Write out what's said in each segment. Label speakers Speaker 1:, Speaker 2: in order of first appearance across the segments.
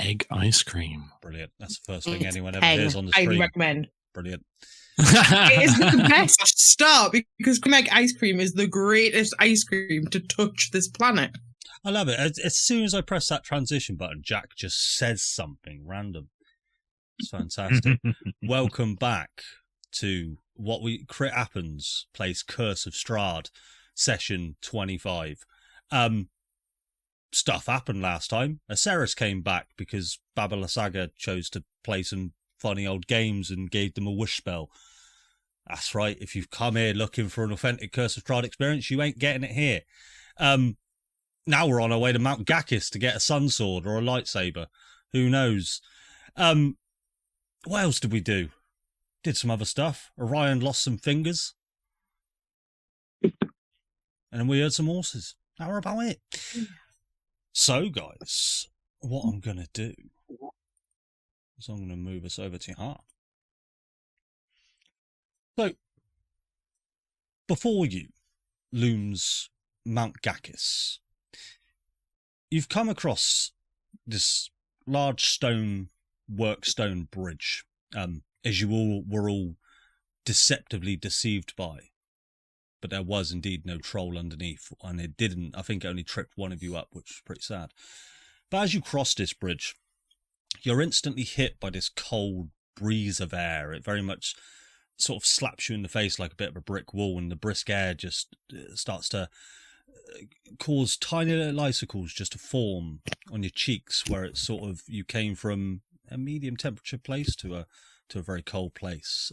Speaker 1: egg ice cream.
Speaker 2: Brilliant. That's the first thing anyone ever
Speaker 3: 10.
Speaker 2: hears on the
Speaker 3: Highly
Speaker 2: stream.
Speaker 3: recommend.
Speaker 2: Brilliant.
Speaker 3: It is the best start because cream egg ice cream is the greatest ice cream to touch this planet.
Speaker 2: I love it. As soon as I press that transition button, Jack just says something random. It's fantastic. Welcome back to Crit Happens plays Curse of Strahd, session 25. Stuff happened last time. Aceres came back because Babala Saga chose to play some funny old games and gave them a wish spell. That's right. If you've come here looking for an authentic Curse of Strahd experience, you ain't getting it here. Now we're on our way to Mount Gakis to get a sun sword or a lightsaber. Who knows? What else did we do? Did some other stuff. Orion lost some fingers. And then we heard some horses. That were about it. So, guys, what I'm going to do is I'm going to move us over to Heart. So, before you looms Mount Gakis. You've come across this large work stone bridge, as you all were all deceptively deceived by. But there was indeed no troll underneath, and it didn't, I think it only tripped one of you up, which was pretty sad. But as you cross this bridge, you're instantly hit by this cold breeze of air. It very much sort of slaps you in the face like a bit of a brick wall, and the brisk air just starts to cause tiny little icicles just to form on your cheeks, where it's sort of, you came from a medium temperature place to a very cold place.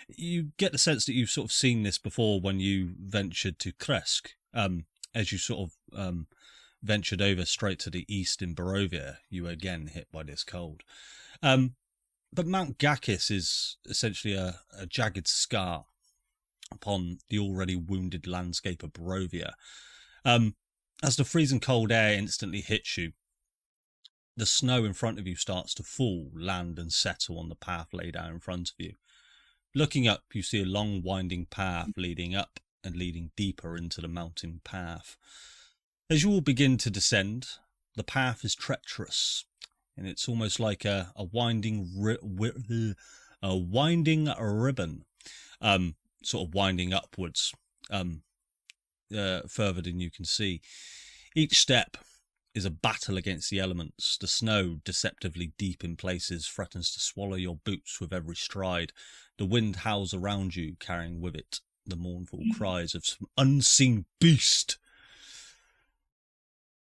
Speaker 2: You get the sense that you've sort of seen this before when you ventured to Kresk. As you sort of ventured over straight to the east in Barovia, you were again hit by this cold. But Mount Gakis is essentially a jagged scar upon the already wounded landscape of Barovia. As the freezing cold air instantly hits you, the snow in front of you starts to fall, land and settle on the path laid out in front of you. Looking up, you see a long winding path leading up and leading deeper into the mountain path. As you all begin to descend, the path is treacherous, and it's almost like a winding ribbon, sort of winding upwards, further than you can see. Each step is a battle against the elements. The snow, deceptively deep in places, threatens to swallow your boots with every stride. The wind howls around you, carrying with it the mournful cries of some unseen beast.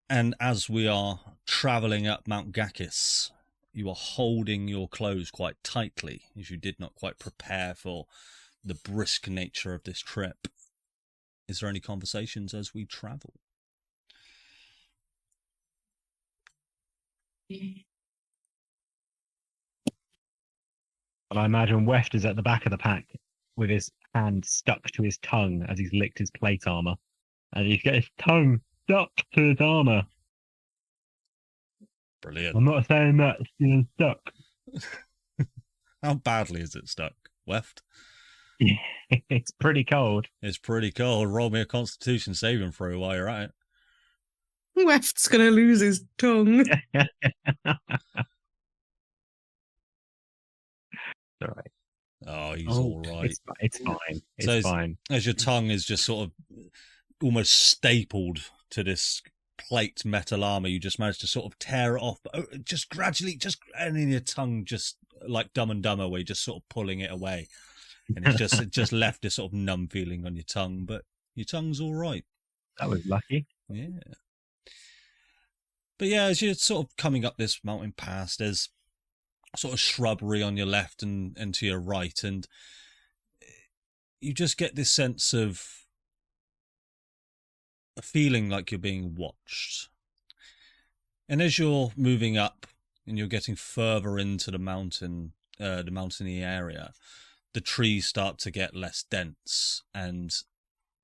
Speaker 2: And as we are travelling up Mount Gakis, you are holding your clothes quite tightly, as you did not quite prepare for the brisk nature of this trip. Is there any conversations as we travel?
Speaker 4: But I imagine Weft is at the back of the pack with his hand stuck to his tongue as he's licked his plate armor. And he's got his tongue stuck to his armor.
Speaker 2: Brilliant.
Speaker 4: I'm not saying that it's stuck.
Speaker 2: How badly is it stuck, Weft?
Speaker 4: It's pretty cold.
Speaker 2: It's pretty cold. Roll me a Constitution saving throw while you're at it.
Speaker 3: Weft's gonna lose his tongue.
Speaker 4: All right.
Speaker 2: Oh, he's all right.
Speaker 4: It's fine. It's fine.
Speaker 2: As your tongue is just sort of almost stapled to this plate metal armor, you just managed to sort of tear it off, but just gradually, and then your tongue just like Dumb and Dumber, where you're just sort of pulling it away, and it just left this sort of numb feeling on your tongue, but your tongue's all right.
Speaker 4: That was lucky.
Speaker 2: Yeah. But yeah, as you're sort of coming up this mountain pass, there's sort of shrubbery on your left and to your right, and you just get this sense of a feeling like you're being watched. And as you're moving up and you're getting further into the mountainy area, the trees start to get less dense and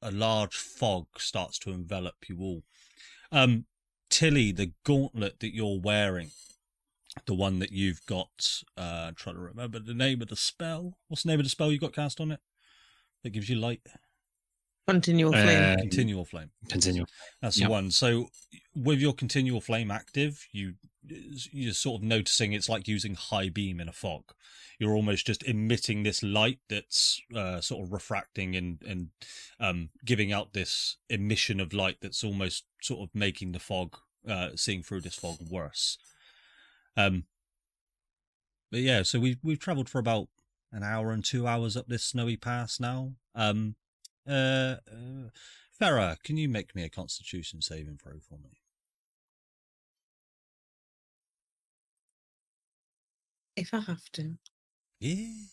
Speaker 2: a large fog starts to envelop you all. Tilly, the gauntlet that you're wearing, the one that you've got, trying to remember the name of the spell. What's the name of the spell you got cast on it that gives you light?
Speaker 3: Continual flame.
Speaker 2: Continual flame.
Speaker 1: Continue.
Speaker 2: That's the one. So with your continual flame active, you you're sort of noticing it's like using high beam in a fog. You're almost just emitting this light that's sort of refracting and giving out this emission of light that's almost sort of making the fog, seeing through this fog, worse. But yeah, so we've travelled for about an hour and 2 hours up this snowy pass now. Farah, can you make me a Constitution saving throw for me?
Speaker 3: If I have to.
Speaker 2: Yeah.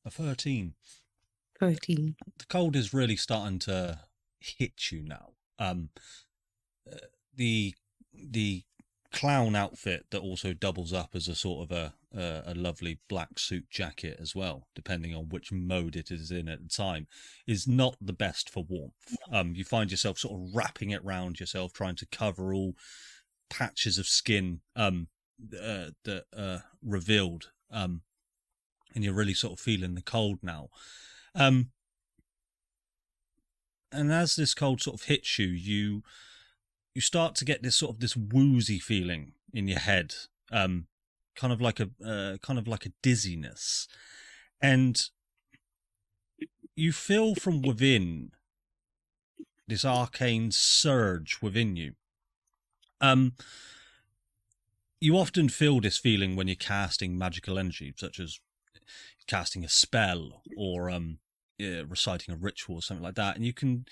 Speaker 2: A 13.
Speaker 3: 13.
Speaker 2: The cold is really starting to hit you now. The clown outfit that also doubles up as a sort of a lovely black suit jacket as well, depending on which mode it is in at the time, is not the best for warmth. You find yourself sort of wrapping it around yourself, trying to cover all patches of skin that are revealed, and you're really sort of feeling the cold now. And as this cold sort of hits you start to get this woozy feeling in your head, kind of like a dizziness, and you feel from within this arcane surge within you. You often feel this feeling when you're casting magical energy, such as casting a spell or reciting a ritual or something like that, and you can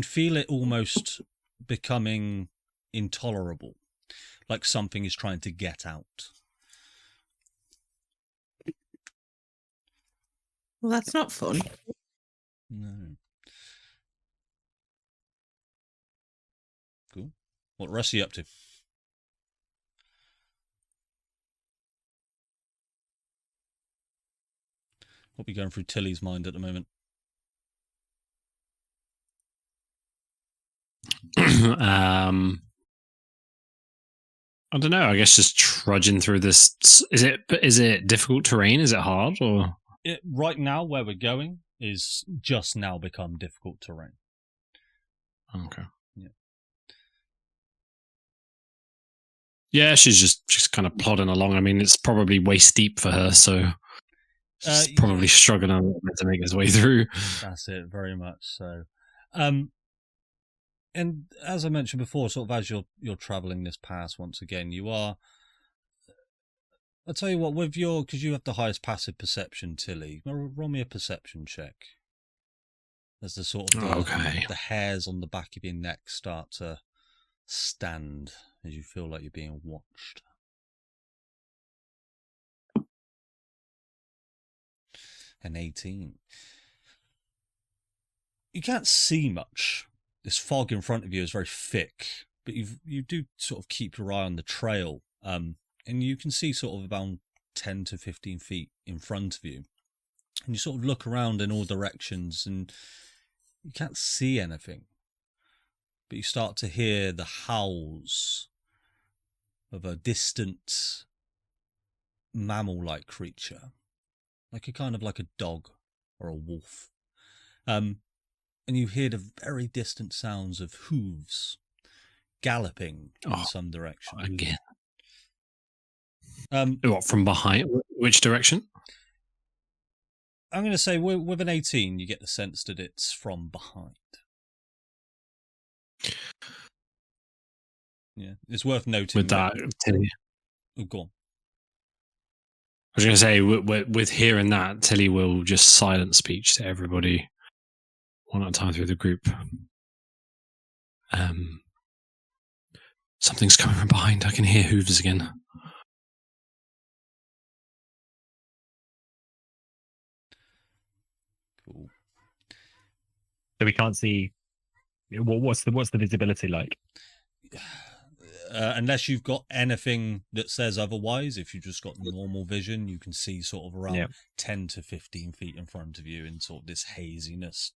Speaker 2: feel it almost becoming intolerable, like something is trying to get out.
Speaker 3: Well, that's not fun.
Speaker 2: No. Cool. What Russ are you up to? What be going through Tilly's mind at the moment?
Speaker 1: I don't know. I guess just trudging through this. Is it difficult terrain? Is it hard or?
Speaker 2: Right now, where we're going is just now become difficult terrain.
Speaker 1: Okay.
Speaker 2: Yeah.
Speaker 1: Yeah, she's just kind of plodding along. I mean, it's probably waist deep for her, so she's probably struggling a little bit to make his way through.
Speaker 2: That's it, very much so. And as I mentioned before, sort of as you're traveling this pass once again, you are. I'll tell you what, with because you have the highest passive perception, Tilly. Roll me a perception check. As the sort of the hairs on the back of your neck start to stand as you feel like you're being watched. An 18. You can't see much. This fog in front of you is very thick, but you do sort of keep your eye on the trail, and you can see sort of about 10 to 15 feet in front of you. And you sort of look around in all directions, and you can't see anything. But you start to hear the howls of a distant mammal-like creature, like a dog or a wolf. And you hear the very distant sounds of hooves galloping in some direction.
Speaker 1: Again. What, from behind? Which direction?
Speaker 2: I'm going to say with an 18, you get the sense that it's from behind. Yeah, it's worth noting.
Speaker 1: With that, Tilly.
Speaker 2: Oh, go on.
Speaker 1: I was going to say, with hearing that, Tilly will just silent speech to everybody one at a time through the group. Something's coming from behind. I can hear hooves again.
Speaker 2: Cool.
Speaker 4: So we can't see. What's the visibility like?
Speaker 2: Unless you've got anything that says otherwise, if you've just got normal vision, you can see sort of around 10 to 15 feet in front of you in sort of this haziness,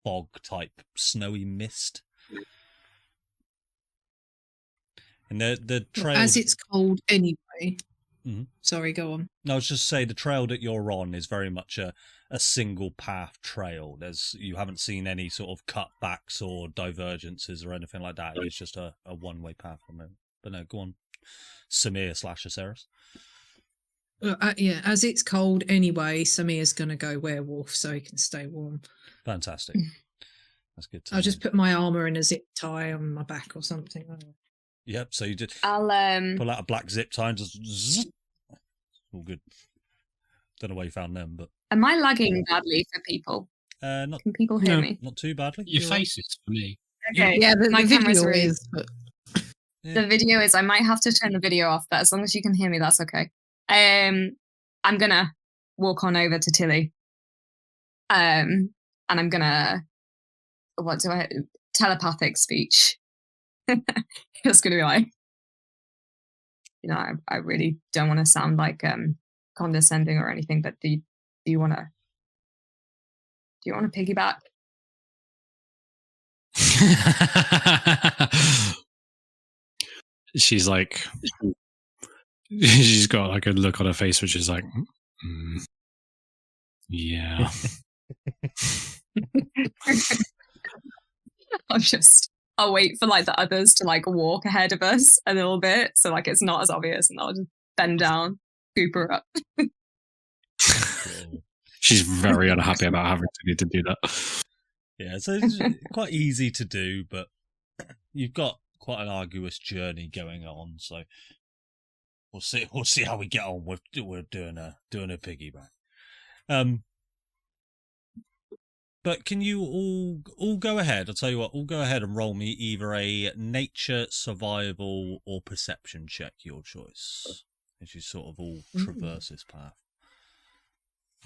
Speaker 2: fog-type, snowy mist. And the trail...
Speaker 3: As it's cold anyway.
Speaker 2: Mm-hmm.
Speaker 3: Sorry, go on.
Speaker 2: No, I was just say the trail that you're on is very much a a single path trail. You haven't seen any sort of cutbacks or divergences or anything like that. It's just a one-way path from it. But no, go on, Samir/Aceres.
Speaker 5: Yeah, as it's cold anyway, Samir's going to go werewolf so he can stay warm.
Speaker 2: Fantastic. That's good.
Speaker 5: I'll just put my armor in a zip tie on my back or something.
Speaker 2: Yep. So you did.
Speaker 6: I'll
Speaker 2: pull out a black zip tie and just zzz. All good. Don't know where you found them, but
Speaker 6: Am I lagging badly for people?
Speaker 2: Not.
Speaker 6: Can people hear me?
Speaker 2: Not too badly.
Speaker 1: Your face is for me.
Speaker 6: Okay.
Speaker 5: Yeah,
Speaker 6: my
Speaker 5: the
Speaker 6: camera's
Speaker 5: video
Speaker 6: really.
Speaker 5: is. But...
Speaker 6: The video is. I might have to turn the video off, but as long as you can hear me, that's okay. I'm gonna walk on over to Tilly. And I'm gonna. What do I? Telepathic speech. It's gonna be like. You know, I really don't want to sound like condescending or anything, but do you want to piggyback?
Speaker 1: She's like, she's got like a look on her face, which is like, yeah.
Speaker 6: I'll wait for like the others to like walk ahead of us a little bit, so like it's not as obvious, and I'll just bend down, scoop her up.
Speaker 1: She's very unhappy about having to need to do that.
Speaker 2: Yeah, so it's quite easy to do, but you've got quite an arduous journey going on. So we'll see how we get on. We're doing a piggyback. But can you all go ahead? I'll tell you what, all go ahead and roll me either a nature, survival, or perception check, your choice, as you sort of all traverse this path.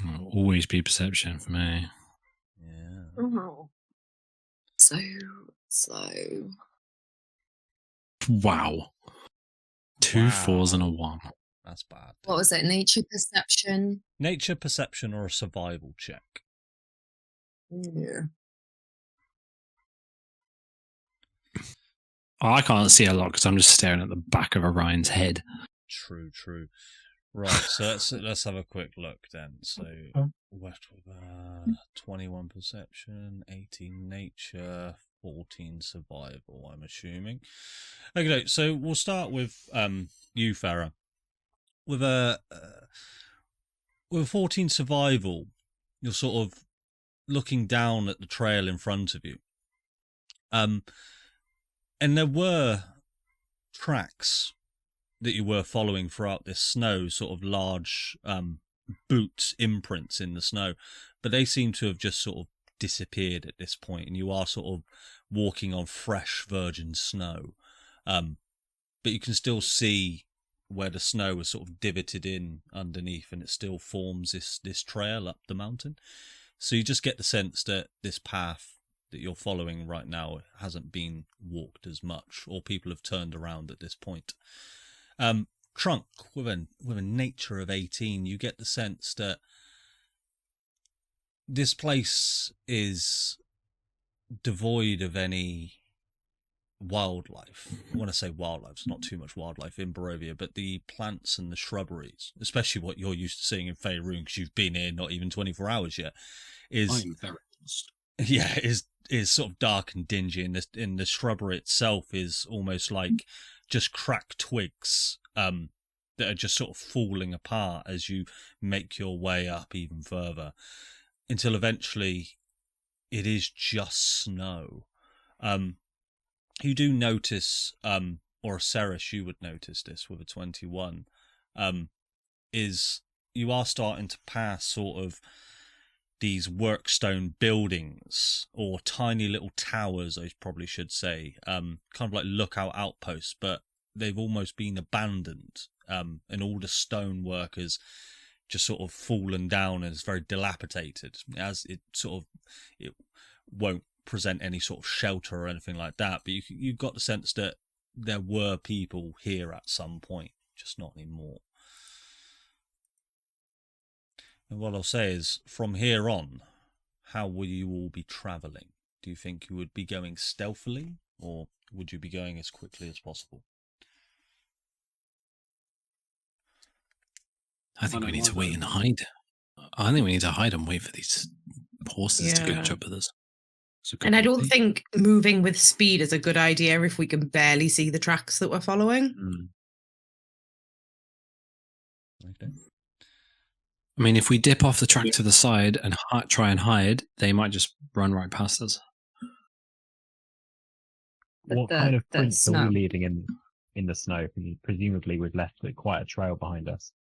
Speaker 1: It'll always be perception for me.
Speaker 2: Yeah.
Speaker 6: Oh. So.
Speaker 1: Wow. Two 4s and a 1.
Speaker 2: That's bad.
Speaker 6: What was it? Nature, perception?
Speaker 2: Nature, perception, or a survival check?
Speaker 6: Yeah.
Speaker 1: Oh, I can't see a lot because I'm just staring at the back of Orion's head.
Speaker 2: True. Right, so let's have a quick look then. So, 21 perception, 18 nature, 14 survival, I'm assuming. Okay, so we'll start with you, Farah. With a 14 survival, you're sort of looking down at the trail in front of you. And there were tracks that you were following throughout this snow, sort of large boot imprints in the snow, but they seem to have just sort of disappeared at this point, and you are sort of walking on fresh virgin snow. But you can still see where the snow was sort of divoted in underneath, and it still forms this trail up the mountain. So you just get the sense that this path that you're following right now hasn't been walked as much, or people have turned around at this point. Trunk, with a nature of 18, you get the sense that this place is devoid of any wildlife. When I say wildlife, it's not too much wildlife in Barovia, but the plants and the shrubberies, especially what you're used to seeing in Faerun, because you've been here not even 24 hours yet,
Speaker 1: I'm very lost.
Speaker 2: Yeah, is sort of dark and dingy, and the shrubbery itself is almost like just cracked twigs that are just sort of falling apart as you make your way up even further, until eventually it is just snow. You do notice, or Aceres, you would notice this with a 21, is you are starting to pass sort of these workstone buildings, or tiny little towers, I probably should say, kind of like lookout outposts, but they've almost been abandoned, and all the stone has just sort of fallen down, and it's very dilapidated, as it won't present any sort of shelter or anything like that, but you got the sense that there were people here at some point, just not anymore. And what I'll say is, from here on, how will you all be travelling? Do you think you would be going stealthily, or would you be going as quickly as possible?
Speaker 1: I think we need to wait and hide. I think we need to hide and wait for these horses to catch
Speaker 3: Yeah.
Speaker 1: up with us.
Speaker 7: It's a good
Speaker 3: And I don't
Speaker 7: idea.
Speaker 3: think moving with speed is a good idea if we can barely see the tracks that we're following.
Speaker 2: Okay.
Speaker 1: I mean, if we dip off the track to the side and try and hide, they might just run right past us.
Speaker 4: What kind of prints are we leaving in the snow? Presumably, we've left quite a trail behind us.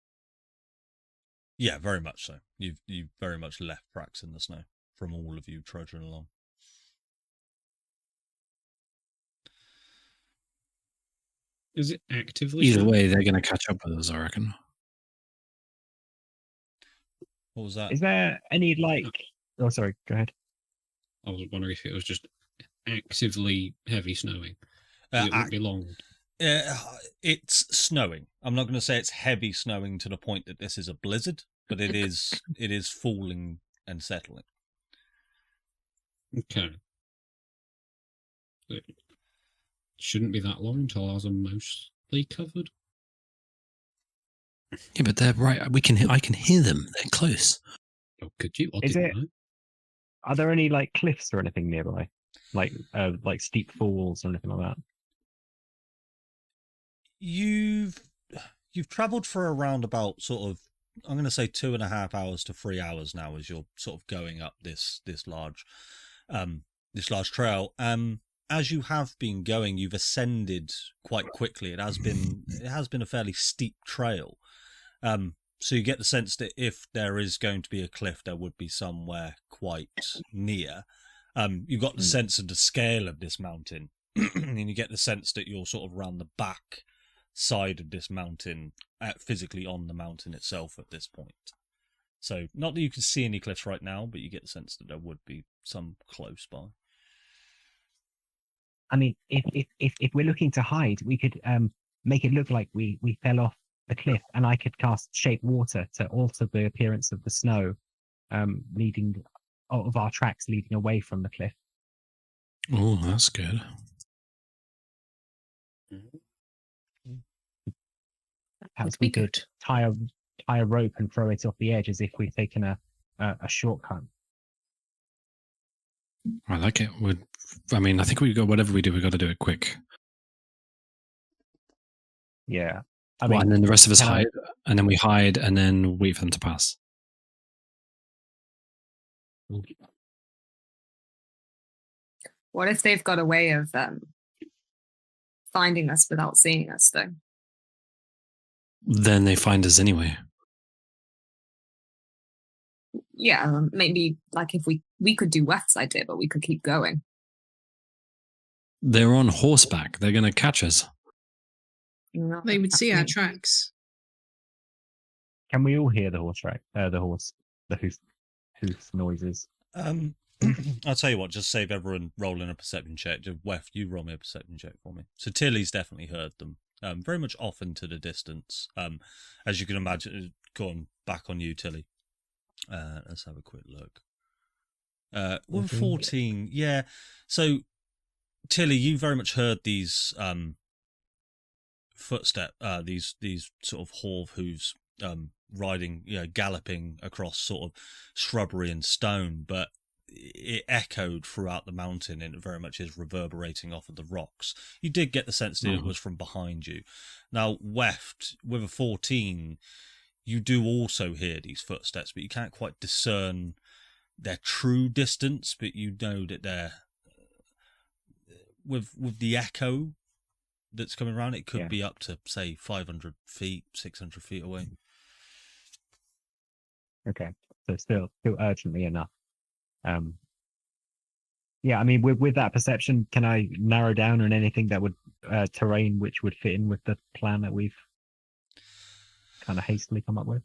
Speaker 2: Yeah, very much so. You've very much left tracks in the snow from all of you trudging along.
Speaker 7: Is it actively?
Speaker 1: Either way, they're going to catch up with us, I reckon.
Speaker 2: What was that?
Speaker 4: Is there any Oh, sorry. Go ahead.
Speaker 7: I was wondering if it was just actively heavy snowing. It won't be long.
Speaker 2: It's snowing. I'm not going to say it's heavy snowing to the point that this is a blizzard, but it is falling and settling.
Speaker 7: Okay. It shouldn't be that long until ours are mostly covered.
Speaker 1: Yeah, but they're right. I can hear them. They're close.
Speaker 7: Oh, could you?
Speaker 4: Are there any cliffs or anything nearby, like steep falls or anything like that?
Speaker 2: You've travelled for around about sort of, I'm going to say 2.5 hours to 3 hours now as you're sort of going up this large trail. As you have been going, you've ascended quite quickly. It has been a fairly steep trail. So you get the sense that if there is going to be a cliff, there would be somewhere quite near. You got the sense of the scale of this mountain, and you get the sense that you're sort of around the back side of this mountain, physically on the mountain itself at this point. So not that you can see any cliffs right now, but you get the sense that there would be some close by.
Speaker 4: I mean, if we're looking to hide, we could make it look like we fell off the cliff, and I could cast shape water to alter the appearance of the snow, leading of our tracks leading away from the cliff.
Speaker 1: Oh, that's good.
Speaker 4: Perhaps we could tie a rope and throw it off the edge as if we've taken a shortcut.
Speaker 1: I like it. I think whatever we do, we've got to do it quick.
Speaker 4: Yeah.
Speaker 1: And then the rest of us hide, and then we hide, and then wait for them to pass.
Speaker 6: What if they've got a way of finding us without seeing us, though?
Speaker 1: Then they find us anyway.
Speaker 6: Yeah, maybe if we could do West's idea, but we could keep going.
Speaker 1: They're on horseback. They're going to catch us.
Speaker 5: They would see our tracks.
Speaker 4: Can we all hear the horse track? The hoof noises.
Speaker 2: I'll tell you what. Just save everyone rolling a perception check. Weft, you roll me a perception check for me. So Tilly's definitely heard them. Very much off into the distance. As you can imagine, going back on you, Tilly. Let's have a quick look. 14, yeah. So, Tilly, you very much heard these these sort of hooves riding, galloping across sort of shrubbery and stone, but it echoed throughout the mountain, and it very much is reverberating off of the rocks. You did get the sense that it was from behind you. Now, Weft, with a 14, you do also hear these footsteps, but you can't quite discern their true distance, but you know that they're with the echo that's coming around, it could be up to, say, 500 feet, 600 feet away.
Speaker 4: Okay, so still urgently enough. Yeah, I mean, with that perception, can I narrow down on anything that would terrain which would fit in with the plan that we've kind of hastily come up with?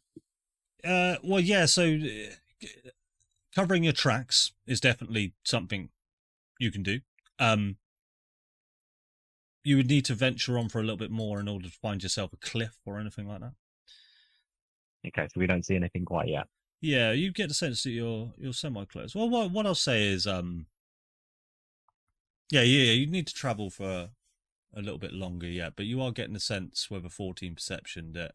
Speaker 2: Well, yeah. So covering your tracks is definitely something you can do. You would need to venture on for a little bit more in order to find yourself a cliff or anything like that.
Speaker 4: Okay, so we don't see anything quite yet.
Speaker 2: Yeah, you get the sense that you're semi-close. Well, what I'll say is, you need to travel for a little bit longer yet, but you are getting the sense with a 14 perception that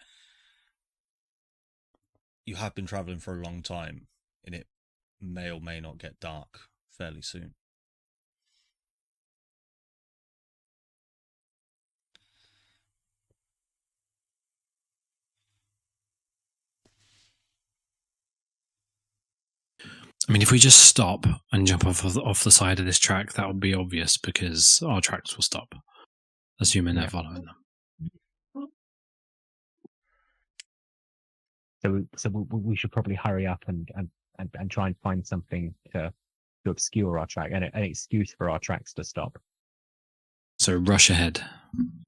Speaker 2: you have been traveling for a long time, and it may or may not get dark fairly soon.
Speaker 1: I mean, if we just stop and jump off the side of this track, that would be obvious because our tracks will stop, assuming they're following them.
Speaker 4: So we should probably hurry up and try and find something to obscure our track and an excuse for our tracks to stop.
Speaker 1: So rush ahead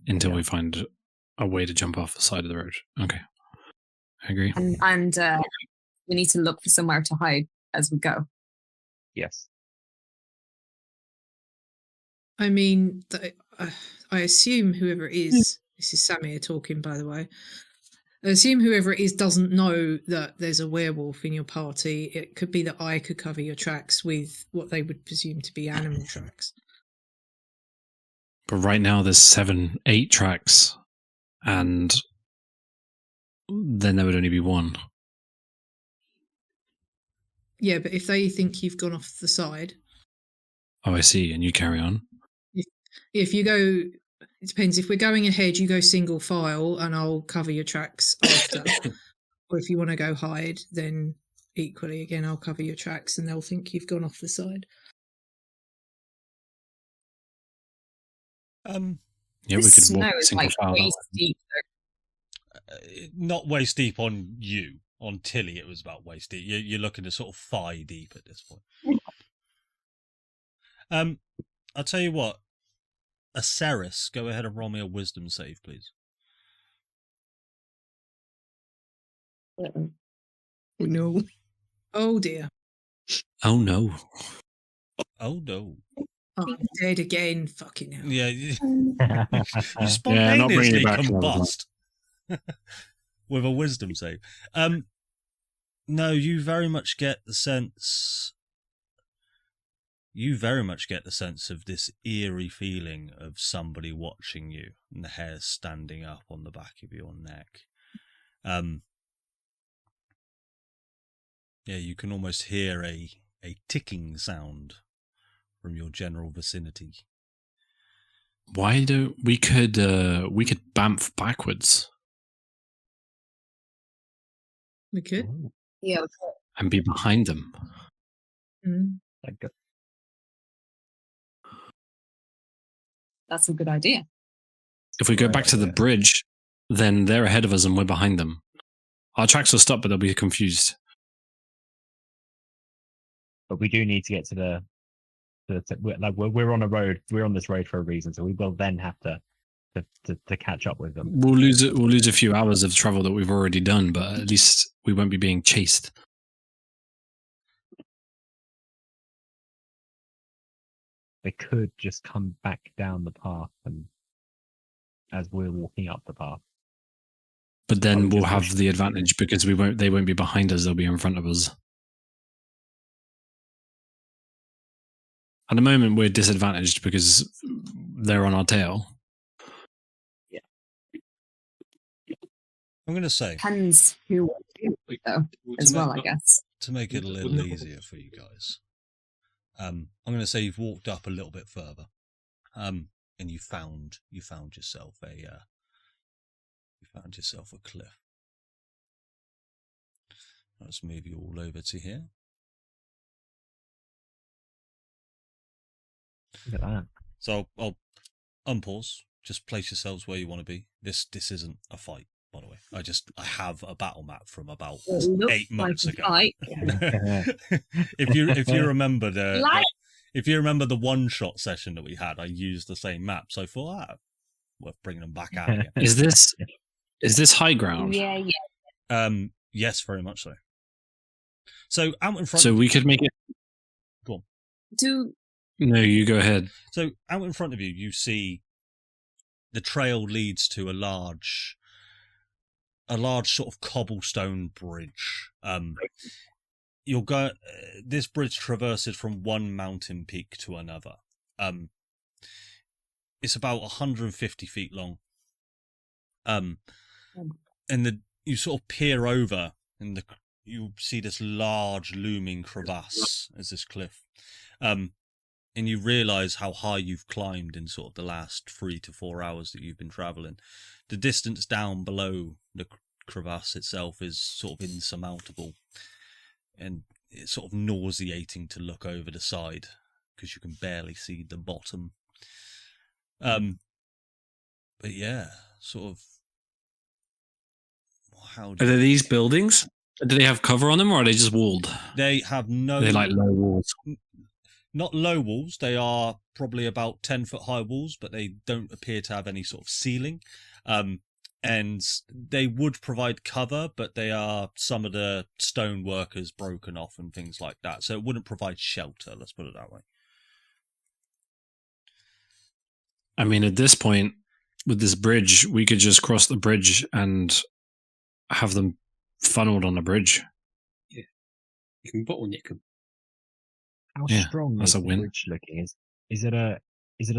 Speaker 1: until we find a way to jump off the side of the road. Okay, I agree.
Speaker 6: And we need to look for somewhere to hide as we go.
Speaker 4: Yes.
Speaker 5: I mean, I assume whoever it is, this is Samir talking, by the way. I assume whoever it is doesn't know that there's a werewolf in your party. It could be that I could cover your tracks with what they would presume to be animal tracks.
Speaker 1: But right now there's 7, 8 tracks, and then there would only be one.
Speaker 5: Yeah, but if they think you've gone off the side...
Speaker 1: Oh, I see, and you carry on?
Speaker 5: If you go... It depends. If we're going ahead, you go single file and I'll cover your tracks after. Or if you want to go hide, then equally, again, I'll cover your tracks and they'll think you've gone off the side.
Speaker 1: Yeah, we could walk single file.
Speaker 6: Waist deep.
Speaker 2: Not waist deep on you. On Tilly, it was about waist deep. You're looking at sort of thigh deep at this point. I'll tell you what. Aceris, go ahead and roll me a wisdom save, please.
Speaker 5: No. Oh dear.
Speaker 1: Oh no.
Speaker 2: Oh no.
Speaker 5: Oh, I'm dead again. Fucking hell.
Speaker 2: Yeah. You spontaneously combust with a wisdom save. No, you very much get the sense. You very much get the sense of this eerie feeling of somebody watching you and the hair standing up on the back of your neck. Yeah, you can almost hear a ticking sound from your general vicinity.
Speaker 1: Why don't we could bamf backwards?
Speaker 5: We could.
Speaker 6: Yeah.
Speaker 1: And be behind them.
Speaker 5: Mm.
Speaker 6: That's a good idea.
Speaker 1: If we go back to the bridge, then they're ahead of us and we're behind them. Our tracks will stop, but they'll be confused.
Speaker 4: But we do need to get to we're on a road. We're on this road for a reason, so we will then have to catch up with them.
Speaker 1: We'll lose a few hours of travel that we've already done, but at least we won't be being chased.
Speaker 4: They could just come back down the path and as we're walking up the path.
Speaker 1: But then we'll have the advantage because they won't be behind us, they'll be in front of us. At the moment we're disadvantaged because they're on our tail.
Speaker 4: Yeah.
Speaker 2: I'm gonna say
Speaker 6: Depends who though, as well, I guess.
Speaker 2: To make it a little easier for you guys. I'm going to say you've walked up a little bit further, and you found yourself a cliff. Let's move you all over to here.
Speaker 4: Look at that.
Speaker 2: So I'll unpause. Just place yourselves where you want to be. This isn't a fight, by the way. I have a battle map from about 8 months ago. If you remember the one shot session that we had, I used the same map. So for that, worth bringing them back out again.
Speaker 1: Is this high ground?
Speaker 6: Yeah.
Speaker 2: Yes, very much so. So out in front.
Speaker 1: So we could make it.
Speaker 2: Go
Speaker 6: on.
Speaker 1: No, you go ahead.
Speaker 2: So out in front of you, you see the trail leads to a large sort of cobblestone bridge. You'll go. This bridge traverses from one mountain peak to another. It's about 150 feet long. And you sort of peer over, and you see this large looming crevasse as this cliff. And you realise how high you've climbed in sort of the last 3 to 4 hours that you've been travelling. The distance down below the crevasse itself is sort of insurmountable. And it's sort of nauseating to look over the side because you can barely see the bottom. But yeah, sort of. How
Speaker 1: Are there these buildings? Do they have cover on them, or are they just walled?
Speaker 2: They have no.
Speaker 1: They're like low walls.
Speaker 2: Not low walls. They are probably about 10-foot high walls, but they don't appear to have any sort of ceiling. And they would provide cover, but they are some of the stone workers broken off and things like that. So it wouldn't provide shelter. Let's put it that way.
Speaker 1: I mean, at this point, with this bridge, we could just cross the bridge and have them funneled on the bridge.
Speaker 7: You can bottleneck them.
Speaker 4: How
Speaker 1: Yeah,
Speaker 4: strong
Speaker 1: that's
Speaker 4: is
Speaker 1: a
Speaker 4: the
Speaker 1: win.
Speaker 4: bridge looking? Is it a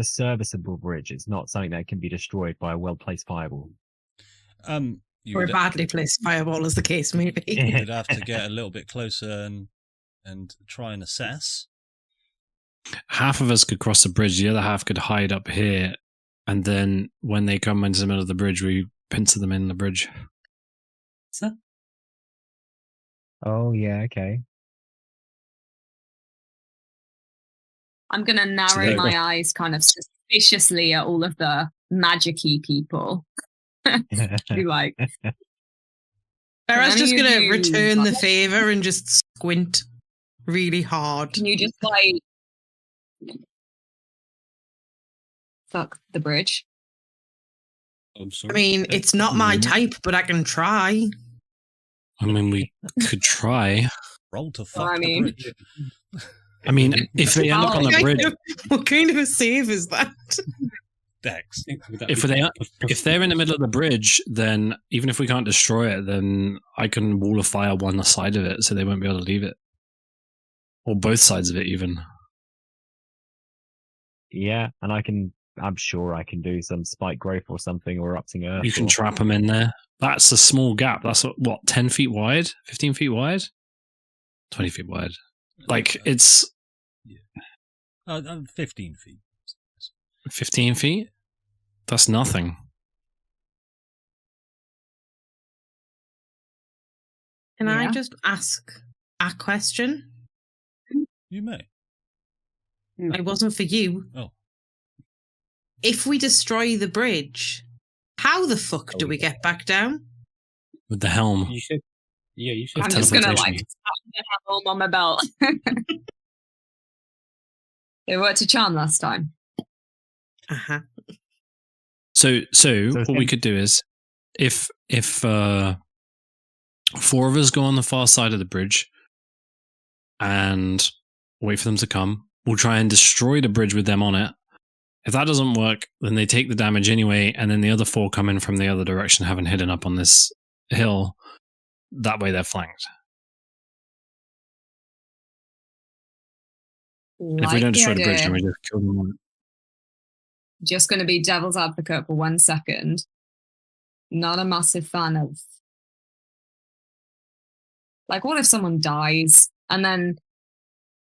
Speaker 4: serviceable bridge? It's not something that can be destroyed by a well-placed fireball.
Speaker 2: You
Speaker 3: Or a
Speaker 2: would,
Speaker 3: badly placed fireball, as the case may be.
Speaker 2: you would have to get a little bit closer and try and assess.
Speaker 1: Half of us could cross the bridge, the other half could hide up here, and then when they come into the middle of the bridge, we pincer them in the bridge.
Speaker 4: Oh yeah, okay.
Speaker 6: I'm going to narrow
Speaker 1: So-
Speaker 6: my eyes kind of suspiciously at all of the magic-y people. Be like,
Speaker 3: Farah's
Speaker 6: Can
Speaker 3: just
Speaker 6: you
Speaker 3: going to
Speaker 6: do-
Speaker 3: return the favour and just squint really hard.
Speaker 6: can you just like fuck the bridge?
Speaker 7: I'm
Speaker 3: I
Speaker 7: sorry.
Speaker 3: mean, it's not my type, but I can try.
Speaker 1: I mean, we could try.
Speaker 2: Roll to
Speaker 6: Well,
Speaker 2: fuck
Speaker 6: I
Speaker 2: the
Speaker 6: mean-
Speaker 2: bridge.
Speaker 1: I mean, if they end up on the bridge,
Speaker 3: What kind of a save is that?
Speaker 2: Dex.
Speaker 1: if they're in the middle of the bridge, then even if we can't destroy it, then I can wall of fire one side of it, so they won't be able to leave it, or both sides of it, even.
Speaker 4: Yeah, and I'm sure I can do some spike growth or something, or erupting earth.
Speaker 1: You can
Speaker 4: or-
Speaker 1: trap them in there. That's a small gap. That's what 10 feet wide, 15 feet wide, 20 feet wide. Like it's
Speaker 2: 15 feet.
Speaker 1: 15 feet. That's nothing.
Speaker 3: Can I
Speaker 6: Yeah.
Speaker 3: just ask a question?
Speaker 2: You may.
Speaker 3: It wasn't for you.
Speaker 2: Oh.
Speaker 3: If we destroy the bridge, how the fuck do we get back down?
Speaker 1: With the helm.
Speaker 7: You should. Yeah, you should.
Speaker 6: I'm just gonna
Speaker 1: teleportation.
Speaker 6: like have them on my belt. It worked a charm last time.
Speaker 3: Uh-huh.
Speaker 1: So
Speaker 4: it's
Speaker 1: what we could do is, if 4 of us go on the far side of the bridge and wait for them to come, we'll try and destroy the bridge with them on it. If that doesn't work, then they take the damage anyway, and then the other 4 come in from the other direction, having hidden up on this hill. That way they're flanked. And if we don't destroy the bridge, then we just kill them all.
Speaker 6: Just going to be devil's advocate for 1 second. Not a massive fan of. Like, what if someone dies and then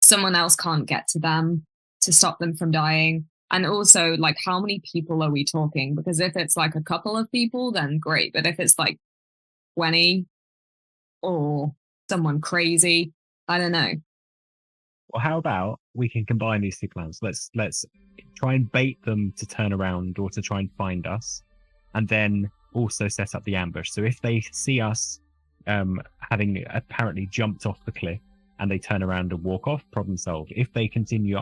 Speaker 6: someone else can't get to them to stop them from dying? And also, like, how many people are we talking? Because if it's like a couple of people, then great. But if it's like 20 or someone crazy, I don't know.
Speaker 4: Well, how about we can combine these two plans? Let's try and bait them to turn around or to try and find us, and then also set up the ambush. So if they see us having apparently jumped off the cliff and they turn around and walk off, problem solved. If they continue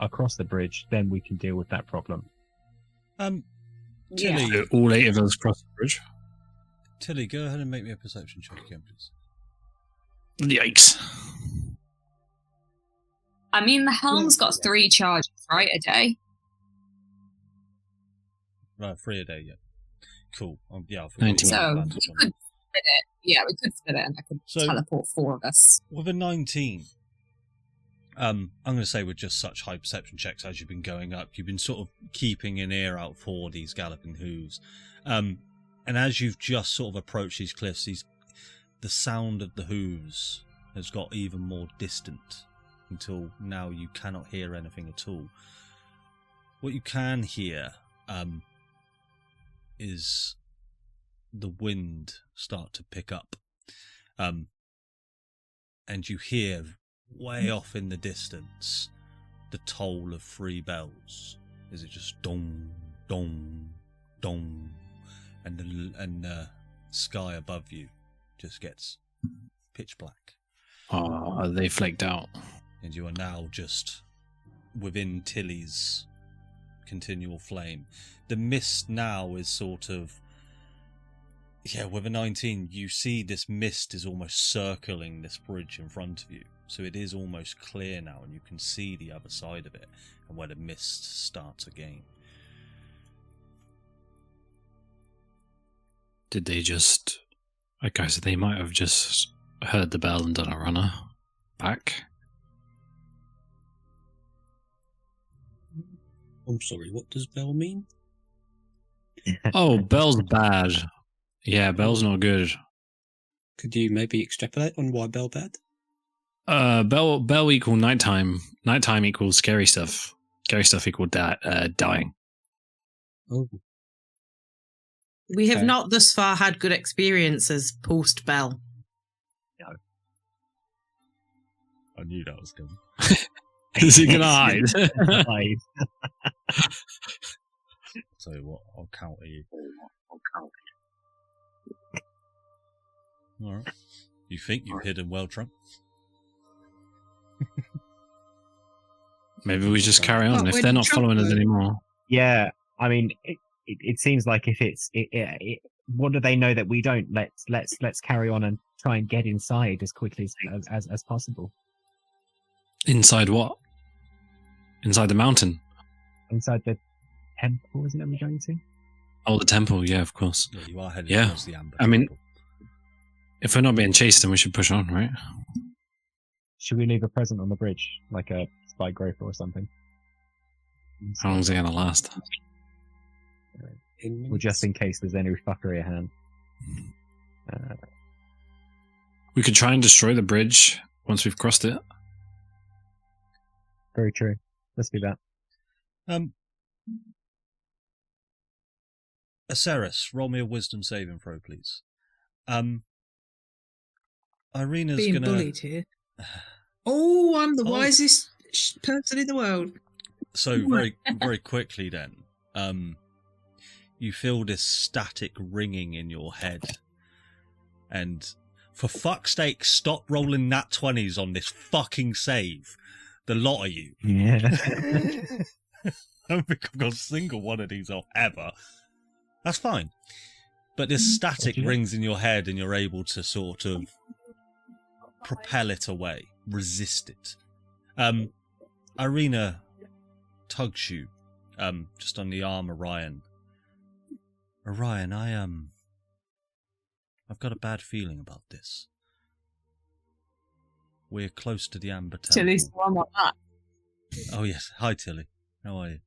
Speaker 4: across the bridge, then we can deal with that problem.
Speaker 2: Tilly,
Speaker 1: So all 8 of us cross the bridge.
Speaker 2: Tilly, go ahead and make me a perception check again, please.
Speaker 1: Yikes.
Speaker 6: I mean, the helm's got 3 charges, right, a day?
Speaker 2: Right, 3 a day, yeah. Cool. Yeah, I forgot
Speaker 1: 19.
Speaker 2: you had
Speaker 6: So
Speaker 2: advantage
Speaker 6: we
Speaker 2: on
Speaker 6: could split it. Yeah, we could split it and I could
Speaker 2: So-
Speaker 6: teleport 4 of us.
Speaker 2: With a 19, I'm going to say with just such high perception checks as you've been going up, you've been sort of keeping an ear out for these galloping hooves. And as you've just sort of approached these cliffs, the sound of the hooves has got even more distant until now you cannot hear anything at all. What you can hear is the wind start to pick up. And you hear way off in the distance the toll of 3 bells. Is it just dong, dong, dong, and the sky above you just gets pitch black.
Speaker 1: Oh, they flaked out.
Speaker 2: And you are now just within Tilly's continual flame. The mist now is sort of, with a 19, you see this mist is almost circling this bridge in front of you. So it is almost clear now, and you can see the other side of it, and where the mist starts again.
Speaker 1: Did they just... Like I said, they might have just heard the bell and done a runner back.
Speaker 7: I'm sorry, what does bell mean?
Speaker 1: Oh, bell's bad. Yeah, bell's not good.
Speaker 7: Could you maybe extrapolate on why bell bad?
Speaker 1: Bell equal nighttime. Nighttime equals scary stuff. Scary stuff equal dying.
Speaker 7: Oh.
Speaker 3: We have
Speaker 7: Okay.
Speaker 3: not thus far had good experiences post Bell.
Speaker 2: I knew that was coming.
Speaker 1: Is he gonna hide?
Speaker 2: Tell you what, I'll counter you. Alright. You think you've hidden well, Trump?
Speaker 1: Maybe we just carry on
Speaker 5: Oh,
Speaker 1: if
Speaker 5: when
Speaker 1: they're not
Speaker 5: Trump
Speaker 1: following us
Speaker 5: goes-
Speaker 1: anymore.
Speaker 4: Yeah, I mean, it seems like if it's what do they know that we don't? Let's carry on and try and get inside as quickly as possible.
Speaker 1: Inside what? Inside the mountain.
Speaker 4: Inside the temple, isn't it? We're going to.
Speaker 1: Oh, the temple. Yeah, of course.
Speaker 2: Yeah, you are heading
Speaker 1: Yeah.
Speaker 2: towards the amber.
Speaker 1: I mean-
Speaker 2: temple.
Speaker 1: If we're not being chased, then we should push on, right?
Speaker 4: Should we leave a present on the bridge, like a spy gopher or something?
Speaker 1: How long is it gonna last?
Speaker 4: Well, just in case there's any fuckery at hand.
Speaker 1: We could try and destroy the bridge once we've crossed it.
Speaker 4: Very true. Let's do that.
Speaker 2: Aceres, roll me a wisdom saving throw, please. Irina's
Speaker 5: Being
Speaker 2: gonna.
Speaker 5: bullied here. Oh, I'm the
Speaker 2: Oh.
Speaker 5: wisest person in the world.
Speaker 2: So very, very quickly then, you feel this static ringing in your head, and for fuck's sake, stop rolling nat 20s on this fucking save. The lot of you.
Speaker 4: Yeah.
Speaker 2: I don't think I've got a single one of these off ever. That's fine. But this static
Speaker 4: What'd you
Speaker 2: rings in your head, and you're able to sort of propel it away, resist it. Irina tugs you just on the arm, Orion. Orion, I've got a bad feeling about this. We're close to the Amber Temple.
Speaker 6: Tilly's the one like that.
Speaker 2: Oh yes, hi Tilly. How are you?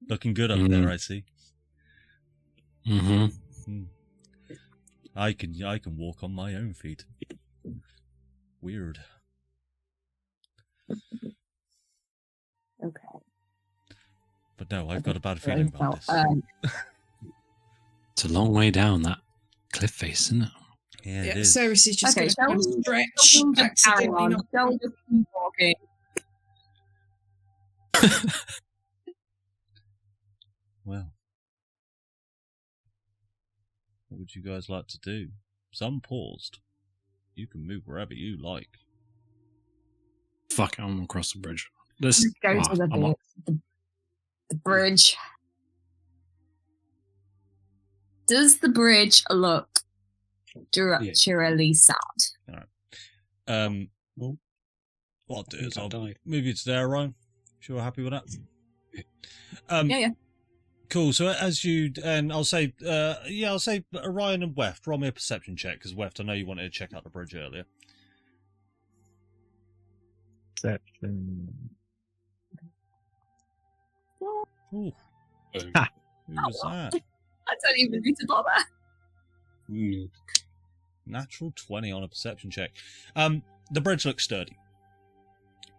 Speaker 2: Looking good up there, I see.
Speaker 1: Mm-hmm.
Speaker 2: I can walk on my own feet. Weird.
Speaker 6: Okay.
Speaker 2: But no, I've got a bad feeling about this.
Speaker 1: It's a long way down that cliff face, isn't it?
Speaker 2: Yeah, it
Speaker 5: Yeah,
Speaker 2: is.
Speaker 5: Cyrus is just
Speaker 6: Okay,
Speaker 5: going
Speaker 6: shall
Speaker 5: to
Speaker 6: we-
Speaker 5: stretch.
Speaker 6: Don't just carry
Speaker 5: Accidentally
Speaker 6: on.
Speaker 5: not.
Speaker 6: Don't just keep walking.
Speaker 2: Well, what would you guys like to do? Some paused. You can move wherever you like.
Speaker 1: Fuck it, I'm gonna cross the bridge. Let's
Speaker 6: Go to
Speaker 1: I'm up.
Speaker 6: the bridge. Does the bridge look structurally sound?
Speaker 2: What I'll do is I'll
Speaker 7: died.
Speaker 2: move you to there, Ryan. Sure, we're happy with that.
Speaker 6: Yeah.
Speaker 2: Cool. So as you and I'll say, I'll say Ryan and Weft, roll me a perception check because Weft, I know you wanted to check out the bridge earlier.
Speaker 4: Perception.
Speaker 2: Ooh,
Speaker 4: Ha.
Speaker 2: who was that?
Speaker 6: I don't even need to bother.
Speaker 2: Natural 20 on a perception check. The bridge looks sturdy.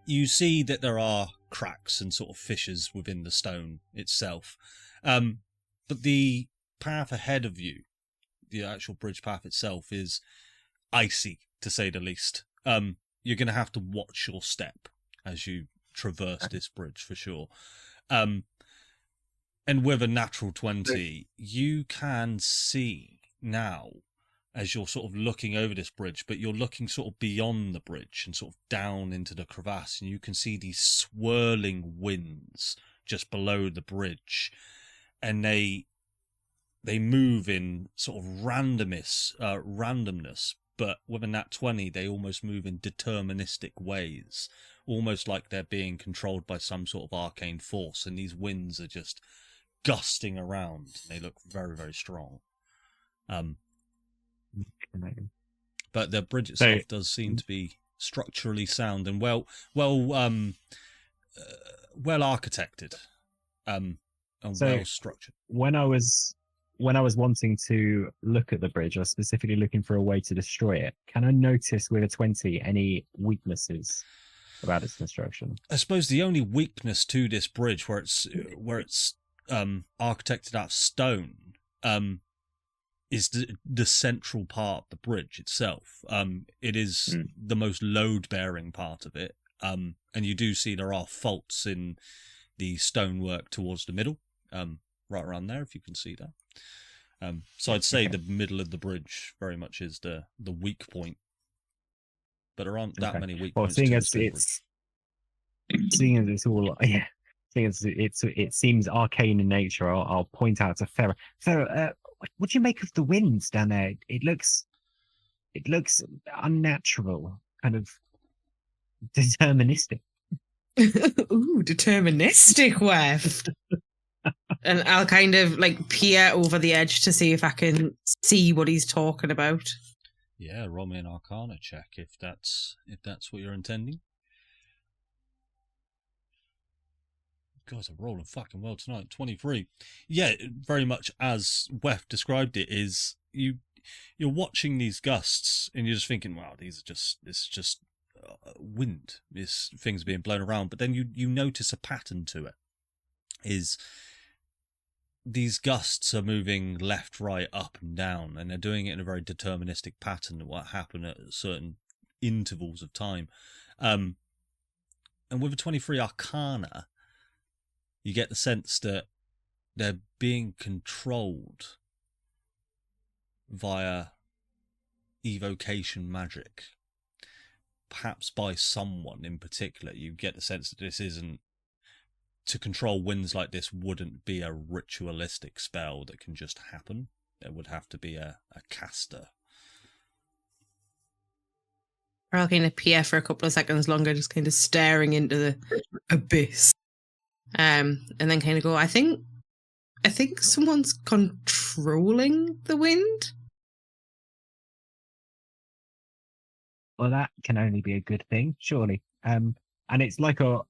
Speaker 2: You see that there are cracks and sort of fissures within the stone itself. But the path ahead of you, the actual bridge path itself, is icy, to say the least. You're going to have to watch your step as you traverse this bridge, for sure. And with a natural 20, you can see now, as you're sort of looking over this bridge, but you're looking sort of beyond the bridge and sort of down into the crevasse, and you can see these swirling winds just below the bridge, and they move in sort of randomness, but with a nat 20, they almost move in deterministic ways, almost like they're being controlled by some sort of arcane force, and these winds are just gusting around. They look very, very strong. But the bridge itself does seem to be structurally sound and well architected, and well structured.
Speaker 4: When I was wanting to look at the bridge, I was specifically looking for a way to destroy it. Can I notice with a 20 any weaknesses about its construction?
Speaker 2: I suppose the only weakness to this bridge, where it's architected out of stone, is the central part of the bridge itself. It is the most load-bearing part of it, and you do see there are faults in the stonework towards the middle, right around there, if you can see that. So I'd say the middle of the bridge very much is the weak point, but there aren't that many weak points.
Speaker 4: Seeing as it's all, yeah, seeing as it seems arcane in nature, I'll point out to Farah. Farah, what do you make of the winds down there? It looks unnatural, kind of deterministic.
Speaker 3: Ooh, deterministic, Wef. And I'll kind of like peer over the edge to see if I can see what he's talking about.
Speaker 2: Yeah, roll me an Arcana check if that's what you're intending. Guys are rolling fucking well tonight. 23. Yeah, very much as Wef described it. Is you're watching these gusts and you're just thinking, wow, it's just wind. This thing's being blown around. But then you notice a pattern to it. Is these gusts are moving left, right, up and down, and they're doing it in a very deterministic pattern of what happened at certain intervals of time. And with a 23 Arcana, you get the sense that they're being controlled via evocation magic, perhaps by someone in particular. You get the sense that this isn't, to control winds like this wouldn't be a ritualistic spell that can just happen. There would have to be a caster.
Speaker 3: I'll kind of peer for a couple of seconds longer, just kind of staring into the abyss. And then kind of go, I think someone's controlling the wind.
Speaker 4: Well, that can only be a good thing, surely. And it's like almost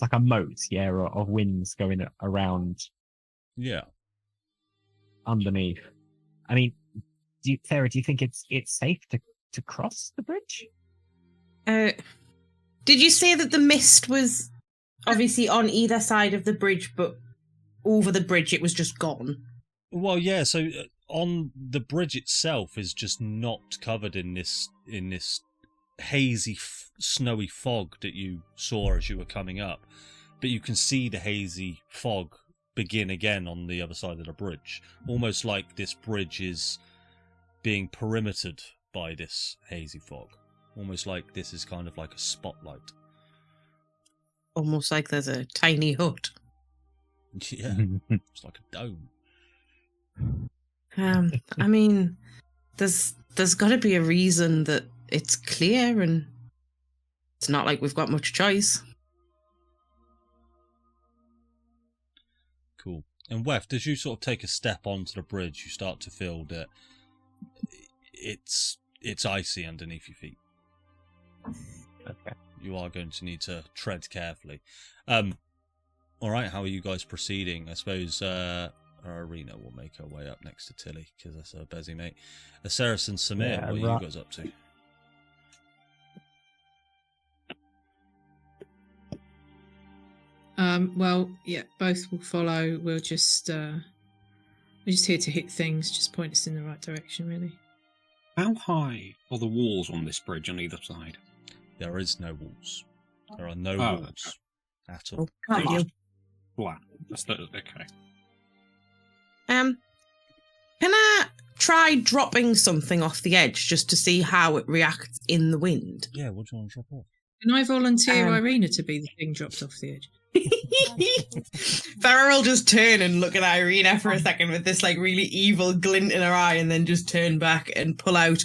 Speaker 4: like a moat, yeah, of winds going around.
Speaker 2: Yeah.
Speaker 4: Underneath. I mean, Sarah, do you think it's safe to cross the bridge?
Speaker 3: Did you say that the mist was obviously on either side of the bridge, but over the bridge it was just gone?
Speaker 2: Well, yeah. So on the bridge itself is just not covered in this hazy, snowy fog that you saw as you were coming up, but you can see the hazy fog begin again on the other side of the bridge, almost like this bridge is being perimetered by this hazy fog, almost like this is kind of like a spotlight.
Speaker 3: Almost like there's a tiny hut.
Speaker 2: Yeah, it's like a dome.
Speaker 3: I mean, there's got to be a reason that it's clear, and it's not like we've got much choice.
Speaker 2: Cool. And Wef, as you sort of take a step onto the bridge, you start to feel that it's icy underneath your feet.
Speaker 4: Okay.
Speaker 2: You are going to need to tread carefully. All right, how are you guys proceeding? I suppose Arena will make her way up next to Tilly, because that's her busy mate. Aceres and Samir,
Speaker 4: Yeah,
Speaker 2: what are
Speaker 4: right.
Speaker 2: you guys up to?
Speaker 5: Well, yeah, both will follow. We're just here to hit things, just point us in the right direction, really.
Speaker 7: How high are the walls on this bridge on either side?
Speaker 2: There is no walls. There are no
Speaker 7: Oh,
Speaker 2: walls at all.
Speaker 3: Oh,
Speaker 7: Flat.
Speaker 3: you.
Speaker 7: Flat. Okay.
Speaker 3: Can I try dropping something off the edge just to see how it reacts in the wind?
Speaker 2: Yeah, what do you want to drop off?
Speaker 5: Can I volunteer
Speaker 3: Um,
Speaker 5: Irina to be the thing dropped off the edge?
Speaker 3: Farrah will just turn and look at Irina for a second with this like really evil glint in her eye, and then just turn back and pull out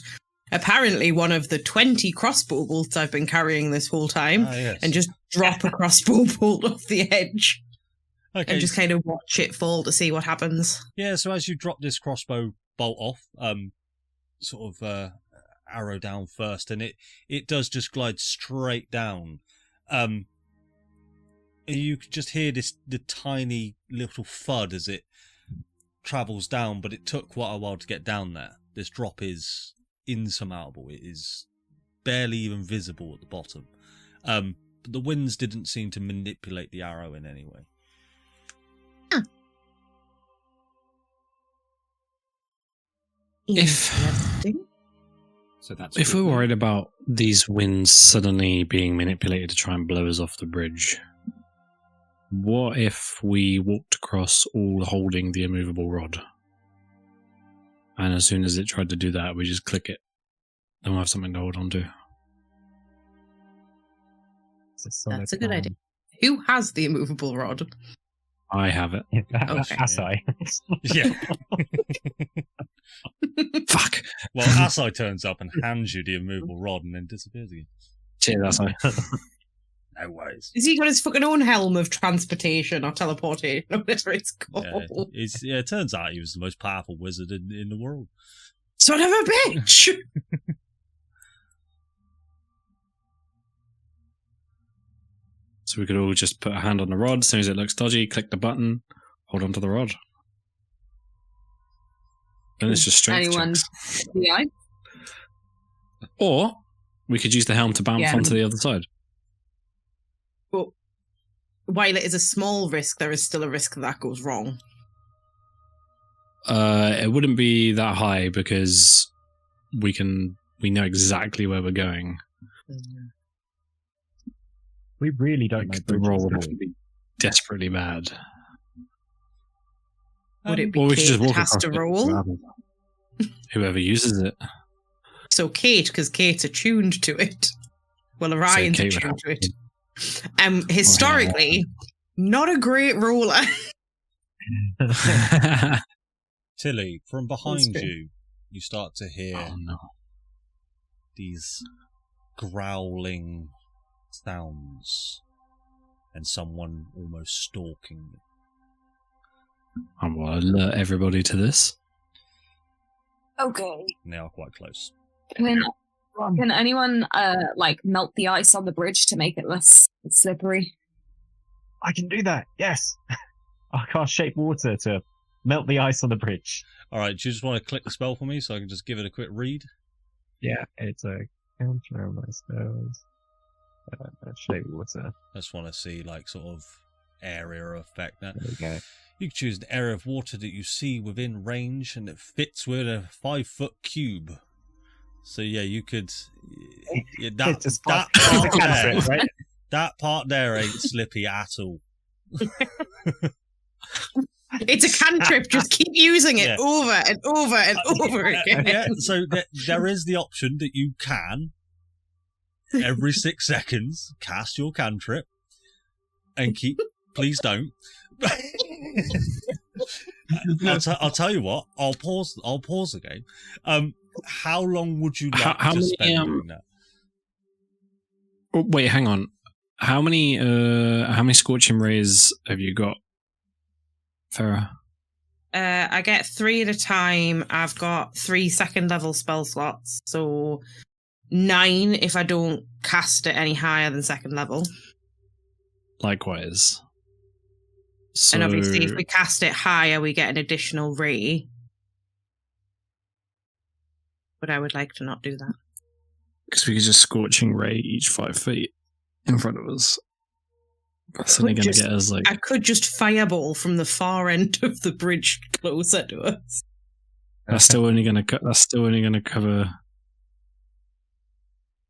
Speaker 3: apparently one of the 20 crossbow bolts I've been carrying this whole time,
Speaker 2: Ah, yes.
Speaker 3: and just drop a crossbow bolt off the edge
Speaker 2: Okay.
Speaker 3: and just kind of watch it fall to see what happens.
Speaker 2: Yeah, so as you drop this crossbow bolt off, sort of arrow down first, and it does just glide straight down. You could just hear the tiny little thud as it travels down, but it took quite a while to get down there. This drop is insurmountable. It is barely even visible at the bottom. But the winds didn't seem to manipulate the arrow in any way.
Speaker 3: Interesting.
Speaker 7: So that's
Speaker 1: If we're worried about these winds suddenly being manipulated to try and blow us off the bridge, what if we walked across all holding the immovable rod? And as soon as it tried to do that, we just click it. Then we'll have something to hold on to.
Speaker 4: It's a solid
Speaker 3: That's a good
Speaker 4: plan.
Speaker 3: idea. Who has the immovable rod?
Speaker 1: I have it.
Speaker 3: Okay.
Speaker 4: Assai.
Speaker 2: Yeah.
Speaker 1: Fuck!
Speaker 2: Well, Assai turns up and hands you the immovable rod and then disappears again.
Speaker 1: Cheers, Assai.
Speaker 2: No worries.
Speaker 3: Has he got his fucking own helm of transportation or teleportation or whatever it's called?
Speaker 2: Yeah, it turns out he was the most powerful wizard in the world.
Speaker 3: Son of a bitch!
Speaker 1: So we could all just put a hand on the rod. As soon as it looks dodgy, click the button, hold on to the rod. Then it's just strength
Speaker 6: Anyone?
Speaker 1: checks.
Speaker 6: Yeah.
Speaker 1: Or we could use the helm to bounce
Speaker 3: Yeah.
Speaker 1: onto the other side.
Speaker 3: But while it is a small risk, there is still a risk that goes wrong.
Speaker 1: It wouldn't be that high because we know exactly where we're going.
Speaker 4: We really don't know
Speaker 1: Like, the roll would
Speaker 4: bridges,
Speaker 1: have
Speaker 4: do
Speaker 1: to be desperately bad.
Speaker 3: Would it be
Speaker 1: Or we could
Speaker 3: Kate
Speaker 1: just
Speaker 3: that
Speaker 1: walk
Speaker 3: has
Speaker 1: across
Speaker 3: to
Speaker 1: it.
Speaker 3: roll?
Speaker 1: Whoever uses it.
Speaker 3: So Kate, because Kate's attuned to it. Well, Orion's
Speaker 1: Kate would
Speaker 3: attuned to
Speaker 1: have
Speaker 3: it. Historically, not a great roller.
Speaker 2: Tilly, from behind
Speaker 3: That's
Speaker 2: you, you start to hear
Speaker 1: Oh no.
Speaker 2: these growling sounds and someone almost stalking you.
Speaker 1: I'm going to alert everybody to this.
Speaker 6: Okay.
Speaker 2: And they are quite close.
Speaker 6: Can anyone like melt the ice on the bridge to make it less slippery?
Speaker 4: I can do that. Yes. I cast shape water to melt the ice on the bridge.
Speaker 2: All right, do you just want to click the spell for me so I can just give it a quick read?
Speaker 4: Yeah, it's a counter on my spells. Shape water.
Speaker 2: I just want to see like sort of area effect. Now,
Speaker 4: There we go.
Speaker 2: you can choose an area of water that you see within range, and it fits with a 5-foot cube. So yeah, you could. Yeah,
Speaker 4: It's just
Speaker 2: that
Speaker 4: it's a
Speaker 2: part there,
Speaker 4: cantrip, right?
Speaker 2: that part there ain't slippy at all.
Speaker 3: It's a cantrip. Just keep using it
Speaker 2: Yeah.
Speaker 3: over and over and over again.
Speaker 2: Yeah, so there is the option that you can every 6 seconds cast your cantrip and keep. Please don't. I'll tell you what. I'll pause the game. How long would you like
Speaker 1: How
Speaker 2: to
Speaker 1: many,
Speaker 2: spend doing that?
Speaker 1: Oh, wait, hang on. How many scorching rays have you got, Farah?
Speaker 3: I get 3 at a time. I've got 3 second level spell slots, so 9 if I don't cast it any higher than second level.
Speaker 1: Likewise. So,
Speaker 3: And obviously, if we cast it higher, we get an additional re. But I would like to not do that.
Speaker 1: because we could just scorching ray each 5 feet in front of us. That's only going to get us like.
Speaker 3: I could just fireball from the far end of the bridge closer to us.
Speaker 1: That's still only going to. That's still only going to cover.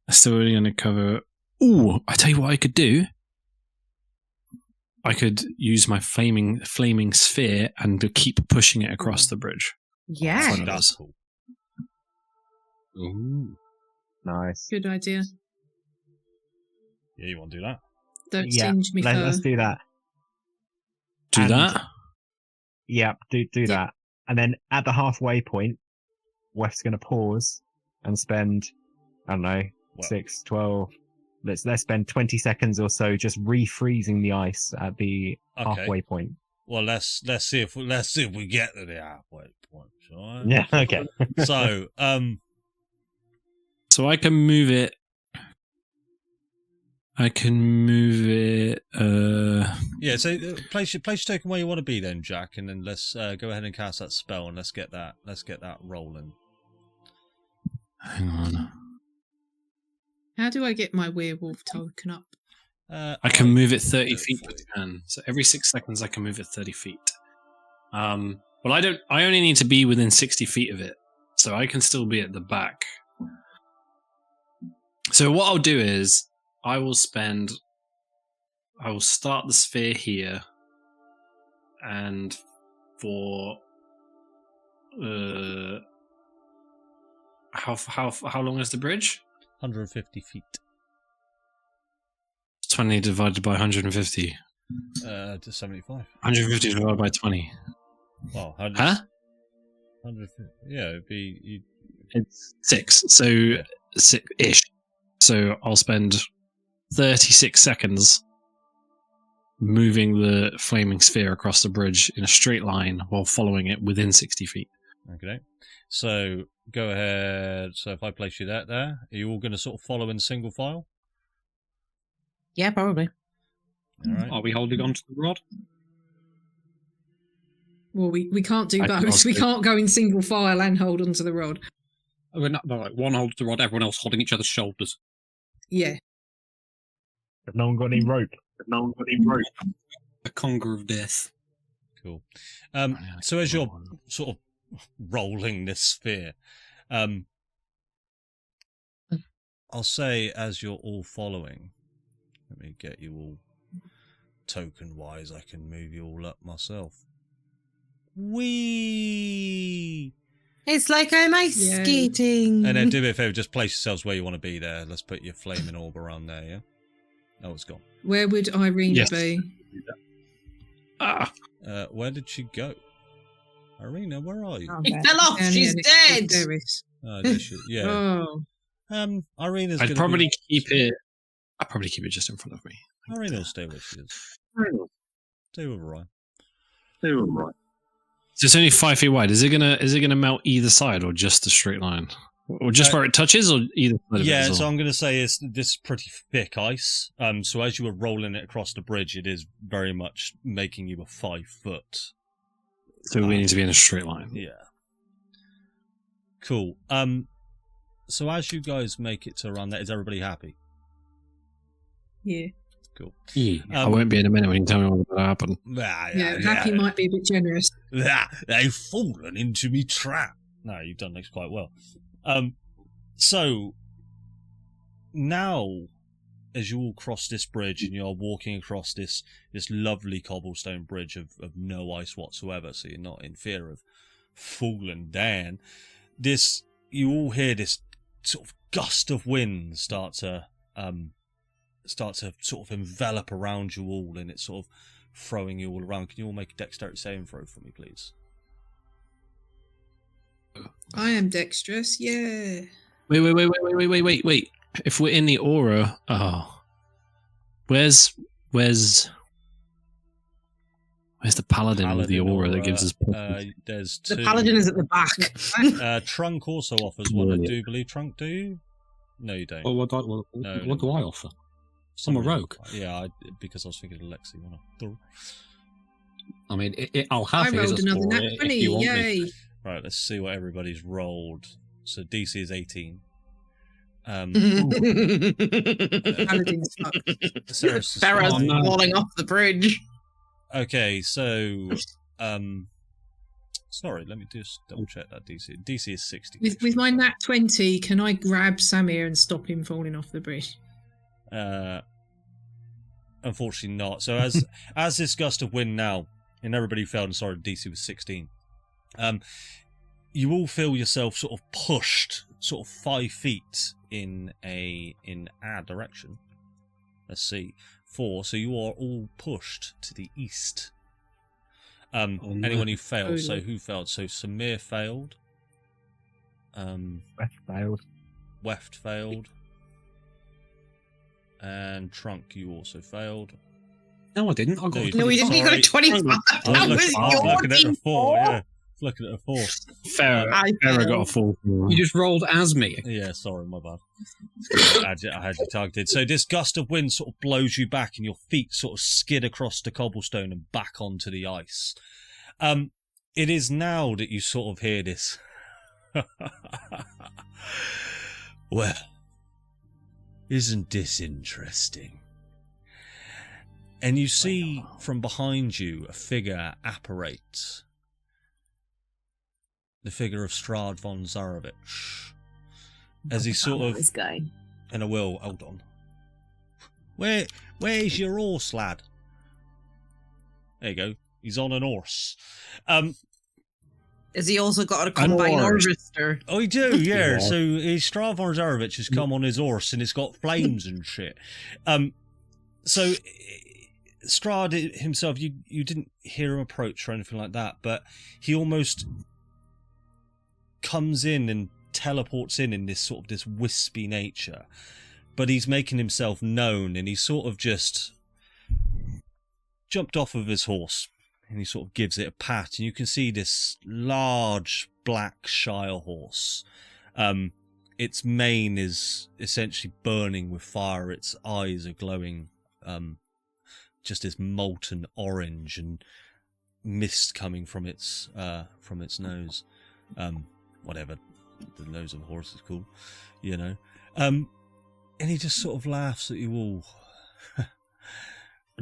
Speaker 1: That's still only going to cover. Ooh! I tell you what I could do. I could use my flaming sphere and to keep pushing it across the bridge.
Speaker 3: Yeah.
Speaker 2: That's cool.
Speaker 7: Ooh.
Speaker 4: Nice.
Speaker 5: Good idea.
Speaker 2: Yeah, you want to do that?
Speaker 5: Don't
Speaker 4: Yeah,
Speaker 5: singe me
Speaker 4: let's
Speaker 5: fur.
Speaker 4: do that.
Speaker 1: Do
Speaker 4: And-
Speaker 1: that.
Speaker 4: Yeah, do that. And then at the halfway point, Wef's going to pause and spend, I don't know,
Speaker 2: Well.
Speaker 4: 6, 12. Let's spend 20 seconds or so just refreezing the ice at the
Speaker 2: Okay.
Speaker 4: halfway point.
Speaker 2: Well, let's see if we get to the halfway point. All right?
Speaker 4: Yeah, okay.
Speaker 2: So,
Speaker 1: So I can move it. I can move it.
Speaker 2: yeah. So place your token where you want to be, then, Jack, and then let's go ahead and cast that spell, and let's get that rolling.
Speaker 1: Hang on.
Speaker 5: How do I get my werewolf token up?
Speaker 1: I can move it 30 feet per turn. So every 6 seconds, I can move it 30 feet. Well, I don't. I only need to be within 60 feet of it, so I can still be at the back. So what I'll do is I will start the sphere here, and for how long is the bridge?
Speaker 2: 150 feet.
Speaker 1: 20 divided by 150.
Speaker 2: To 75.
Speaker 1: 150 divided by 20.
Speaker 2: Well, 100,
Speaker 1: Huh?
Speaker 2: 150. Yeah, it'd be.
Speaker 1: It's 6. So 6-ish. So I'll spend 36 seconds moving the flaming sphere across the bridge in a straight line while following it within 60 feet.
Speaker 2: Okay. So go ahead. So if I place you there, are you all going to sort of follow in single file?
Speaker 3: Yeah, probably.
Speaker 2: All right.
Speaker 7: Are we holding on to the rod?
Speaker 5: Well, we can't do
Speaker 1: I can
Speaker 5: both.
Speaker 1: also-
Speaker 5: We can't go in single file and hold onto the rod.
Speaker 7: We're not, like one holds the rod, everyone else holding each other's shoulders.
Speaker 5: Yeah.
Speaker 4: If no one got any rope.
Speaker 7: A conger of death.
Speaker 2: Cool. So as you're sort of rolling this sphere, I'll say as you're all following, let me get you all token-wise. I can move you all up myself. Whee!
Speaker 3: It's like I'm ice
Speaker 5: Yay.
Speaker 3: skating.
Speaker 2: And then do me a favour, just place yourselves where you want to be there. Let's put your flaming orb around there, yeah? Oh, it's gone.
Speaker 5: Where would Irina
Speaker 1: Yes.
Speaker 5: be?
Speaker 1: Ah,
Speaker 2: Where did she go? Irina, where are you?
Speaker 3: He fell off.
Speaker 5: Down
Speaker 3: She's
Speaker 5: here next to
Speaker 3: dead.
Speaker 5: Derris.
Speaker 2: Oh, there she, yeah.
Speaker 5: Oh.
Speaker 2: Irina's
Speaker 1: I'd
Speaker 2: gonna
Speaker 1: probably
Speaker 2: be,
Speaker 1: keep it. I'd probably keep it just in front of me.
Speaker 2: Irina will stay where she is. Stay with Ryan.
Speaker 1: So it's only 5 feet wide. Is it gonna melt either side or just a straight line, or just where it touches, or either side? Of it
Speaker 2: Yeah,
Speaker 1: as well?
Speaker 2: so I'm going to say this is pretty thick ice. So as you were rolling it across the bridge, it is very much making you a 5 foot.
Speaker 1: So we need to be in a straight line.
Speaker 2: Yeah. Cool. So as you guys make it to around there, is everybody happy?
Speaker 5: Yeah.
Speaker 2: Cool.
Speaker 1: I won't be in a minute when you tell me what's going to happen.
Speaker 5: Yeah, happy might be a bit generous.
Speaker 2: They've fallen into me trap. No, you've done this quite well. So now, as you all cross this bridge and you're walking across this lovely cobblestone bridge of no ice whatsoever, so you're not in fear of falling down. You all hear this sort of gust of wind start to sort of envelop around you all, and it's sort of throwing you all around. Can you all make a dexterity saving throw for me, please?
Speaker 5: I am dexterous, yeah.
Speaker 1: Wait. If we're in the aura, where's the paladin with the aura that gives us?
Speaker 2: There's two.
Speaker 3: The paladin is at the back.
Speaker 2: Trunk also offers one. I do believe Trunk. Do you? No, you don't.
Speaker 7: Well, what do I offer? I'm a rogue.
Speaker 2: Yeah, because I was thinking of Lexi.
Speaker 7: I mean, I'll
Speaker 5: I
Speaker 7: have it as a
Speaker 5: rolled another
Speaker 7: score
Speaker 5: nat
Speaker 7: if
Speaker 5: 20.
Speaker 7: you want me.
Speaker 5: Yay.
Speaker 2: Right, let's see what everybody's rolled. So DC is 18.
Speaker 5: Paladin's fucked.
Speaker 2: Sarah's
Speaker 3: Farrah's
Speaker 2: fine.
Speaker 3: falling off the bridge.
Speaker 2: Okay, so sorry, let me just double check that DC. DC is 60.
Speaker 5: With my nat 20, can I grab Samir and stop him falling off the bridge?
Speaker 2: Unfortunately not. So as this gust of wind now, and everybody failed and sorry, DC was 16. You all feel yourself sort of pushed sort of 5 feet in our direction. Let's see. 4, so you are all pushed to the east. Anyone who failed, so who failed? So Samir failed.
Speaker 4: Weft failed.
Speaker 2: Weft failed. And Trunk, you also failed.
Speaker 7: No, I didn't. I got
Speaker 2: No,
Speaker 7: a
Speaker 2: you
Speaker 3: No, he didn't. He got a 25. That was
Speaker 2: I was
Speaker 3: your
Speaker 2: looking at the 4,
Speaker 3: D4.
Speaker 2: yeah. Looking at the 4.
Speaker 1: Farrah got a full.
Speaker 7: You just rolled as me.
Speaker 2: Yeah, sorry, my bad. I had you targeted. So this gust of wind sort of blows you back and your feet sort of skid across the cobblestone and back onto the ice. It is now that you sort of hear this. Well, isn't this interesting? And you see from behind you a figure apparate. The figure of Strahd von Zarovich. As he sort of...
Speaker 6: This guy.
Speaker 2: And I will, hold on. Where's your horse, lad? There you go. He's on an horse.
Speaker 3: Has he also got a combine
Speaker 1: horse.
Speaker 3: harvester?
Speaker 2: Oh, he do, yeah. So Strahd von Zarovich has come on his horse and it's got flames and shit. So Strahd himself, you didn't hear him approach or anything like that, but he almost comes in and teleports in this sort of this wispy nature, but he's making himself known and he sort of just jumped off of his horse and he sort of gives it a pat and you can see this large black Shire horse. Its mane is essentially burning with fire, its eyes are glowing just this molten orange and mist coming from its nose. Whatever the nose of a horse is called, you know. And he just sort of laughs at you all.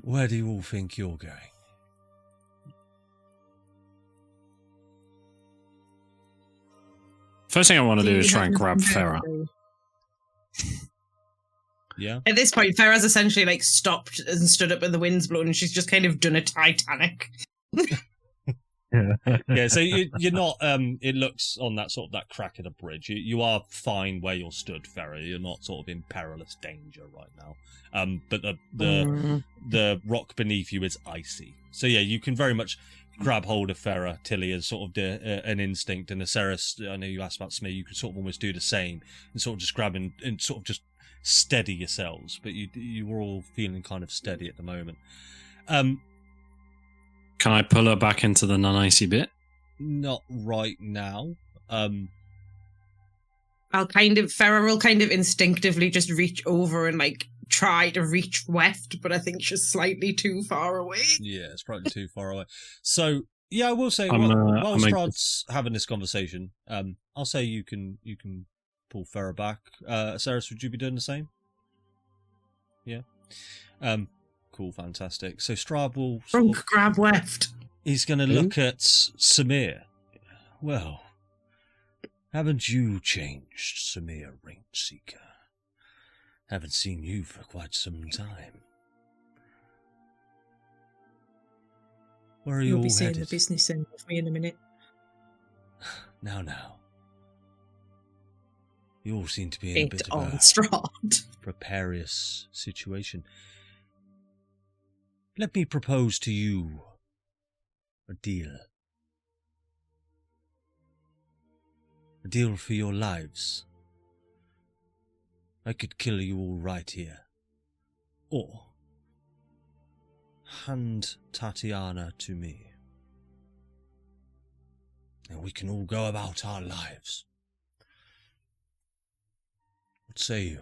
Speaker 2: Where do you all think you're going?
Speaker 1: First thing I want to do is try and grab Farrah.
Speaker 2: Yeah.
Speaker 3: At this point, Farrah's essentially like stopped and stood up when the wind's blown, and she's just kind of done a Titanic.
Speaker 2: Yeah, so you're not. It looks on that sort of that crack of the bridge. You are fine where you're stood, Farrah. You're not sort of in perilous danger right now. But the rock beneath you is icy. So yeah, you can very much grab hold of Farrah, Tilly, as sort of an instinct, and Aceres, I know you asked about Smee. You could sort of almost do the same and sort of just grab and sort of just steady yourselves. But you were all feeling kind of steady at the moment.
Speaker 1: Can I pull her back into the non-icy bit?
Speaker 2: Not right now.
Speaker 3: Farrah will kind of instinctively just reach over and like try to reach Weft, but I think she's slightly too far away.
Speaker 2: Yeah, it's probably too far away. So yeah, I will say
Speaker 1: I'm,
Speaker 2: while
Speaker 1: I'm
Speaker 2: Strahd's having this conversation, I'll say you can pull Farrah back. Aceres, would you be doing the same? Yeah. Cool, fantastic. So Strahd will
Speaker 3: Drunk grab Weft.
Speaker 2: he's going to look at Samir. Well, haven't you changed, Samir Rainseeker? Haven't seen you for quite some time. Where are you
Speaker 5: You'll
Speaker 2: all
Speaker 5: be seeing
Speaker 2: headed?
Speaker 5: the business end of me in a minute.
Speaker 2: Now. You all seem to be in a bit
Speaker 3: On
Speaker 2: of a
Speaker 3: Strahd.
Speaker 2: precarious situation. Let me propose to you a deal. A deal for your lives. I could kill you all right here. Or hand Tatiana to me. And we can all go about our lives. What say you?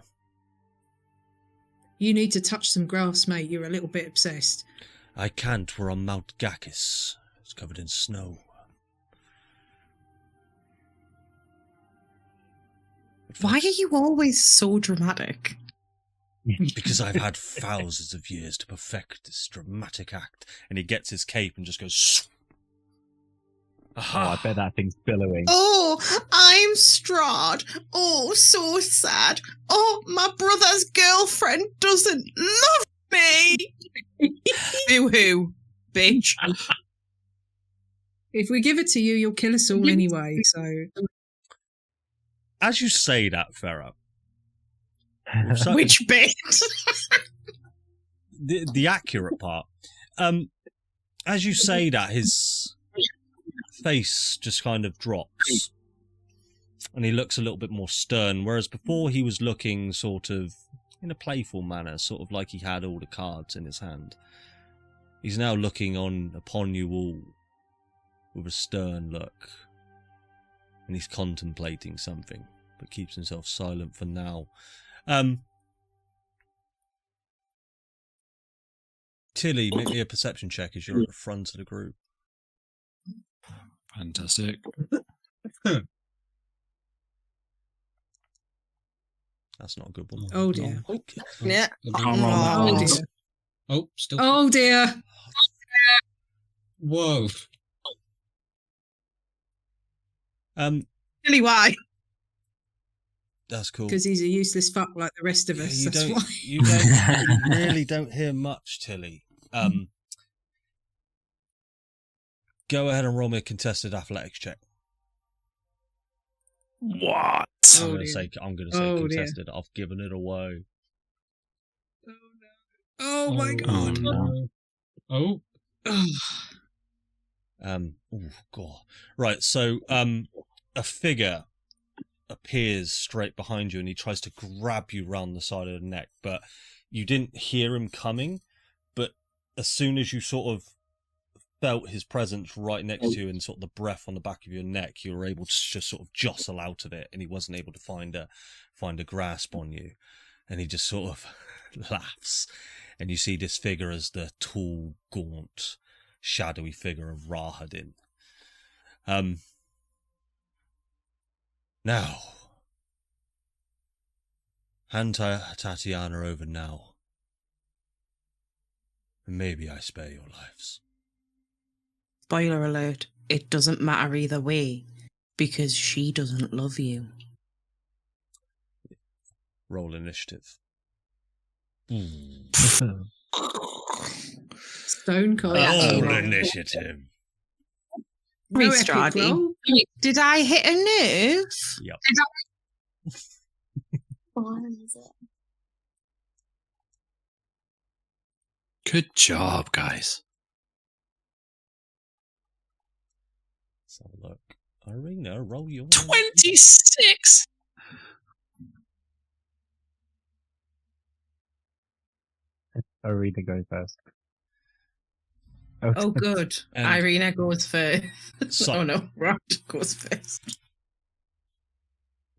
Speaker 5: You need to touch some grass, mate. You're a little bit obsessed.
Speaker 2: I can't. We're on Mount Gakis. It's covered in snow.
Speaker 3: Why are you always so dramatic?
Speaker 2: Because I've had thousands of years to perfect this dramatic act. And he gets his cape and just goes...
Speaker 4: Oh, I bet that thing's billowing.
Speaker 3: Oh, I'm Strahd. Oh, so sad. Oh, my brother's girlfriend doesn't love me. Boo-hoo, bitch.
Speaker 5: If we give it to you, you'll kill us all anyway. So,
Speaker 2: As you say that, Farah...
Speaker 3: Which bit?
Speaker 2: the accurate part. As you say that, his face just kind of drops. And he looks a little bit more stern. Whereas before he was looking sort of in a playful manner, sort of like he had all the cards in his hand. He's now looking upon you all with a stern look. And he's contemplating something, but keeps himself silent for now. Tilly, make me a perception check as you're at the front of the group.
Speaker 1: Fantastic.
Speaker 2: That's not a good one.
Speaker 5: oh dear.
Speaker 7: Oh,
Speaker 3: Yeah.
Speaker 5: Oh dear.
Speaker 7: oh, still.
Speaker 5: Oh dear.
Speaker 7: Whoa.
Speaker 3: Really, why?
Speaker 2: That's cool.
Speaker 5: Because he's a useless fuck like the rest of
Speaker 2: Yeah,
Speaker 5: us.
Speaker 2: you
Speaker 5: That's
Speaker 2: don't,
Speaker 5: why.
Speaker 2: you really don't hear much, Tilly. Go ahead and roll me a contested athletics check.
Speaker 1: What?
Speaker 5: Oh,
Speaker 2: I'm going to
Speaker 5: dear.
Speaker 2: say
Speaker 5: Oh, dear.
Speaker 2: contested. I've given it away.
Speaker 5: Oh my god.
Speaker 1: Oh, no.
Speaker 7: Oh,
Speaker 5: Oh.
Speaker 2: Oh god. Right, so a figure appears straight behind you and he tries to grab you round the side of the neck, but you didn't hear him coming, but as soon as you sort of felt his presence right next to you and sort of the breath on the back of your neck, you were able to just sort of jostle out of it, and he wasn't able to find a grasp on you. And he just sort of laughs, and you see this figure as the tall, gaunt, shadowy figure of Rahadin. Now, hand Tatiana over now, and maybe I spare your lives.
Speaker 3: Spoiler alert, it doesn't matter either way, because she doesn't love you.
Speaker 2: Roll initiative.
Speaker 5: Stone cold.
Speaker 2: Roll initiative.
Speaker 5: No epic
Speaker 3: Strahd,
Speaker 5: roll.
Speaker 3: did I hit a nerve?
Speaker 2: Yep.
Speaker 1: Good job, guys.
Speaker 2: Let's have a look. Arena, roll your
Speaker 1: 26!
Speaker 4: Arena goes first.
Speaker 5: Oh, good.
Speaker 2: And
Speaker 3: Irina goes first.
Speaker 2: So-
Speaker 3: Oh no, Rod goes first.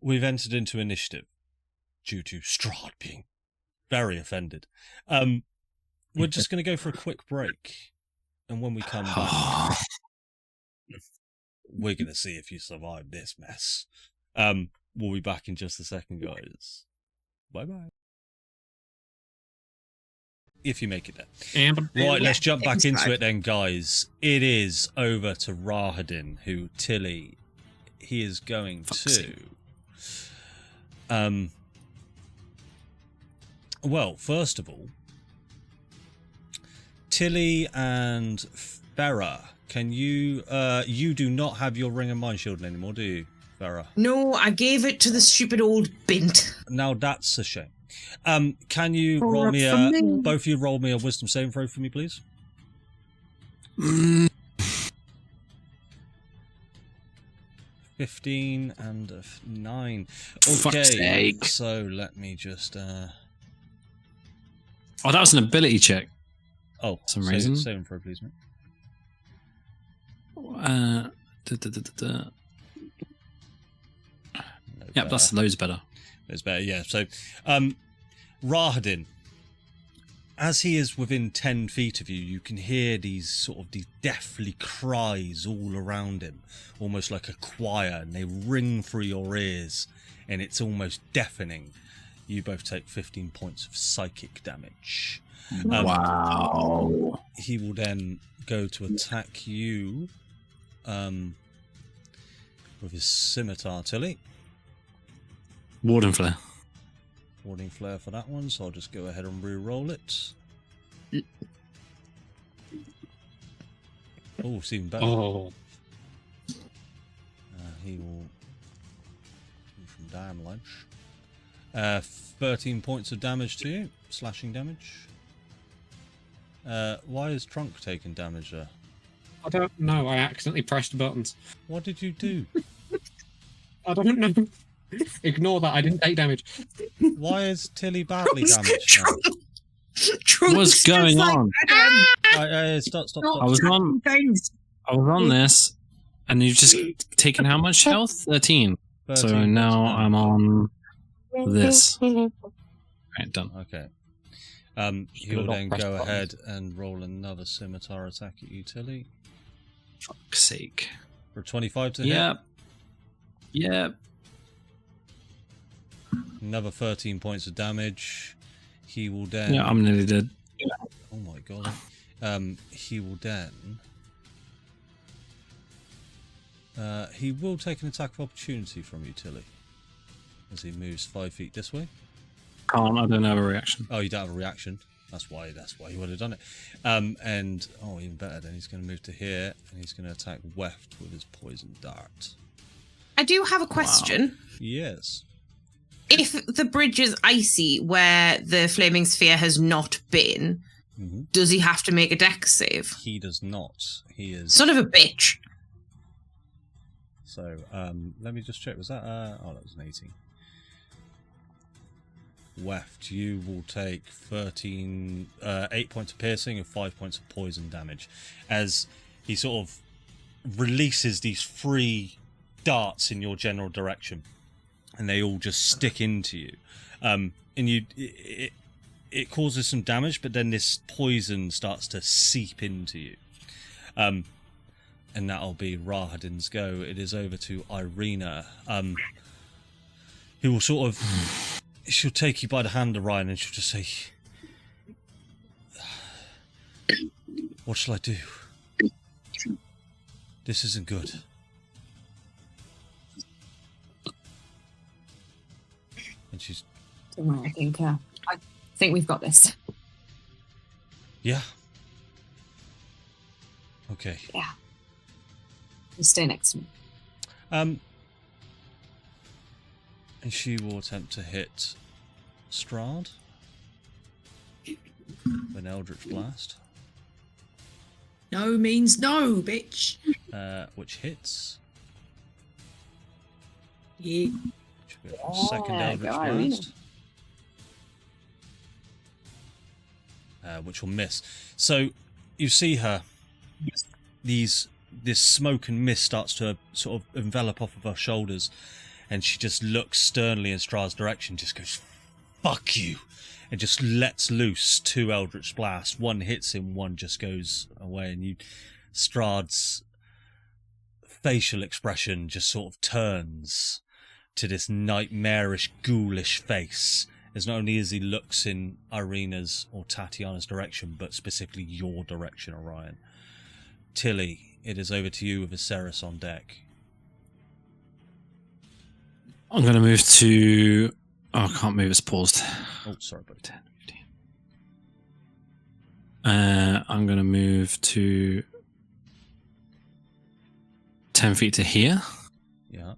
Speaker 2: we've entered into initiative due to Strahd being very offended. We're just going to go for a quick break, and when we come back, we're going to see if you survive this mess. We'll be back in just a second, guys. Bye-bye. If you make it there. Right, let's jump back into it then, guys. It is over to Rahadin, who Tilly, he is going to... Well, first of all, Tilly and Farah, can you... you do not have your Ring of Mind Shielding anymore, do you, Farah?
Speaker 3: No, I gave it to the stupid old bint.
Speaker 2: Now that's a shame. Can you roll
Speaker 3: up
Speaker 2: me
Speaker 3: for
Speaker 2: a...
Speaker 3: me.
Speaker 2: Both of you roll me a Wisdom saving throw for me, please?
Speaker 1: Mm,
Speaker 2: 15 and a 9.
Speaker 1: Fuck's
Speaker 2: Okay,
Speaker 1: sake.
Speaker 2: so let me just...
Speaker 1: Oh, that was an ability check.
Speaker 2: Oh,
Speaker 1: Some reason.
Speaker 2: Saving throw, please, mate.
Speaker 1: No Yep, that's loads better.
Speaker 2: It's better, yeah. So, Rahadin, as he is within 10 feet of you, you can hear these deathly cries all around him, almost like a choir, and they ring through your ears, and it's almost deafening. You both take 15 points of psychic damage.
Speaker 1: Wow.
Speaker 2: He will then go to attack you with his scimitar, Tilly.
Speaker 1: Warden Flare.
Speaker 2: Warding Flare for that one, so I'll just go ahead and re-roll it. Oh, it's even better.
Speaker 7: Oh,
Speaker 2: He will do some damage. 13 points of damage to you, slashing damage. Why is Trunk taking damage there?
Speaker 7: I don't know. I accidentally pressed buttons.
Speaker 2: What did you do?
Speaker 7: I don't know. Ignore that. I didn't take damage.
Speaker 2: Why is Tilly badly damaged now?
Speaker 1: What's going on?
Speaker 2: Stop.
Speaker 1: I was on this, and you've just taken how much health? 13. So
Speaker 2: 13
Speaker 1: now
Speaker 2: points of
Speaker 1: I'm on this. Right, done.
Speaker 2: Okay. He'll then go ahead and roll another scimitar attack at you, Tilly.
Speaker 1: Fuck's sake.
Speaker 2: For 25 to hit.
Speaker 1: Yep.
Speaker 2: Another 13 points of damage. He will then...
Speaker 1: Yeah, I'm nearly dead.
Speaker 2: Oh my god. He will then... he will take an attack of opportunity from you, Tilly. As he moves 5 feet this way.
Speaker 1: I don't have a reaction.
Speaker 2: Oh, you don't have a reaction. That's why he would have done it. And even better, then he's going to move to here, and he's going to attack Weft with his poison dart.
Speaker 3: I do have a question.
Speaker 2: Yes.
Speaker 3: If the bridge is icy where the flaming sphere has not been, does he have to make a dex save?
Speaker 2: He does not. He is...
Speaker 3: Son of a bitch.
Speaker 2: So, let me just check. Was that... that was an 18. Weft, you will take 8 points of piercing and 5 points of poison damage as he sort of releases these 3 darts in your general direction, and they all just stick into you. And it causes some damage, but then this poison starts to seep into you. And that'll be Rahadin's go. It is over to Irina, who will sort of... She'll take you by the hand, Orion, and she'll just say, "What shall I do? This isn't good." And she's...
Speaker 6: Don't worry, I think we've got this.
Speaker 2: Yeah. Okay.
Speaker 6: Yeah. Just stay next to me.
Speaker 2: And she will attempt to hit Strahd with an Eldritch Blast.
Speaker 5: No means no, bitch.
Speaker 2: Which hits.
Speaker 5: Yeah.
Speaker 2: Second Eldritch Blast. Which will miss. So you see her. This smoke and mist starts to sort of envelop off of her shoulders. And she just looks sternly in Strahd's direction, just goes, "Fuck you," and just lets loose 2 Eldritch Blasts. One hits him, one just goes away. And Strahd's facial expression just sort of turns to this nightmarish, ghoulish face. As not only as he looks in Irina's or Tatiana's direction, but specifically your direction, Orion. Tilly, it is over to you with Viserys on deck.
Speaker 1: I'm going to move to... Oh, I can't move. It's paused.
Speaker 2: Oh, sorry, buddy.
Speaker 1: 10, 15. I'm going to move to 10 feet to here.
Speaker 2: Yeah.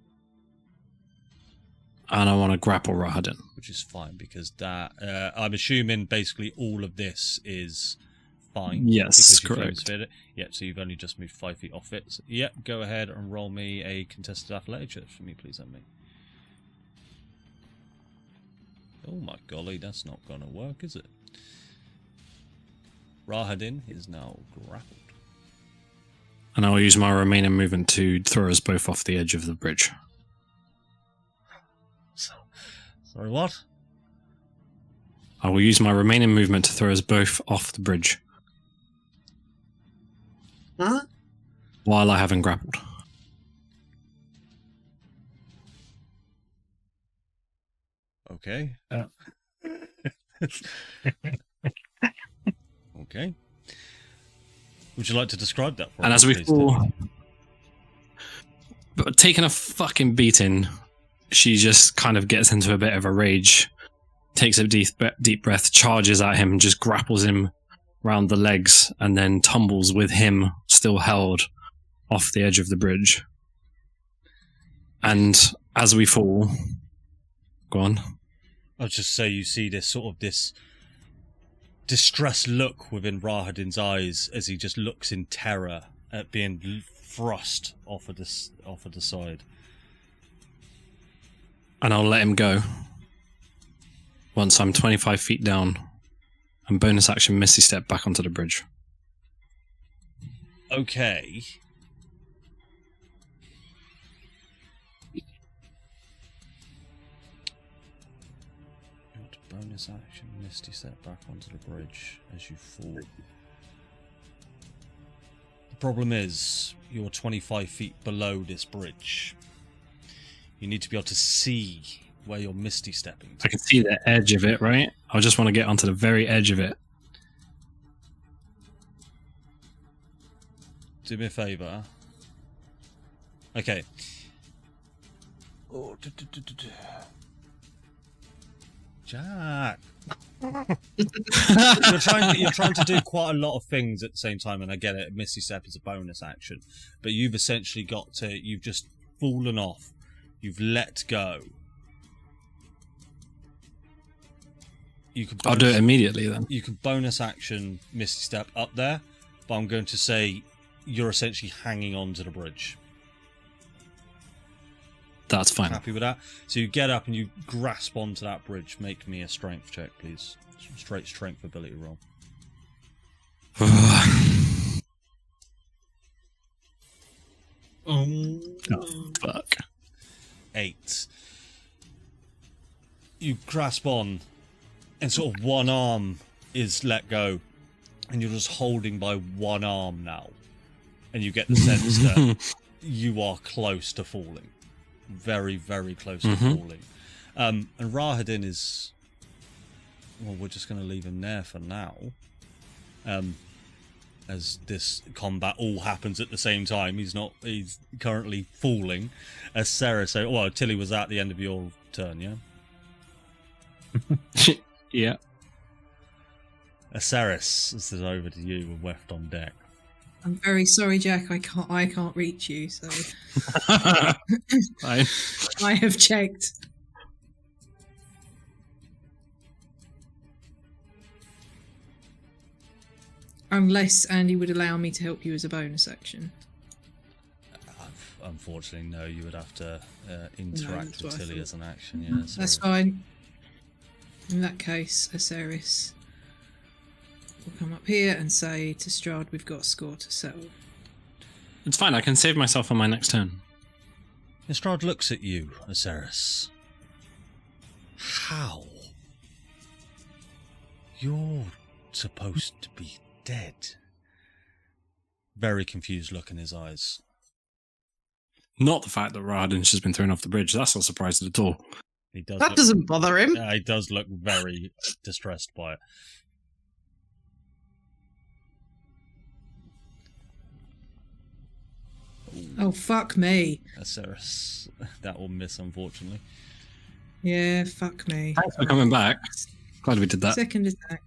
Speaker 1: And I want to grapple Rahadin.
Speaker 2: Which is fine, because that... I'm assuming basically all of this is fine.
Speaker 1: Yes, correct.
Speaker 2: Yep, so you've only just moved 5 feet off it. So, yep, go ahead and roll me a contested athletics check for me, please, Emily. Oh my golly, that's not going to work, is it? Rahadin is now grappled.
Speaker 1: And I'll use my remaining movement to throw us both off the edge of the bridge.
Speaker 2: Sorry, what?
Speaker 1: I will use my remaining movement to throw us both off the bridge.
Speaker 8: Huh?
Speaker 1: While I haven't grappled.
Speaker 2: Okay. Okay. Would you like to describe that for
Speaker 1: And
Speaker 2: us,
Speaker 1: as we
Speaker 2: please,
Speaker 1: fall, but taking a fucking beating, she just kind of gets into a bit of a rage, takes a deep breath, charges at him, just grapples him round the legs, and then tumbles with him still held off the edge of the bridge. And as we fall, go on.
Speaker 2: I'll just say you see this sort of this distressed look within Rahadin's eyes as he just looks in terror at being thrust off of the side.
Speaker 1: And I'll let him go once I'm 25 feet down and bonus action Misty Step back onto the bridge.
Speaker 2: Okay. Bonus action Misty Step back onto the bridge as you fall. The problem is you're 25 feet below this bridge. You need to be able to see where you're Misty Stepping to.
Speaker 1: I can see the edge of it, right? I just want to get onto the very edge of it.
Speaker 2: Do me a favour. Okay. Oh, Jack. You're trying to do quite a lot of things at the same time, and I get it. Misty Step is a bonus action, but you've essentially you've just fallen off. You've let go.
Speaker 1: I'll do it immediately then.
Speaker 2: You can bonus action Misty Step up there, but I'm going to say you're essentially hanging on to the bridge.
Speaker 1: That's fine.
Speaker 2: Happy with that? So you get up and you grasp onto that bridge. Make me a strength check, please. Straight strength ability roll.
Speaker 1: Oh, fuck.
Speaker 2: 8. You grasp on, and sort of one arm is let go, and you're just holding by one arm now. And you get the sense that you are close to falling. Very, very close to falling. And Rahadin is... Well, we're just going to leave him there for now. As this combat all happens at the same time. He's currently falling. As Sarah said... Well, Tilly was at the end of your turn, yeah?
Speaker 1: Yeah.
Speaker 2: Aceris, this is over to you. We're left on deck.
Speaker 5: I'm very sorry, Jack. I can't reach you, so
Speaker 1: Fine.
Speaker 5: I have checked. Unless Andy would allow me to help you as a bonus action.
Speaker 2: Unfortunately, no. You would have to interact
Speaker 5: that's
Speaker 2: with
Speaker 5: what I
Speaker 2: Tilly
Speaker 5: thought.
Speaker 2: as an action. Yeah,
Speaker 5: That's
Speaker 2: sorry.
Speaker 5: fine. In that case, Aceris will come up here and say to Strahd, we've got a score to settle.
Speaker 1: It's fine. I can save myself on my next turn.
Speaker 2: Strahd looks at you, Aceris. How? You're supposed to be dead. Very confused look in his eyes.
Speaker 1: Not the fact that Rahadin's just been thrown off the bridge. That's not surprising at all.
Speaker 2: He does.
Speaker 3: That doesn't bother him.
Speaker 2: He does look very distressed by it.
Speaker 5: Oh, fuck me.
Speaker 2: Aceris, that will miss, unfortunately.
Speaker 5: Yeah, fuck me.
Speaker 1: Thanks for coming back. Glad we did that.
Speaker 5: Second attack.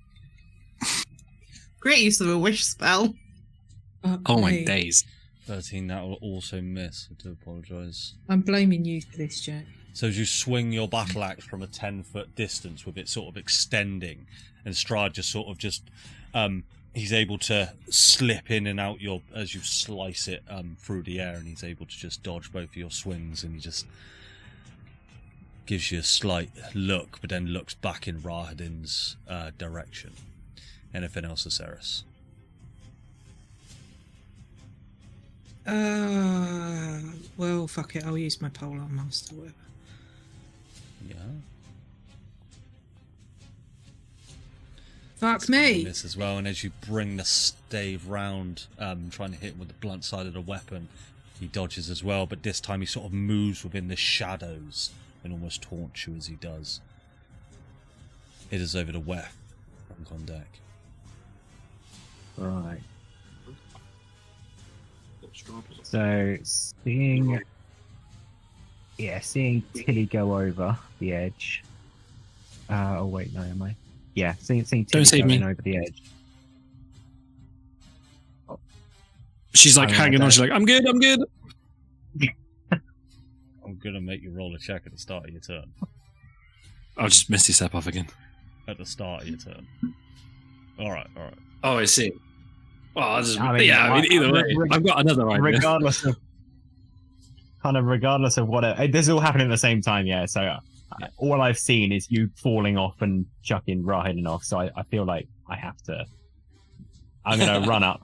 Speaker 3: Great use of a wish spell.
Speaker 5: Fuck
Speaker 1: Oh my
Speaker 5: me.
Speaker 1: days.
Speaker 2: 13, that will also miss. I do apologise.
Speaker 5: I'm blaming you for this, Jack.
Speaker 2: So as you swing your battle axe from a 10-foot distance with it sort of extending, and Strahd he's able to slip in and out as you slice it through the air, and he's able to just dodge both of your swings, and he just gives you a slight look, but then looks back in Rahadin's direction. Anything else, Aceris?
Speaker 5: Well, fuck it. I'll use my polearm master. Whatever.
Speaker 2: Yeah.
Speaker 5: Fuck me.
Speaker 2: Miss as well, and as you bring the stave round, trying to hit him with the blunt side of the weapon, he dodges as well, but this time he sort of moves within the shadows and almost taunts you as he does. It is over to Weth, back on deck.
Speaker 4: Right. So seeing Tilly go over the edge. Oh wait, no, am I? Yeah, seeing Tilly
Speaker 1: save
Speaker 4: going
Speaker 1: me.
Speaker 4: over the edge.
Speaker 1: She's like
Speaker 4: I mean, I
Speaker 1: hanging on.
Speaker 4: don't-
Speaker 1: She's like, I'm good. I'm good.
Speaker 2: I'm gonna make you roll a check at the start of your turn.
Speaker 1: I'll just misty step off again.
Speaker 2: At the start of your turn. Alright.
Speaker 1: Oh, I see. Well, I'll just,
Speaker 4: I mean,
Speaker 1: either way,
Speaker 4: reg-
Speaker 1: I've got another idea.
Speaker 4: regardless of what this is all happening at the same time, yeah. So all I've seen is you falling off and chucking Rahidin off. So I feel like I'm gonna run up.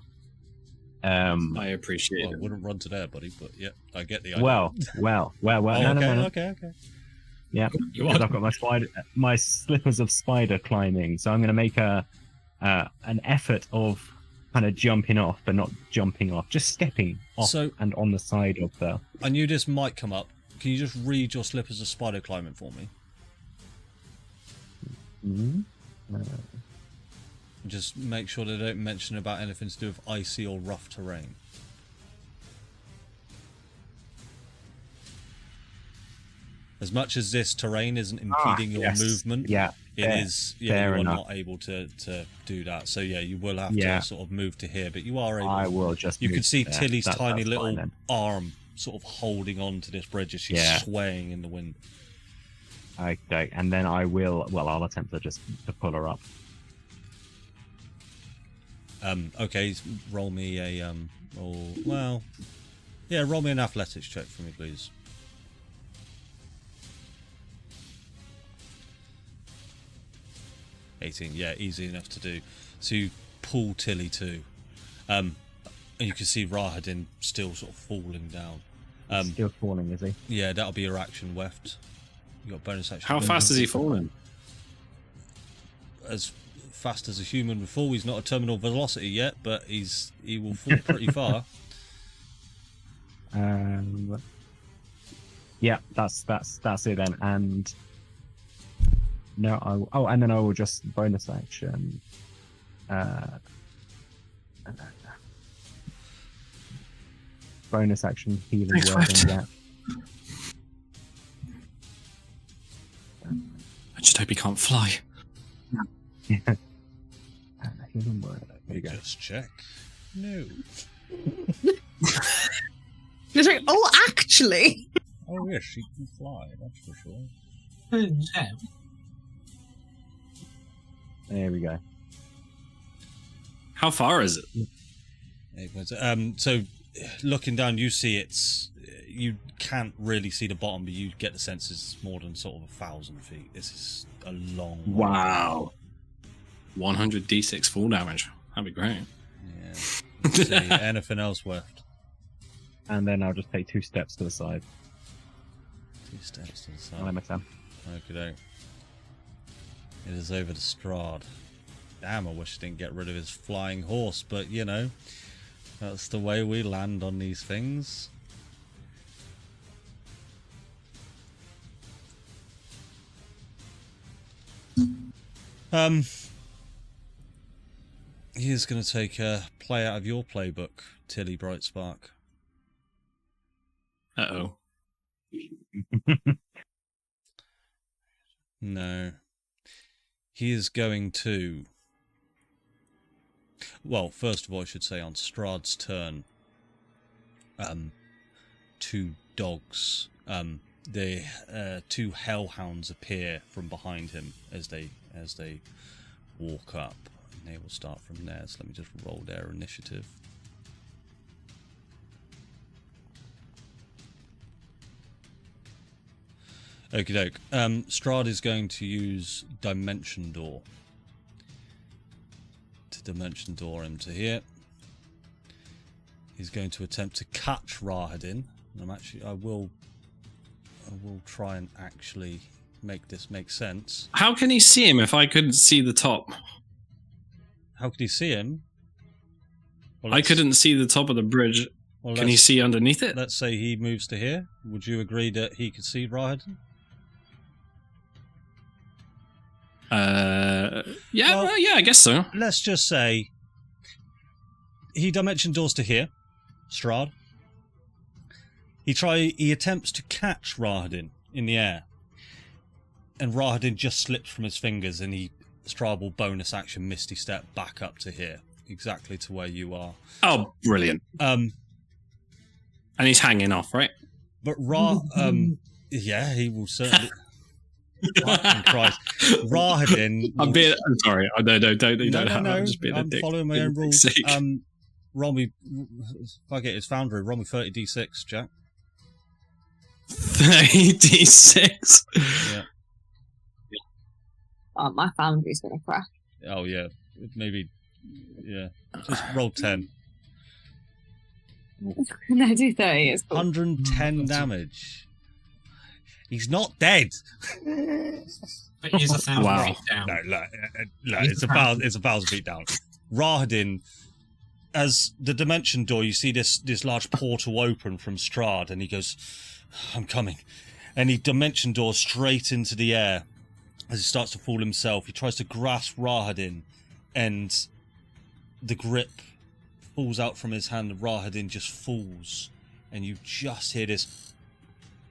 Speaker 1: I appreciate
Speaker 2: Well, I
Speaker 1: it.
Speaker 2: wouldn't run to there, buddy, but yeah, I get the idea.
Speaker 4: Well.
Speaker 2: Oh,
Speaker 4: No.
Speaker 2: okay.
Speaker 4: Yeah,
Speaker 1: You
Speaker 4: because
Speaker 1: are.
Speaker 4: I've got my slippers of spider climbing, so I'm going to make an effort of kind of jumping off, but not jumping off, just stepping off
Speaker 2: So-
Speaker 4: and on the side of the.
Speaker 2: I knew this might come up. Can you just read your slippers of spider climbing for me? Just make sure they don't mention about anything to do with icy or rough terrain. As much as this terrain isn't impeding your
Speaker 4: yes.
Speaker 2: movement,
Speaker 4: Yeah,
Speaker 2: it
Speaker 4: fair-
Speaker 2: is. Yeah,
Speaker 4: fair
Speaker 2: you are
Speaker 4: enough.
Speaker 2: not able to do that. So yeah, you will have
Speaker 4: Yeah.
Speaker 2: to sort of move to here, but you are able.
Speaker 4: I will just.
Speaker 2: You
Speaker 4: move
Speaker 2: can see
Speaker 4: there.
Speaker 2: Tilly's tiny
Speaker 4: that's
Speaker 2: little
Speaker 4: fine then.
Speaker 2: arm sort of holding on to this bridge as she's
Speaker 4: Yeah.
Speaker 2: swaying in the wind.
Speaker 4: Okay, and then I will. Well, I'll attempt to pull her up.
Speaker 2: Okay, roll me a roll me an athletics check for me, please. 18, yeah, easy enough to do. So you pull Tilly too. And you can see Rahidin still sort of falling down.
Speaker 4: Still falling, is he?
Speaker 2: Yeah, that'll be your action left. You got bonus action.
Speaker 1: How fast is he falling?
Speaker 2: As fast as a human would fall. He's not a terminal velocity yet, but he will fall pretty far.
Speaker 4: Yeah, that's it then. And no, and then I will just bonus action. Bonus action healing
Speaker 1: Thanks,
Speaker 4: word
Speaker 1: Fred.
Speaker 4: and yeah.
Speaker 1: I just hope he can't fly.
Speaker 4: Healing word. There you go.
Speaker 2: Just check. No.
Speaker 3: It's like, oh, actually.
Speaker 2: Oh yes, she can fly. That's for sure.
Speaker 4: There we go.
Speaker 1: How far is it?
Speaker 2: So looking down, you see you can't really see the bottom, but you get the sense it's more than sort of 1,000 feet. This is a long way.
Speaker 1: Wow. 100 d6 fall damage. That'd be great.
Speaker 2: Yeah. Let's see, anything else left?
Speaker 4: And then I'll just take 2 steps to the side.
Speaker 2: 2 steps to the
Speaker 4: I'll let
Speaker 2: side.
Speaker 4: my turn.
Speaker 2: Okay. It is over to Strahd. Damn, I wish I didn't get rid of his flying horse, but you know, that's the way we land on these things. He is going to take a play out of your playbook, Tilly Brightspark.
Speaker 1: Uh-oh.
Speaker 2: No. He is going to... Well, first of all, I should say on Strahd's turn, 2 dogs, the 2 hellhounds appear from behind him as they walk up. And they will start from there, so let me just roll their initiative. Okie doke. Strahd is going to use Dimension Door to Dimension Door him to here. He's going to attempt to catch Rahidin. I will try and actually make this make sense.
Speaker 1: How can he see him if I couldn't see the top?
Speaker 2: How could he see him? Well,
Speaker 1: I couldn't see the top of the bridge.
Speaker 2: Well,
Speaker 1: Can he see underneath it?
Speaker 2: Let's say he moves to here. Would you agree that he could see Rahadin?
Speaker 1: Yeah,
Speaker 2: Well,
Speaker 1: yeah, I guess so.
Speaker 2: Let's just say he dimension doors to here, Strahd. He attempts to catch Rahadin in the air, and Rahadin just slips from his fingers, and Strahd will bonus action Misty Step back up to here, exactly to where you are.
Speaker 1: Oh, brilliant. And he's hanging off, right?
Speaker 2: But yeah, he will certainly. Fucking Christ, Rahadin.
Speaker 1: I'm sorry. No, don't. I'm just being a dick.
Speaker 2: Following my own rules. Roll me. Fuck it, it's Foundry. Roll me 30d6, Jack.
Speaker 1: 30d6.
Speaker 2: Yeah.
Speaker 6: Oh, my Foundry's gonna crash.
Speaker 2: Oh yeah, maybe. Yeah, just roll 10.
Speaker 6: No, do 30. It's cool.
Speaker 2: 110 damage. He's not dead.
Speaker 7: But he's 1,000
Speaker 1: Wow.
Speaker 7: feet down.
Speaker 2: No, look, it's 1,000 feet down. Rahadin, as the dimension door, you see this large portal open from Strahd, and he goes, "I'm coming," and he dimension doors straight into the air. As he starts to fall himself, he tries to grasp Rahadin, and the grip falls out from his hand, and Rahadin just falls, and you just hear this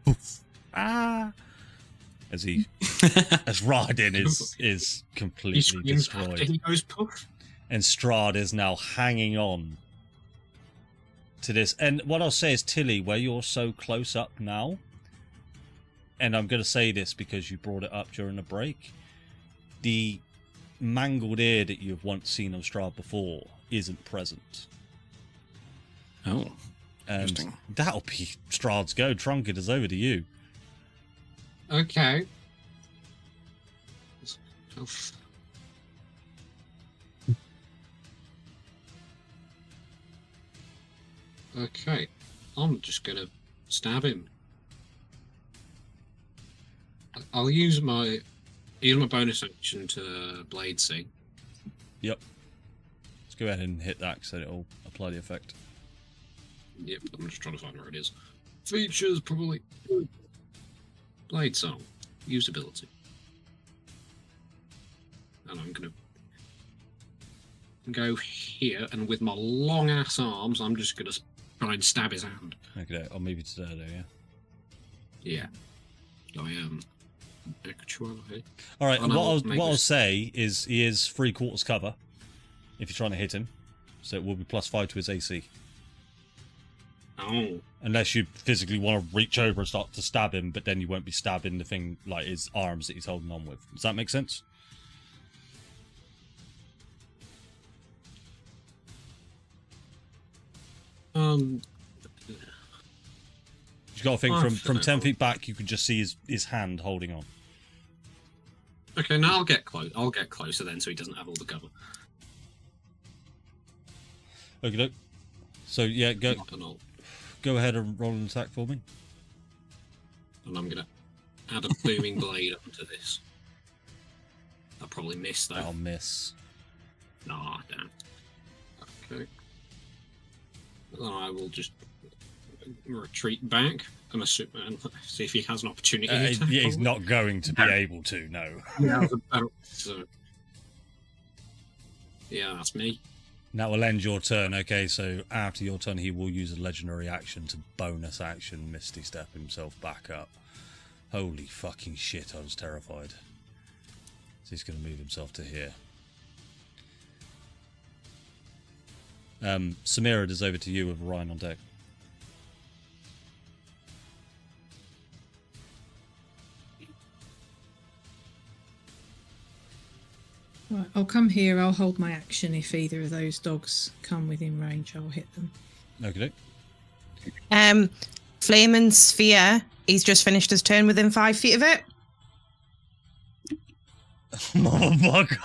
Speaker 2: poof, as Rahadin is completely destroyed,
Speaker 7: He goes poof.
Speaker 2: and Strahd is now hanging on to this. And what I'll say is, Tilly, where you're so close up now, and I'm going to say this because you brought it up during the break, the mangled ear that you've once seen of Strahd before isn't present.
Speaker 1: Oh,
Speaker 2: And
Speaker 1: interesting.
Speaker 2: that'll be Strahd's go. Trunket is over to you.
Speaker 7: Okay. Okay. I'm just gonna stab him. I'll use my bonus action to blade sing.
Speaker 2: Yep. Let's go ahead and hit that so it'll apply the effect.
Speaker 7: Yep, I'm just trying to find where it is. Features probably blade song, usability, and I'm gonna go here, and with my long ass arms, I'm just gonna try and stab his hand.
Speaker 2: Okay, I'll move you to there, yeah.
Speaker 7: Yeah, I am actually.
Speaker 2: All right,
Speaker 7: And
Speaker 2: what
Speaker 7: I'll
Speaker 2: I'll say is he is 3/4 cover if you're trying to hit him, so it will be +5 to his AC.
Speaker 7: Oh,
Speaker 2: Unless you physically want to reach over and start to stab him, but then you won't be stabbing the thing like his arms that he's holding on with. Does that make sense?
Speaker 7: um,
Speaker 2: You've got to think
Speaker 7: Oh,
Speaker 2: from 10
Speaker 7: no.
Speaker 2: feet back, you can just see his hand holding on.
Speaker 7: okay. Now I'll get close. I'll get closer then, so he doesn't have all the cover.
Speaker 2: Okay, look. So yeah,
Speaker 7: And I'll
Speaker 2: go ahead and roll an attack for me.
Speaker 7: and I'm gonna add a booming blade onto this. I'll probably miss though.
Speaker 2: I'll miss.
Speaker 7: Nah, damn. Okay. Then I will just retreat back and see if he has an opportunity. attack,
Speaker 2: Yeah, he's
Speaker 7: probably.
Speaker 2: not going to be able to. No.
Speaker 7: So, yeah, that's me.
Speaker 2: That will end your turn. Okay, so after your turn, he will use a legendary action to bonus action Misty Step himself back up. Holy fucking shit, I was terrified. So he's going to move himself to here. Samira, it is over to you with Ryan on deck.
Speaker 5: Right, I'll come here. I'll hold my action. If either of those dogs come within range, I'll hit them.
Speaker 2: Okay.
Speaker 3: Flame and Sphere, he's just finished his turn within 5 feet of it.
Speaker 2: Motherfucker.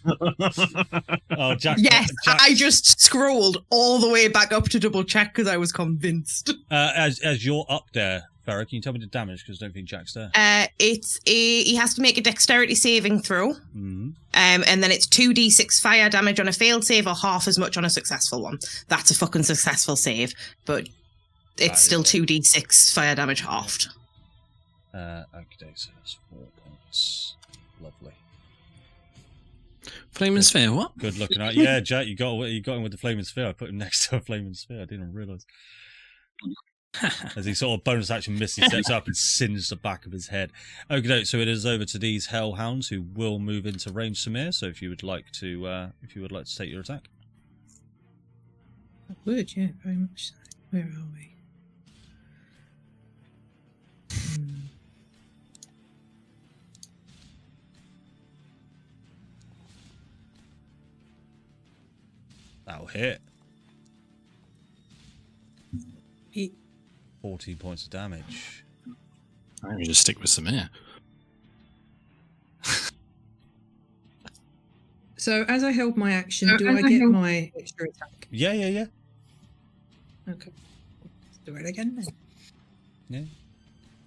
Speaker 2: Oh, Jack.
Speaker 3: Yes,
Speaker 2: Jack,
Speaker 3: I just scrolled all the way back up to double check because I was convinced.
Speaker 2: as you're up there, Farrah, can you tell me the damage? Because I don't think Jack's there.
Speaker 3: He has to make a dexterity saving throw.
Speaker 2: Mm-hmm.
Speaker 3: And then it's 2d6 fire damage on a failed save or half as much on a successful one. That's a fucking successful save, but it's still 2d6 fire damage halved.
Speaker 2: Okay, so that's 4 points. Lovely.
Speaker 1: Flaming Sphere, what?
Speaker 2: Good looking out. Yeah, Jack, you got him with the flaming sphere. I put him next to a flaming sphere. I didn't realise. As he sort of bonus action missed, he steps up and singed the back of his head. Okay, so it is over to these hellhounds who will move into range, Samir. So if you would like to take your attack,
Speaker 5: I would, yeah, very much so. Where are we?
Speaker 2: that'll hit.
Speaker 5: He-
Speaker 2: 14 points of damage.
Speaker 1: I'm going to just stick with Samir.
Speaker 5: So as I held my action,
Speaker 6: So
Speaker 5: do
Speaker 6: as
Speaker 5: I
Speaker 6: I
Speaker 5: get
Speaker 6: held-
Speaker 5: my extra attack?
Speaker 2: Yeah.
Speaker 5: Okay. Let's do it again then.
Speaker 2: Yeah.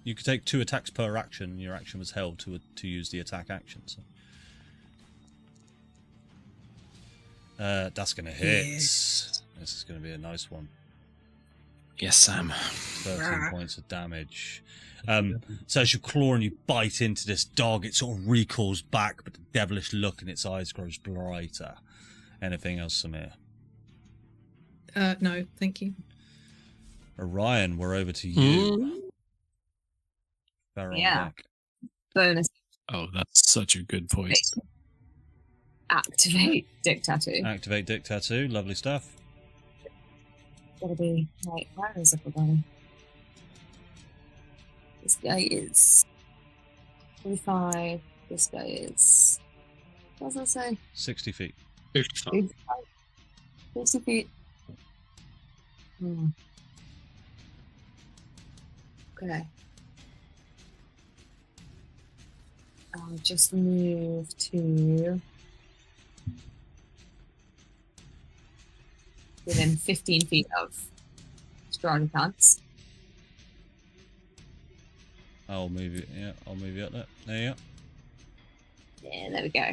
Speaker 2: You could take 2 attacks per action. Your action was held to use the attack action. So. That's going to hit.
Speaker 5: Yes.
Speaker 2: This is going to be a nice one.
Speaker 1: Yes, Sam.
Speaker 2: 13 points of damage. So as you claw and you bite into this dog, it sort of recoils back, but the devilish look in its eyes grows brighter. Anything else, Samir?
Speaker 5: No, thank you.
Speaker 2: Orion, we're over to you. Farrah
Speaker 6: Yeah.
Speaker 2: back.
Speaker 6: Bonus.
Speaker 1: Oh, that's such a good voice.
Speaker 6: Activate Dick Tattoo.
Speaker 2: Activate Dick Tattoo. Lovely stuff.
Speaker 6: Gotta be right. Where is everybody? This guy is 45. This guy is. What does that say?
Speaker 2: 60 feet.
Speaker 7: 55.
Speaker 6: 55. 50 feet. Okay. I'll just move to within 15 feet of Strahd pants.
Speaker 2: I'll move you. Yeah, I'll move you up there. There you go.
Speaker 6: Yeah, there we go.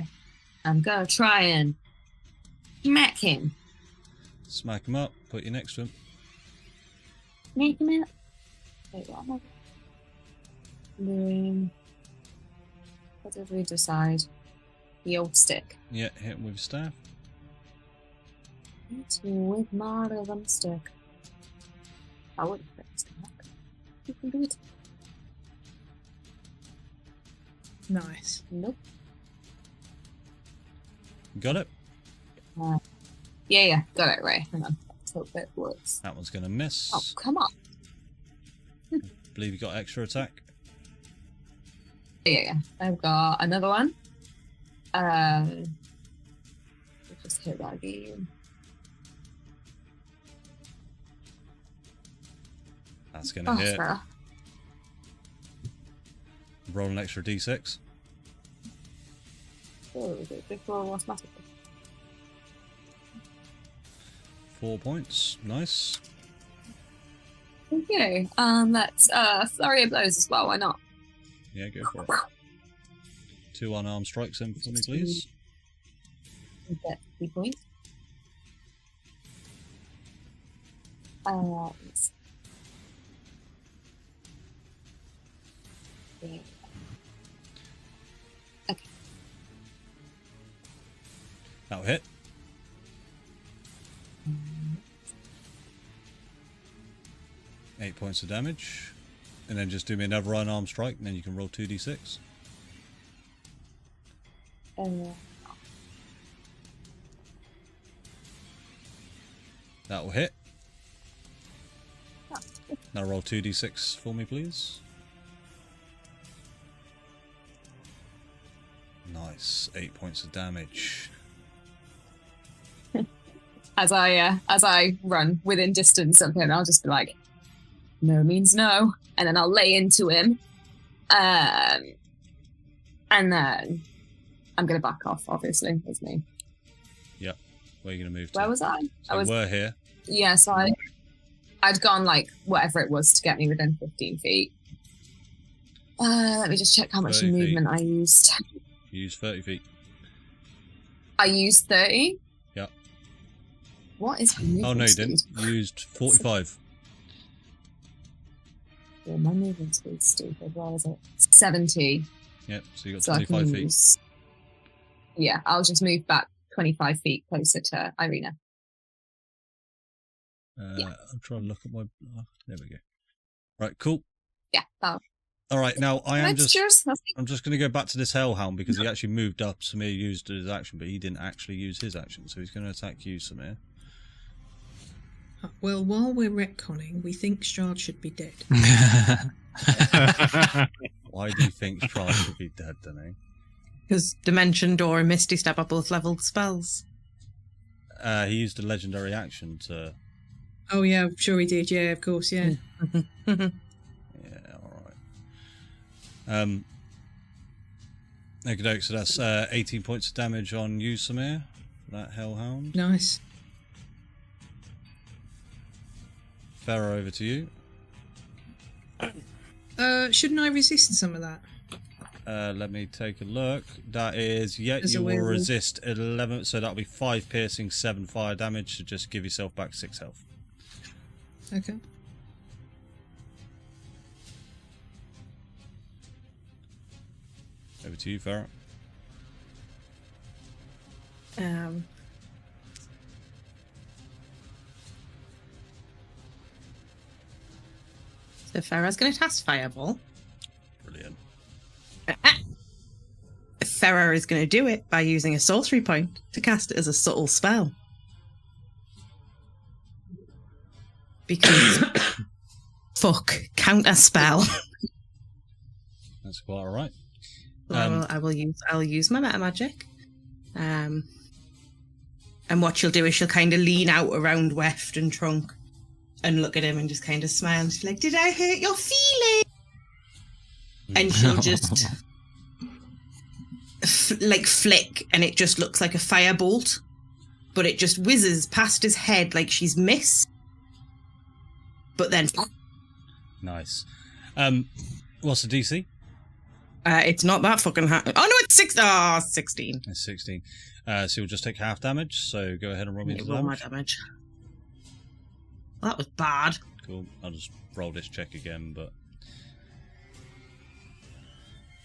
Speaker 6: I'm gonna try and smack him.
Speaker 2: Smack him up. Put you next to him.
Speaker 6: Smack him up. Wait, what am I doing? What did we decide? The old stick.
Speaker 2: Yeah, hit him with your staff.
Speaker 6: It's with my rhythm stick. I wouldn't fit this back. You can do it.
Speaker 5: Nice.
Speaker 6: Nope.
Speaker 2: Got it?
Speaker 6: Yeah, got it right. Hang on. Let's hope it works.
Speaker 2: That one's going to miss.
Speaker 6: Oh, come on.
Speaker 2: Believe you got extra attack.
Speaker 6: Yeah. I've got another one. Let's just hit that again.
Speaker 2: That's going to
Speaker 6: Oh,
Speaker 2: hit.
Speaker 6: Sarah.
Speaker 2: Roll an extra d6.
Speaker 6: Oh, is it before automatically?
Speaker 2: 4 points. Nice.
Speaker 6: Okay. Let's flurry of blows as well. Why not?
Speaker 2: Yeah, go for it. 2 unarmed strikes in for me, please.
Speaker 6: Get 3 points. Yeah. Okay.
Speaker 2: That'll hit.
Speaker 6: Mm-hmm.
Speaker 2: 8 points of damage. And then just do me another unarmed strike, and then you can roll 2d6. That'll hit.
Speaker 6: Oh.
Speaker 2: Now roll 2d6 for me, please. Nice. 8 points of damage.
Speaker 6: As I run within distance of him, I'll just be like, no means no, and then I'll lay into him, and then I'm going to back off, obviously. That's me.
Speaker 2: Yep. Where are you going to move to?
Speaker 6: Where was I?
Speaker 2: So we were here.
Speaker 6: Yeah, so I'd gone like whatever it was to get me within 15 feet. Let me just check how much
Speaker 2: 30
Speaker 6: movement I used.
Speaker 2: You used 30 feet.
Speaker 6: I used 30?
Speaker 2: Yep.
Speaker 6: What is movement
Speaker 2: Oh, no, you
Speaker 6: speed?
Speaker 2: didn't. You used 45.
Speaker 6: Yeah, my movement speed's stupid. Where was it? 70.
Speaker 2: Yep, so you got
Speaker 6: So I
Speaker 2: 25
Speaker 6: can
Speaker 2: feet.
Speaker 6: use... Yeah, I'll just move back 25 feet closer to Irina. Yeah.
Speaker 2: I'm trying to look at my... Oh, there we go. Right, cool.
Speaker 6: Yeah, that
Speaker 2: All right, now I'm just
Speaker 6: going
Speaker 2: going to go back to this Hellhound because he actually moved up. Samir used his action, but he didn't actually use his action, so he's going to attack you, Samir.
Speaker 5: Well, while we're retconning, we think Strahd should be dead.
Speaker 2: Why do you think Strahd should be dead, Danny?
Speaker 3: Because Dimension Door and Misty Step are both leveled spells.
Speaker 2: He used a legendary action to...
Speaker 5: Oh, yeah, I'm sure he did. Yeah, of course, yeah.
Speaker 2: Yeah, alright. Okay, so that's 18 points of damage on you, Samir. That Hellhound.
Speaker 5: Nice.
Speaker 2: Pharaoh, over to you.
Speaker 5: Shouldn't I resist some of that?
Speaker 2: Let me take a look. That is, yeah,
Speaker 5: As a
Speaker 2: you will
Speaker 5: werewolf.
Speaker 2: resist 11, so that'll be 5 piercing, 7 fire damage, so just give yourself back 6 health.
Speaker 5: Okay.
Speaker 2: Over to you, Farah.
Speaker 3: So Farah's going to cast Fireball.
Speaker 2: Brilliant.
Speaker 3: Farah is going to do it by using a sorcery point to cast it as a subtle spell. Because fuck, counter spell.
Speaker 2: That's quite alright.
Speaker 3: I'll use my meta magic. And what she'll do is she'll kind of lean out around Weft and Trunk and look at him and just kind of smile and she's like, "Did I hurt your feeling?" And she'll just flick and it just looks like a firebolt, but it just whizzes past his head like she's missed. But then
Speaker 2: Nice. What's the DC?
Speaker 3: it's not that fucking high. Oh no, it's 16.
Speaker 2: It's 16. So you'll just take half damage, so go ahead and roll me the
Speaker 3: Roll my
Speaker 2: damage.
Speaker 3: damage. Well, that was bad.
Speaker 2: Cool. I'll just roll this check again, but...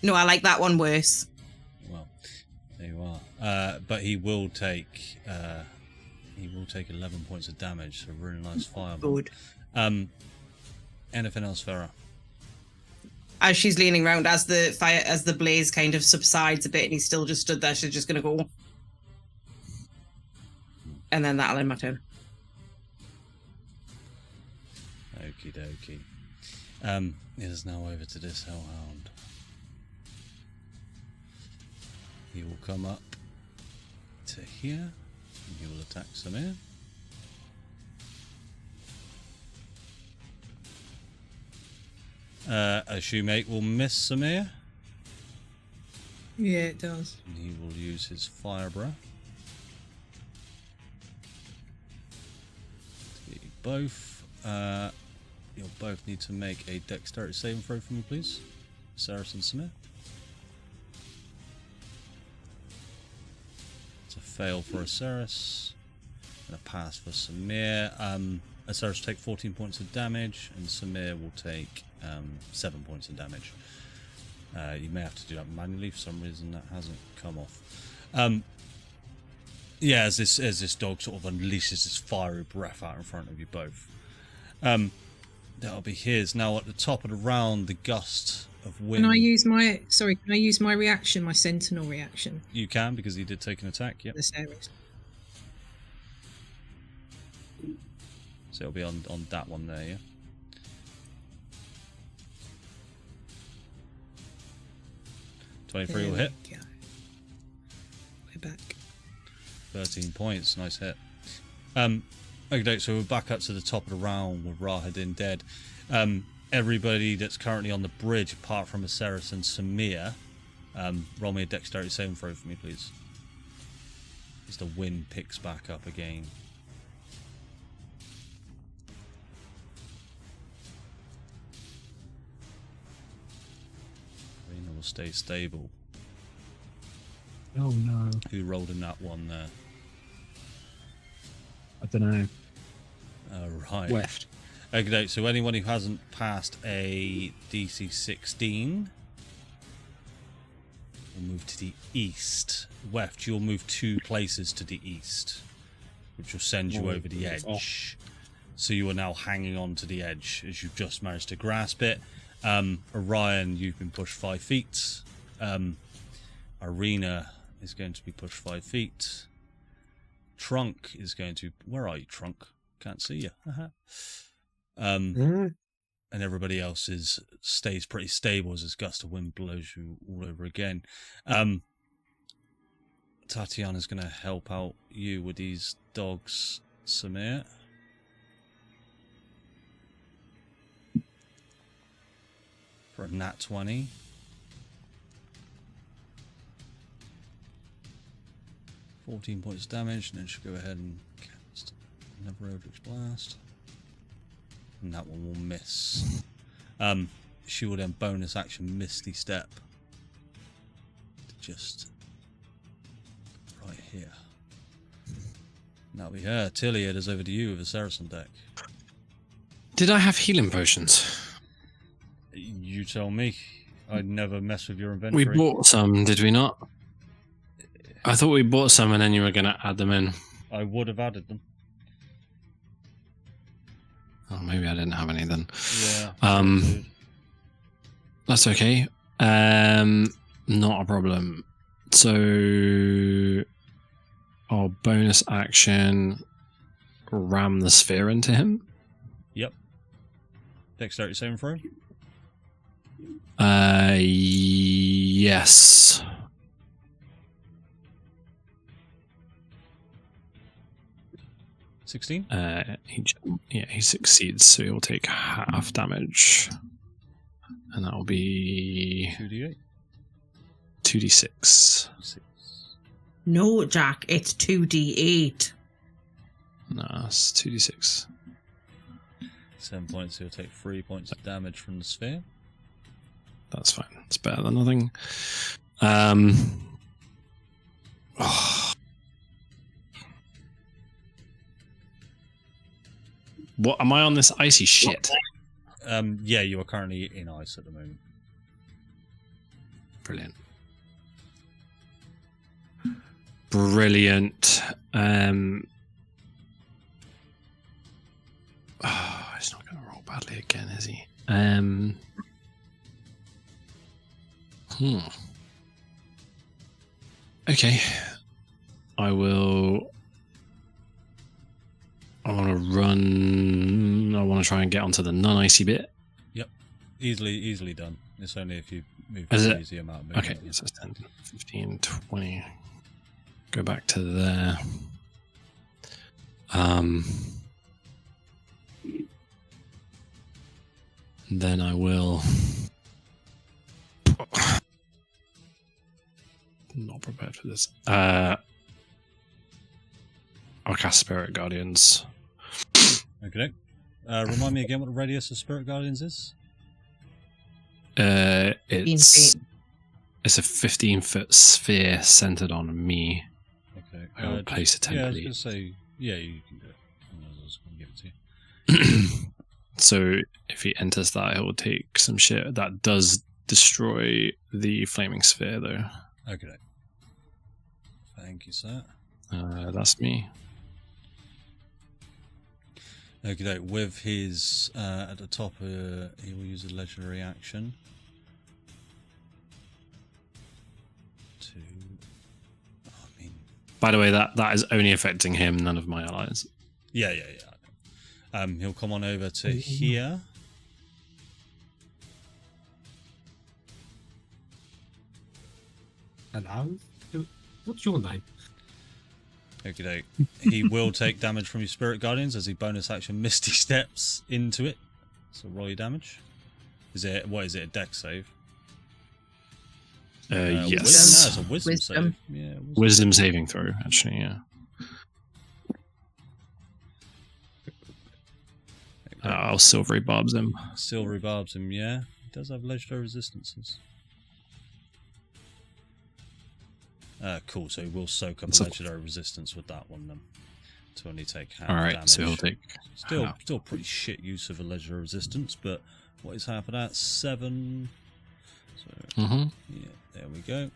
Speaker 3: No, I like that one worse.
Speaker 2: Well, there you are. But he will take 11 points of damage, so really nice fireball.
Speaker 3: Good.
Speaker 2: Anything else, Farah?
Speaker 3: As she's leaning around, as the blaze kind of subsides a bit, and he's still just stood there, she's just gonna go, and then that'll end my turn.
Speaker 2: Okie dokie. It is now over to this Hellhound. He will come up to here, and he will attack Samir. A shoemake will miss Samir,
Speaker 5: Yeah, it does.
Speaker 2: and he will use his fire breath. To get you both. You'll both need to make a dexterity saving throw for me, please. Saracen and Samir. It's a fail for Aceris, and a pass for Samir. Aceris will take 14 points of damage, and Samir will take 7 points of damage. You may have to do that manually, for some reason that hasn't come off. Yeah, as this dog sort of unleashes his fiery breath out in front of you both. That'll be his. Now at the top of the round, the gust of wind.
Speaker 5: Can I use my reaction, my sentinel reaction?
Speaker 2: You can, because he did take an attack, yep.
Speaker 5: The series.
Speaker 2: So it'll be on that one there, yeah? .23 will hit.
Speaker 5: Yeah. We're back.
Speaker 2: 13 points, nice hit. Okay, so we're back up to the top of the round with Rahadin dead. Everybody that's currently on the bridge, apart from Aceris and Samir, Roll me a dexterity saving throw for me, please. As the wind picks back up again. Arena will stay stable.
Speaker 4: Oh no.
Speaker 2: Who rolled in that one there?
Speaker 4: I don't know.
Speaker 2: Right.
Speaker 8: Weft.
Speaker 2: Okay, so anyone who hasn't passed a DC 16 will move to the east. Weft, you'll move 2 places to the east, which will send you over the edge. So you are now hanging on to the edge as you've just managed to grasp it. Orion, you've been pushed 5 feet. Arena is going to be pushed 5 feet. Trunk is going to... Where are you, Trunk? Can't see you. And everybody else stays pretty stable as this gust of wind blows you all over again. Tatiana's going to help out you with these dogs, Samir. For a nat 20. $14 points of damage, and then she'll go ahead and cast another Eldritch Blast. And that one will miss. She will then bonus action Misty Step. Just right here. And that'll be her. Tilly, it is over to you with a Saracen deck.
Speaker 1: Did I have healing potions?
Speaker 2: You tell me. I'd never mess with your inventory.
Speaker 1: We bought some, did we not? I thought we bought some and then you were going to add them in.
Speaker 2: I would have added them.
Speaker 1: Oh, maybe I didn't have any then.
Speaker 2: Yeah.
Speaker 1: That's okay. Not a problem. So, our bonus action, ram the sphere into him.
Speaker 2: Yep. Dexterity saving throw.
Speaker 1: Yes.
Speaker 2: $16.
Speaker 1: He succeeds, so he'll take half damage, and that will be
Speaker 2: 2d8.
Speaker 1: 2d6.
Speaker 3: No, Jack, it's 2d8.
Speaker 1: No, it's 2d6.
Speaker 2: 7 points. He'll take 3 points of damage from the sphere.
Speaker 1: That's fine. It's better than nothing. What am I on this icy shit?
Speaker 2: Yeah, you are currently in ice at the moment.
Speaker 1: Brilliant. Brilliant. He's not going to roll badly again, is he? Okay. I want to run. I want to try and get onto the non-icy bit.
Speaker 2: Yep. Easily done. It's only if you move
Speaker 1: Is
Speaker 2: a
Speaker 1: it?
Speaker 2: easy amount of movement.
Speaker 1: Okay, so it's 10, 15, 20. Go back to there. Then I will. Not prepared for this. I'll cast Spirit Guardians.
Speaker 2: Okay. Remind me again what the radius of Spirit Guardians is?
Speaker 1: It's a 15-foot sphere centered on me.
Speaker 2: Okay.
Speaker 1: I will place a
Speaker 2: Yeah, I was
Speaker 1: template.
Speaker 2: going to say, yeah, you can do it. I was going to give it to you.
Speaker 1: So if he enters that, he'll take some shit. That does destroy the flaming sphere, though.
Speaker 2: Okay. Thank you, sir.
Speaker 1: That's me.
Speaker 2: Okay, with his at the top, he will use a legendary action to. I mean,
Speaker 1: By the way, that is only affecting him, none of my allies.
Speaker 2: yeah. He'll come on over to here.
Speaker 8: Hello? What's your name?
Speaker 2: Okay, he will take damage from your Spirit Guardians as he bonus action Misty Steps into it. So roll your damage. What is it, a dex save?
Speaker 1: Yes.
Speaker 2: No, it's a wisdom
Speaker 3: Wisdom.
Speaker 2: save. Yeah,
Speaker 1: Wisdom saving throw, actually, yeah. I'll silvery barbs him.
Speaker 2: Silvery barbs him, yeah. He does have legendary resistances. Cool, so he will soak up a legendary resistance with that one then. To only take half
Speaker 1: Alright,
Speaker 2: damage.
Speaker 1: so he'll take...
Speaker 2: Still pretty shit use of a legendary resistance, but what is half of that? 7. So, yeah, there we go.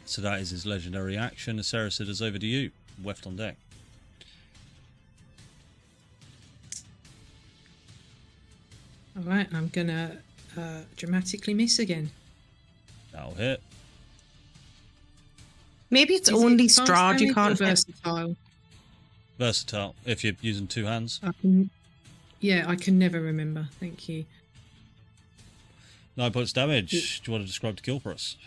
Speaker 2: So that is his legendary action. Acericid is over to you. Weft on deck.
Speaker 5: All right, I'm gonna dramatically miss again.
Speaker 2: That'll hit.
Speaker 3: Maybe it's
Speaker 5: Is it
Speaker 3: only
Speaker 5: fast
Speaker 3: Strahd you
Speaker 5: damage or
Speaker 3: can't hit.
Speaker 5: versatile.
Speaker 2: Versatile, if you're using 2 hands.
Speaker 5: Yeah, I can never remember. Thank you.
Speaker 2: 9 points damage. Do you want to describe the kill for us?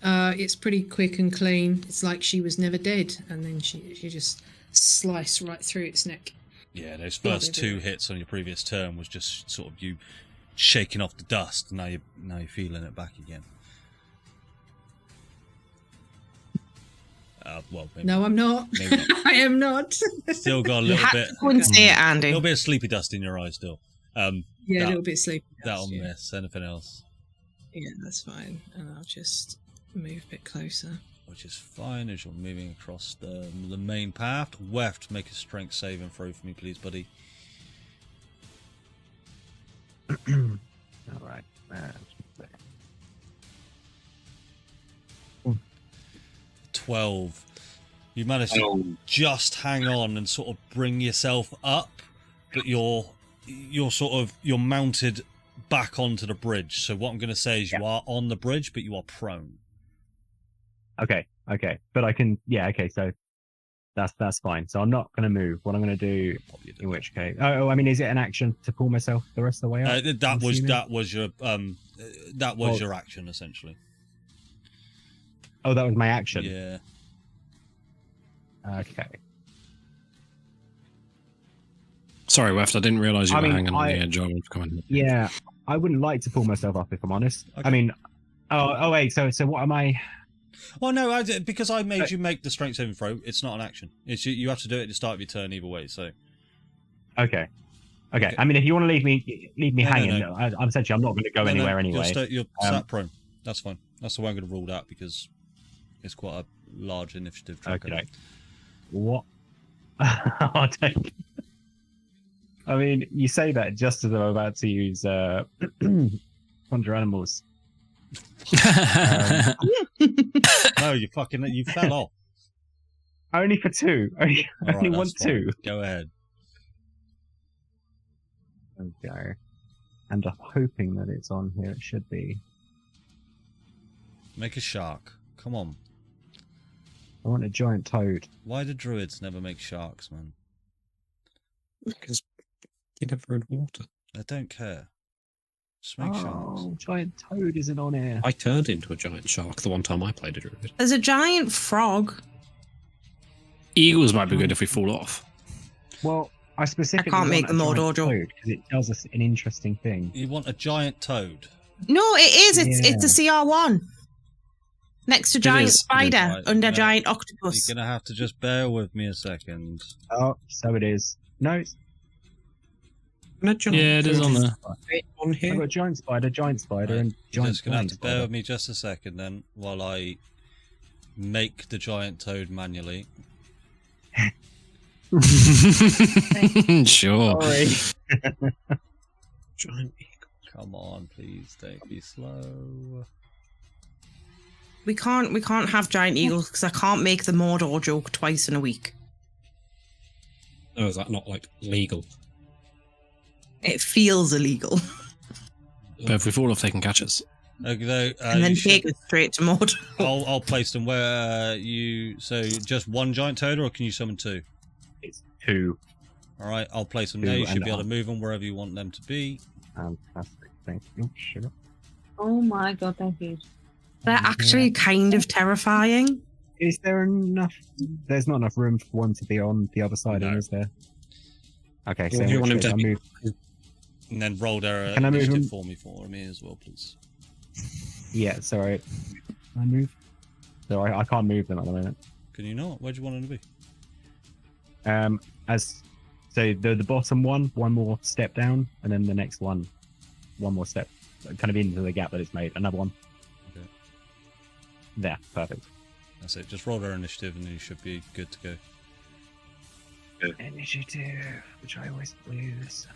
Speaker 5: It's pretty quick and clean. It's like she was never dead, and then she just sliced right through its neck.
Speaker 2: Yeah, those first 2 hits on your previous turn was just sort of you shaking off the dust. Now you're feeling it back again. Well, maybe,
Speaker 5: No, I'm not.
Speaker 2: maybe not.
Speaker 5: I am not.
Speaker 2: Still got a
Speaker 3: You
Speaker 2: little
Speaker 3: have
Speaker 2: bit.
Speaker 3: to go and say it,
Speaker 2: A
Speaker 3: Andy.
Speaker 2: little bit of sleepy dust in your eyes still.
Speaker 5: Yeah,
Speaker 2: that-
Speaker 5: a little bit sleepy.
Speaker 2: That'll
Speaker 5: yeah.
Speaker 2: miss. Anything else?
Speaker 5: Yeah, that's fine. And I'll just move a bit closer.
Speaker 2: Which is fine as you're moving across the main path. Weft, make a strength saving throw for me, please, buddy.
Speaker 4: All right.
Speaker 2: 12. You managed to just hang on and sort of bring yourself up, but you're mounted back onto the bridge. So what I'm going to say is you are on the bridge, but you are prone.
Speaker 4: Okay. But I can, so that's fine. So I'm not going to move. What I'm going to do, in which case, I mean, is it an action to pull myself the rest of the way up?
Speaker 2: That was your action, essentially.
Speaker 4: Oh, that was my action?
Speaker 2: Yeah.
Speaker 4: Okay.
Speaker 1: Sorry, Weft, I didn't realise you were hanging on the edge. I was coming.
Speaker 4: Yeah, I wouldn't like to pull myself up, if I'm honest.
Speaker 2: Okay.
Speaker 4: I mean, wait, so what am I...
Speaker 2: Well, no, because I made you make the strength saving throw, it's not an action. It's you have to do it at the start of your turn either way, so...
Speaker 4: Okay. I mean, if you want to leave me hanging, no. I'm essentially, I'm not going to go anywhere anyway.
Speaker 2: You're sat prone. That's fine. That's the way I'm going to rule that, because it's quite a large initiative tracker.
Speaker 4: Okay. What? I'll take... I mean, you say that just as I'm about to use Conjure Animals.
Speaker 2: No, you fell off.
Speaker 4: Only for 2. Only want 2.
Speaker 2: Go ahead.
Speaker 4: Okay. And I'm hoping that it's on here. It should be.
Speaker 2: Make a shark. Come on.
Speaker 4: I want a giant toad.
Speaker 2: Why do druids never make sharks, man?
Speaker 8: Because you never in water.
Speaker 2: I don't care. Just make sharks.
Speaker 4: Giant toad isn't on here.
Speaker 8: I turned into a giant shark the one time I played a druid.
Speaker 3: There's a giant frog.
Speaker 1: Eagles might be good if we fall off.
Speaker 4: Well, I specifically
Speaker 3: can't make
Speaker 4: want
Speaker 3: them
Speaker 4: a
Speaker 3: all,
Speaker 4: giant
Speaker 3: Dojo.
Speaker 4: toad because it does an interesting thing.
Speaker 2: You want a giant toad?
Speaker 3: No, it is. It's a CR1. Next to giant spider,
Speaker 2: Right,
Speaker 3: under giant octopus.
Speaker 2: You're going to have to just bear with me a second.
Speaker 4: Oh, so it is. No, it's
Speaker 1: Yeah, it is on there.
Speaker 8: On
Speaker 4: I've
Speaker 8: here.
Speaker 4: got giant spider,
Speaker 2: Right,
Speaker 4: and
Speaker 2: You're
Speaker 4: giant
Speaker 2: just going to have to bear
Speaker 4: spider.
Speaker 2: with me just a second then, while I make the giant toad manually.
Speaker 1: Sure.
Speaker 4: Sorry.
Speaker 8: Giant
Speaker 2: Come on, please, don't be slow.
Speaker 3: We can't have giant eagles because I can't make the Mordor joke twice in a week.
Speaker 8: Oh, is that not like legal?
Speaker 3: It feels illegal.
Speaker 1: But if we fall off, they can catch us.
Speaker 2: Okay,
Speaker 3: And then take it straight to Mordor.
Speaker 2: I'll place them where you... So, just one giant toad, or can you summon 2?
Speaker 4: It's 2.
Speaker 2: Alright, I'll place them
Speaker 4: 2
Speaker 2: there. You should
Speaker 4: and
Speaker 2: be able to
Speaker 4: up.
Speaker 2: move them wherever you want them to be.
Speaker 4: Fantastic. Thank you. Sure.
Speaker 6: Oh my god, they're huge.
Speaker 3: They're actually kind of terrifying.
Speaker 4: Is there enough? There's not enough room for one to be on the other side,
Speaker 2: No.
Speaker 4: is there? Okay, so
Speaker 8: Well,
Speaker 4: in
Speaker 8: you
Speaker 4: which
Speaker 8: want him
Speaker 4: case
Speaker 8: to
Speaker 4: I
Speaker 8: be
Speaker 4: move.
Speaker 2: And then roll their
Speaker 4: Can I move
Speaker 2: initiative
Speaker 4: them?
Speaker 2: for me as well, please.
Speaker 4: Yeah, sorry. Can I move? So I can't move them at the moment.
Speaker 2: Can you not? Where do you want them to be?
Speaker 4: So the bottom one more step down, and then the next one more step, kind of into the gap that it's made. Another one.
Speaker 2: Okay.
Speaker 4: There, perfect.
Speaker 2: That's it. Just roll their initiative and you should be good to go.
Speaker 4: Initiative, which I always lose.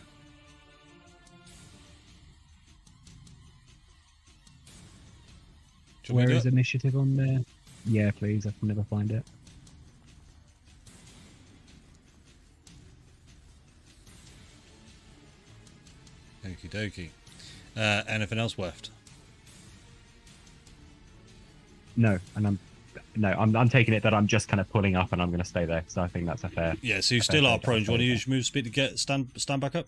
Speaker 4: Where is initiative on there? Yeah, please. I can never find it.
Speaker 2: Okie dokie. Anything else left?
Speaker 4: No, and I'm taking it that I'm just kind of pulling up and I'm going to stay there. So I think that's a fair.
Speaker 2: Yeah, so you still are prone. Do you want to use your move speed to get stand back up?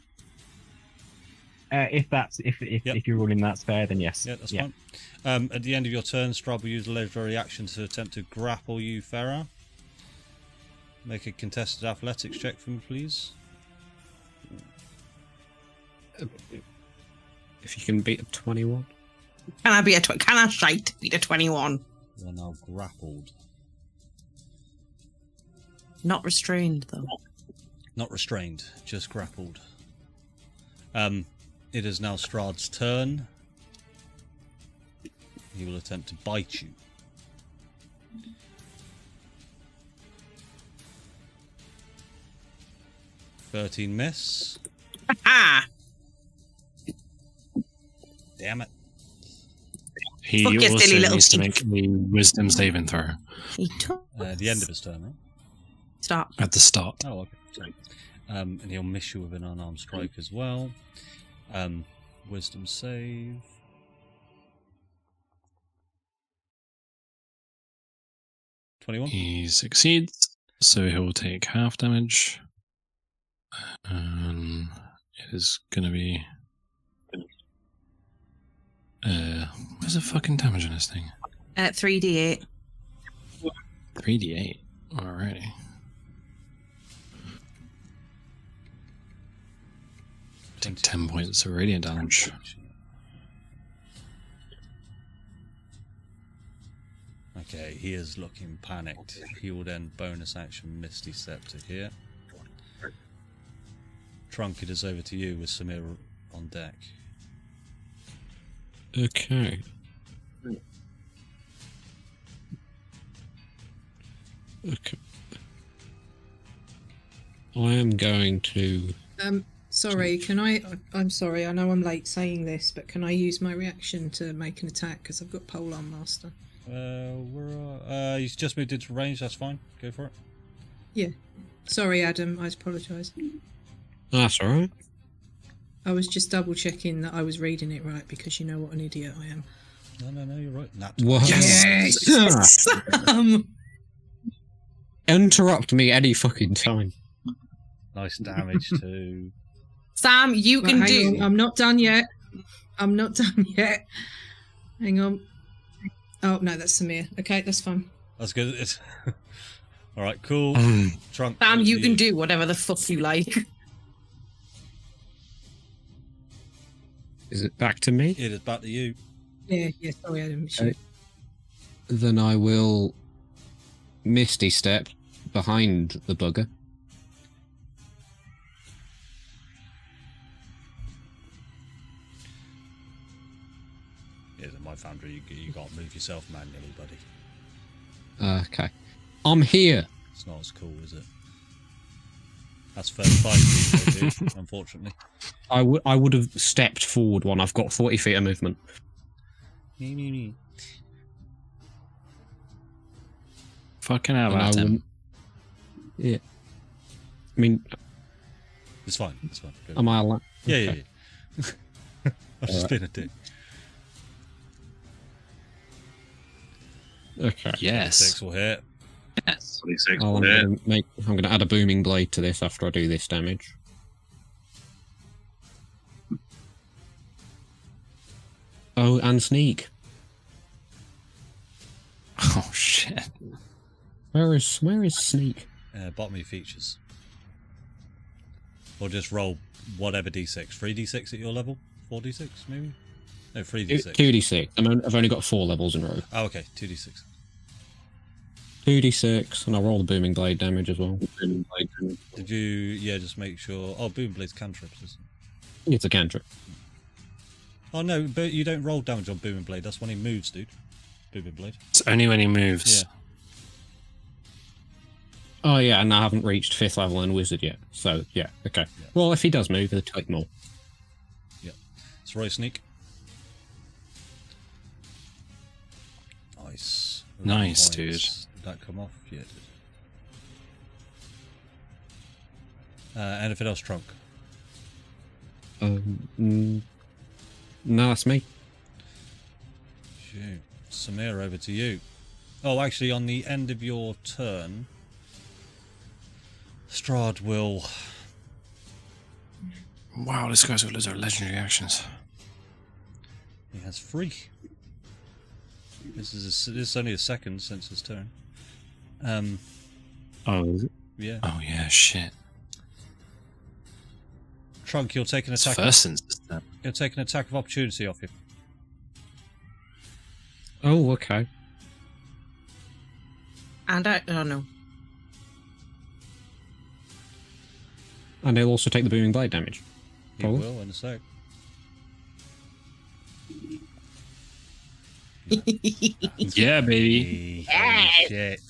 Speaker 4: If you're ruling that's fair, then yes.
Speaker 2: Yeah, that's fine. At the end of your turn, Strahd will use a legendary action to attempt to grapple you, Farah. Make a contested athletics check for me, please.
Speaker 8: If you can beat a 21.
Speaker 3: Can I beat a 21?
Speaker 2: You are now grappled.
Speaker 3: Not restrained though.
Speaker 2: Not restrained, just grappled. It is now Strahd's turn. He will attempt to bite you. $13 miss.
Speaker 3: Ah!
Speaker 2: Damn it.
Speaker 1: He
Speaker 3: Fuck your
Speaker 1: also
Speaker 3: silly little
Speaker 1: needs to
Speaker 3: teeth.
Speaker 1: make a wisdom saving throw
Speaker 3: He took
Speaker 2: The end of his turn, right?
Speaker 3: Stop.
Speaker 1: at the start.
Speaker 2: Oh, okay. Sorry. And he'll miss you with an unarmed strike as well. Wisdom save. $21.
Speaker 1: He succeeds, so he'll take half damage. It is gonna be. Where's the fucking damage on this thing?
Speaker 3: 3d8.
Speaker 1: 3d8. Alrighty. Take 10 points of radiant damage.
Speaker 2: Okay, he is looking panicked. He will then bonus action Misty Step to here. Trunk, it is over to you with Samir on deck.
Speaker 8: Okay. Okay. I am going to.
Speaker 5: Sorry, can I? I'm sorry. I know I'm late saying this, but can I use my reaction to make an attack because I've got pole arm master?
Speaker 2: He's just moved into range. That's fine. Go for it.
Speaker 5: Yeah. Sorry, Adam. I apologise.
Speaker 8: That's all right.
Speaker 5: I was just double checking that I was reading it right because you know what an idiot I am.
Speaker 2: No, you're right.
Speaker 8: What?
Speaker 5: Yes.
Speaker 8: Interrupt me any fucking time.
Speaker 2: Nice damage too.
Speaker 3: Sam, you
Speaker 5: Right,
Speaker 3: can
Speaker 5: hang
Speaker 3: do.
Speaker 5: on, I'm not done yet. I'm not done yet. Hang on. Oh no, that's Samir. Okay, that's fine.
Speaker 2: That's good. It's all right. Cool. Trunk.
Speaker 3: Sam,
Speaker 2: over
Speaker 3: you
Speaker 2: to
Speaker 3: can do whatever the fuck you like.
Speaker 8: Is it back to me?
Speaker 2: It is back to you.
Speaker 5: Yeah. Sorry, Adam.
Speaker 8: Okay. Then I will Misty Step behind the bugger.
Speaker 2: Yeah, in my foundry, you can't move yourself manually, buddy.
Speaker 8: Okay. I'm here.
Speaker 2: It's not as cool, is it? That's 35 feet, though, dude, unfortunately.
Speaker 8: I would have stepped forward one. I've got 40 feet of movement.
Speaker 1: Fucking hell,
Speaker 8: And I
Speaker 1: Adam.
Speaker 8: wouldn't- Yeah. I mean,
Speaker 2: It's fine. It's fine. Go.
Speaker 8: am I allowed?
Speaker 2: Yeah.
Speaker 8: Okay.
Speaker 2: I've just been a dick.
Speaker 8: Okay.
Speaker 1: Yes.
Speaker 2: 6 will hit.
Speaker 1: Yes.
Speaker 8: I'm going to add a booming blade to this after I do this damage. Oh, and sneak.
Speaker 1: Oh shit.
Speaker 8: Where is sneak?
Speaker 2: Bottom of your features. Or just roll whatever d6. 3d6 at your level? 4d6 maybe? No, 3d6.
Speaker 8: 2d6. I've only got 4 levels in a row.
Speaker 2: Oh, okay, 2d6.
Speaker 8: 2d6, and I'll roll the booming blade damage as well.
Speaker 2: Did you? Yeah, just make sure. Oh, boom blade's cantrips, isn't it?
Speaker 8: It's a cantrip.
Speaker 2: Oh no, but you don't roll damage on booming blade. That's when he moves, dude. Booming blade.
Speaker 1: It's only when he moves.
Speaker 2: Yeah.
Speaker 8: Oh yeah, and I haven't reached 5th level in wizard yet. So yeah, okay.
Speaker 2: Yeah.
Speaker 8: Well, if he does move, he'll take more.
Speaker 2: Yeah. So roll sneak. Nice.
Speaker 1: Nice, dude.
Speaker 2: Did that come off? Yeah, it did. Anything else, Trunk?
Speaker 8: No, that's me.
Speaker 2: Shoot. Samir, over to you. Oh, actually, on the end of your turn, Strahd will...
Speaker 1: Wow, this guy's got loads of legendary actions.
Speaker 2: He has 3. This is only a second since his turn.
Speaker 1: Oh, is it?
Speaker 2: Yeah.
Speaker 1: Oh, yeah, shit.
Speaker 2: Trunk, you'll take an
Speaker 1: It's
Speaker 2: attack.
Speaker 1: first since this turn.
Speaker 2: You'll take an attack of opportunity off you.
Speaker 8: Oh, okay.
Speaker 3: And oh no.
Speaker 8: And he'll also take the booming blade damage.
Speaker 2: He
Speaker 8: Probably.
Speaker 2: will in a sec.
Speaker 1: Yeah, baby.
Speaker 2: Holy shit.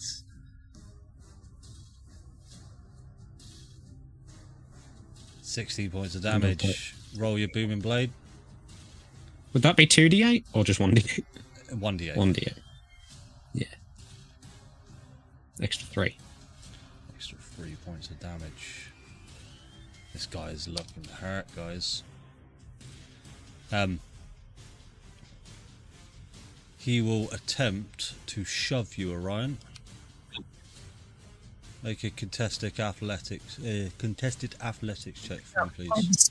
Speaker 2: £16 of damage. Roll your booming blade.
Speaker 8: Would that be 2d8 or just 1d8?
Speaker 2: 1d8.
Speaker 8: 1d8. Yeah. Extra 3.
Speaker 2: Extra 3 points of damage. This guy is looking hurt, guys. He will attempt to shove you, Orion. Make a contested athletics check for me, please.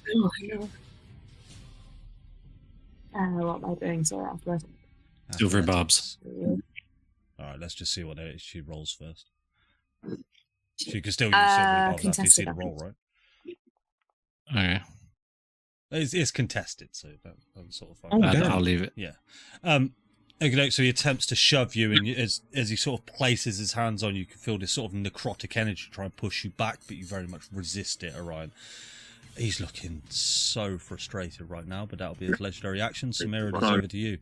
Speaker 6: What am I doing? Sorry, athletic.
Speaker 1: Silver barbs.
Speaker 2: Alright, let's just see what she rolls first. She can still use silver barbs after you see the roll, right?
Speaker 1: Okay.
Speaker 2: It's contested, so that's sort of fine.
Speaker 8: Oh, damn.
Speaker 1: I'll leave it.
Speaker 2: Yeah. Okay, so he attempts to shove you, and as he sort of places his hands on you, you can feel this sort of necrotic energy try and push you back, but you very much resist it, Orion. He's looking so frustrated right now, but that'll be his legendary action. Samira, it's over to you.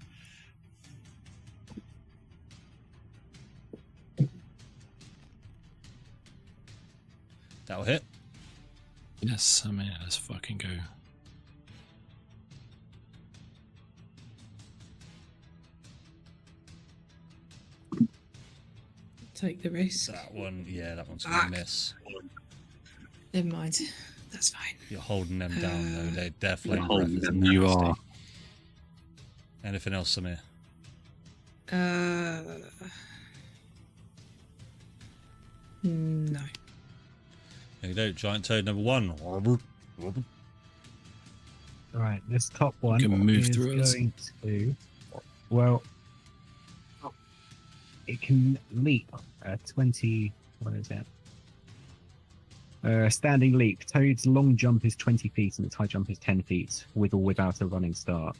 Speaker 2: That'll hit.
Speaker 1: Yes, I mean, let's fucking go.
Speaker 5: Take the risk.
Speaker 2: That one, yeah, that one's going to miss.
Speaker 5: Never mind. That's fine.
Speaker 2: You're holding them down, though. Their flame breath is
Speaker 1: them. You
Speaker 2: nasty.
Speaker 1: are.
Speaker 2: Anything else, Samir?
Speaker 5: No.
Speaker 2: There you go, giant toad number 1.
Speaker 4: Alright, this top one
Speaker 1: Can move
Speaker 4: is
Speaker 1: through us.
Speaker 4: going to... Well... It can leap 20... What is it? Standing leap. Toad's long jump is 20 feet and its high jump is 10 feet, with or without a running start.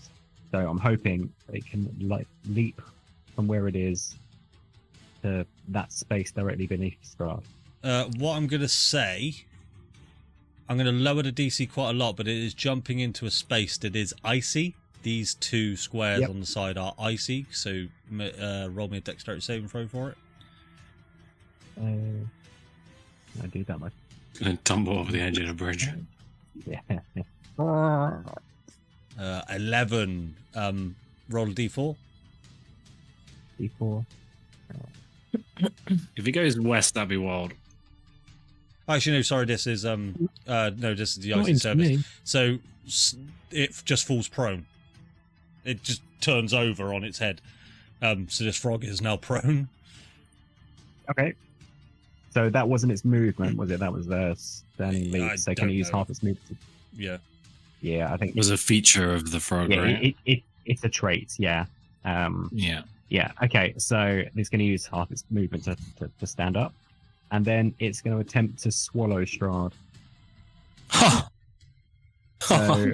Speaker 4: So I'm hoping it can leap from where it is to that space directly beneath Strahd.
Speaker 2: What I'm going to say, I'm going to lower the DC quite a lot, but it is jumping into a space that is icy. These 2 squares on the side are icy, so roll me a dexterity saving throw for it.
Speaker 4: I do that much.
Speaker 1: Gonna tumble over the edge of the bridge.
Speaker 4: Yeah.
Speaker 2: 11. Roll a d4.
Speaker 4: D4.
Speaker 1: If he goes west, that'd be wild.
Speaker 2: Actually, no, sorry, this is no, this is the
Speaker 8: Not
Speaker 2: icy
Speaker 8: into
Speaker 2: service.
Speaker 8: me.
Speaker 2: So it just falls prone. It just turns over on its head. So this frog is now prone.
Speaker 4: Okay. So that wasn't its movement, was it? That was the standing
Speaker 2: I
Speaker 4: leap. So can
Speaker 2: don't
Speaker 4: it use
Speaker 2: know.
Speaker 4: half its movement?
Speaker 2: Yeah.
Speaker 4: Yeah, I think
Speaker 1: It was a feature of the frog,
Speaker 4: yeah,
Speaker 1: right?
Speaker 4: it's a trait. Yeah.
Speaker 1: Yeah.
Speaker 4: Yeah. Okay. So it's going to use half its movement to stand up, and then it's going to attempt to swallow Strahd.
Speaker 1: Ha!
Speaker 4: So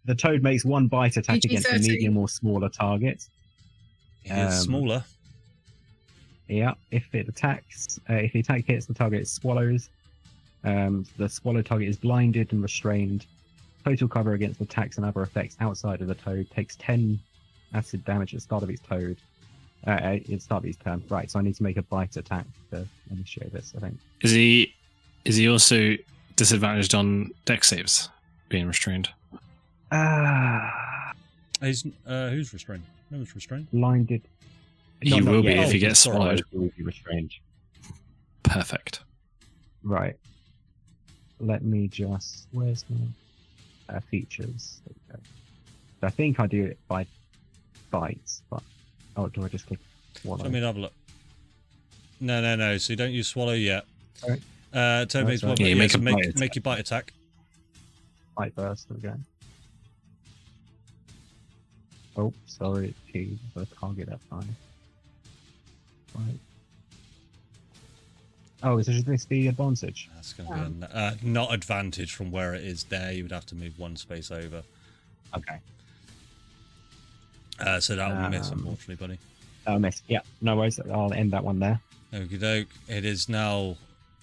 Speaker 4: the toad makes one bite attack against a
Speaker 5: PG-13.
Speaker 4: medium or smaller target.
Speaker 2: It's smaller.
Speaker 4: Yeah, if the attack hits the target, it swallows. The swallow target is blinded and restrained. Total cover against attacks and other effects outside of the toad. Takes 10 acid damage at the start of its turn. Right, so I need to make a bite attack to initiate this, I think.
Speaker 1: Is he also disadvantaged on dex saves being restrained?
Speaker 2: Who's restrained? No one's restrained.
Speaker 4: Blinded.
Speaker 1: He
Speaker 4: Not
Speaker 1: will be
Speaker 4: yet.
Speaker 1: if he gets
Speaker 2: sorry.
Speaker 1: swallowed.
Speaker 4: He will be restrained.
Speaker 1: Perfect.
Speaker 4: Right. Let me just... Where's my features? There we go. So I think I do it by bites, but... Oh, do I just click swallow?
Speaker 2: Let me have a look. No. So you don't use swallow yet.
Speaker 4: Alright.
Speaker 2: Toad makes
Speaker 4: sorry.
Speaker 2: one.
Speaker 1: Yeah, you
Speaker 2: Yeah,
Speaker 1: make
Speaker 2: so
Speaker 1: a bite
Speaker 2: make your bite attack.
Speaker 4: Bite first, there we go. Oh, sorry, T, the target that time. Right. Oh, is this the advantage?
Speaker 2: That's going to be not advantage from where it is there. You would have to move one space over.
Speaker 4: Okay.
Speaker 2: So that will miss, unfortunately, buddy.
Speaker 4: Oh, miss. Yeah, no worries. I'll end that one there.
Speaker 2: Okie doke. It is now.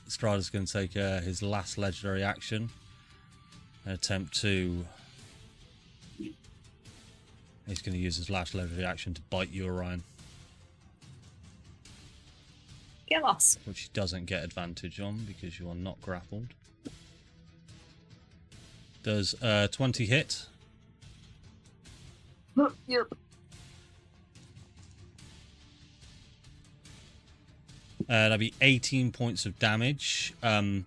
Speaker 2: Strahda's going to take his last legendary action and attempt to. He's going to use his last legendary action to bite you, Orion,
Speaker 6: Get lost.
Speaker 2: which he doesn't get advantage on because you are not grappled. Does 20 hit?
Speaker 6: Yep.
Speaker 2: That'd be 18 points of damage. And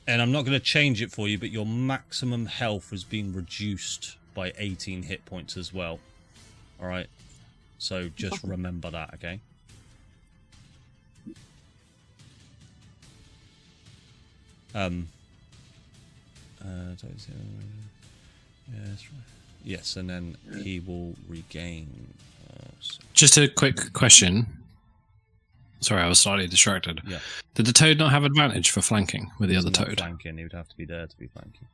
Speaker 2: I'm not going to change it for you, but your maximum health has been reduced by 18 hit points as well. Alright? So just remember that, okay? Yes, and then he will regain...
Speaker 1: Just a quick question. Sorry, I was slightly distracted.
Speaker 2: Yeah.
Speaker 1: Did the toad not have advantage for flanking with the
Speaker 2: He's
Speaker 1: other
Speaker 2: not
Speaker 1: toad?
Speaker 2: flanking. He would have to be there to be flanking.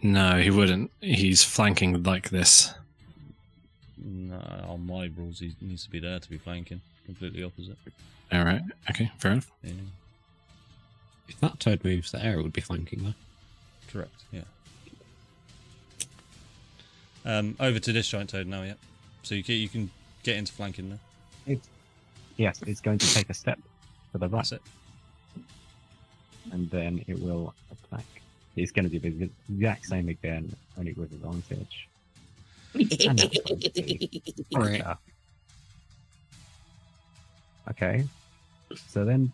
Speaker 1: No, he wouldn't. He's flanking like this.
Speaker 2: No, on my rules, he needs to be there to be flanking. Completely opposite.
Speaker 1: All right. Okay, fair enough.
Speaker 2: Yeah.
Speaker 8: If that toad moves there, it would be flanking though.
Speaker 2: Correct, yeah. Over to this giant toad now, yeah. So you can get into flanking now.
Speaker 4: Yes, it's going to take a step to the right,
Speaker 2: That's it.
Speaker 4: and then it will attack. It's going to do the exact same again, only with advantage. And that's 20.
Speaker 8: Alright.
Speaker 4: Yeah. Okay. So then...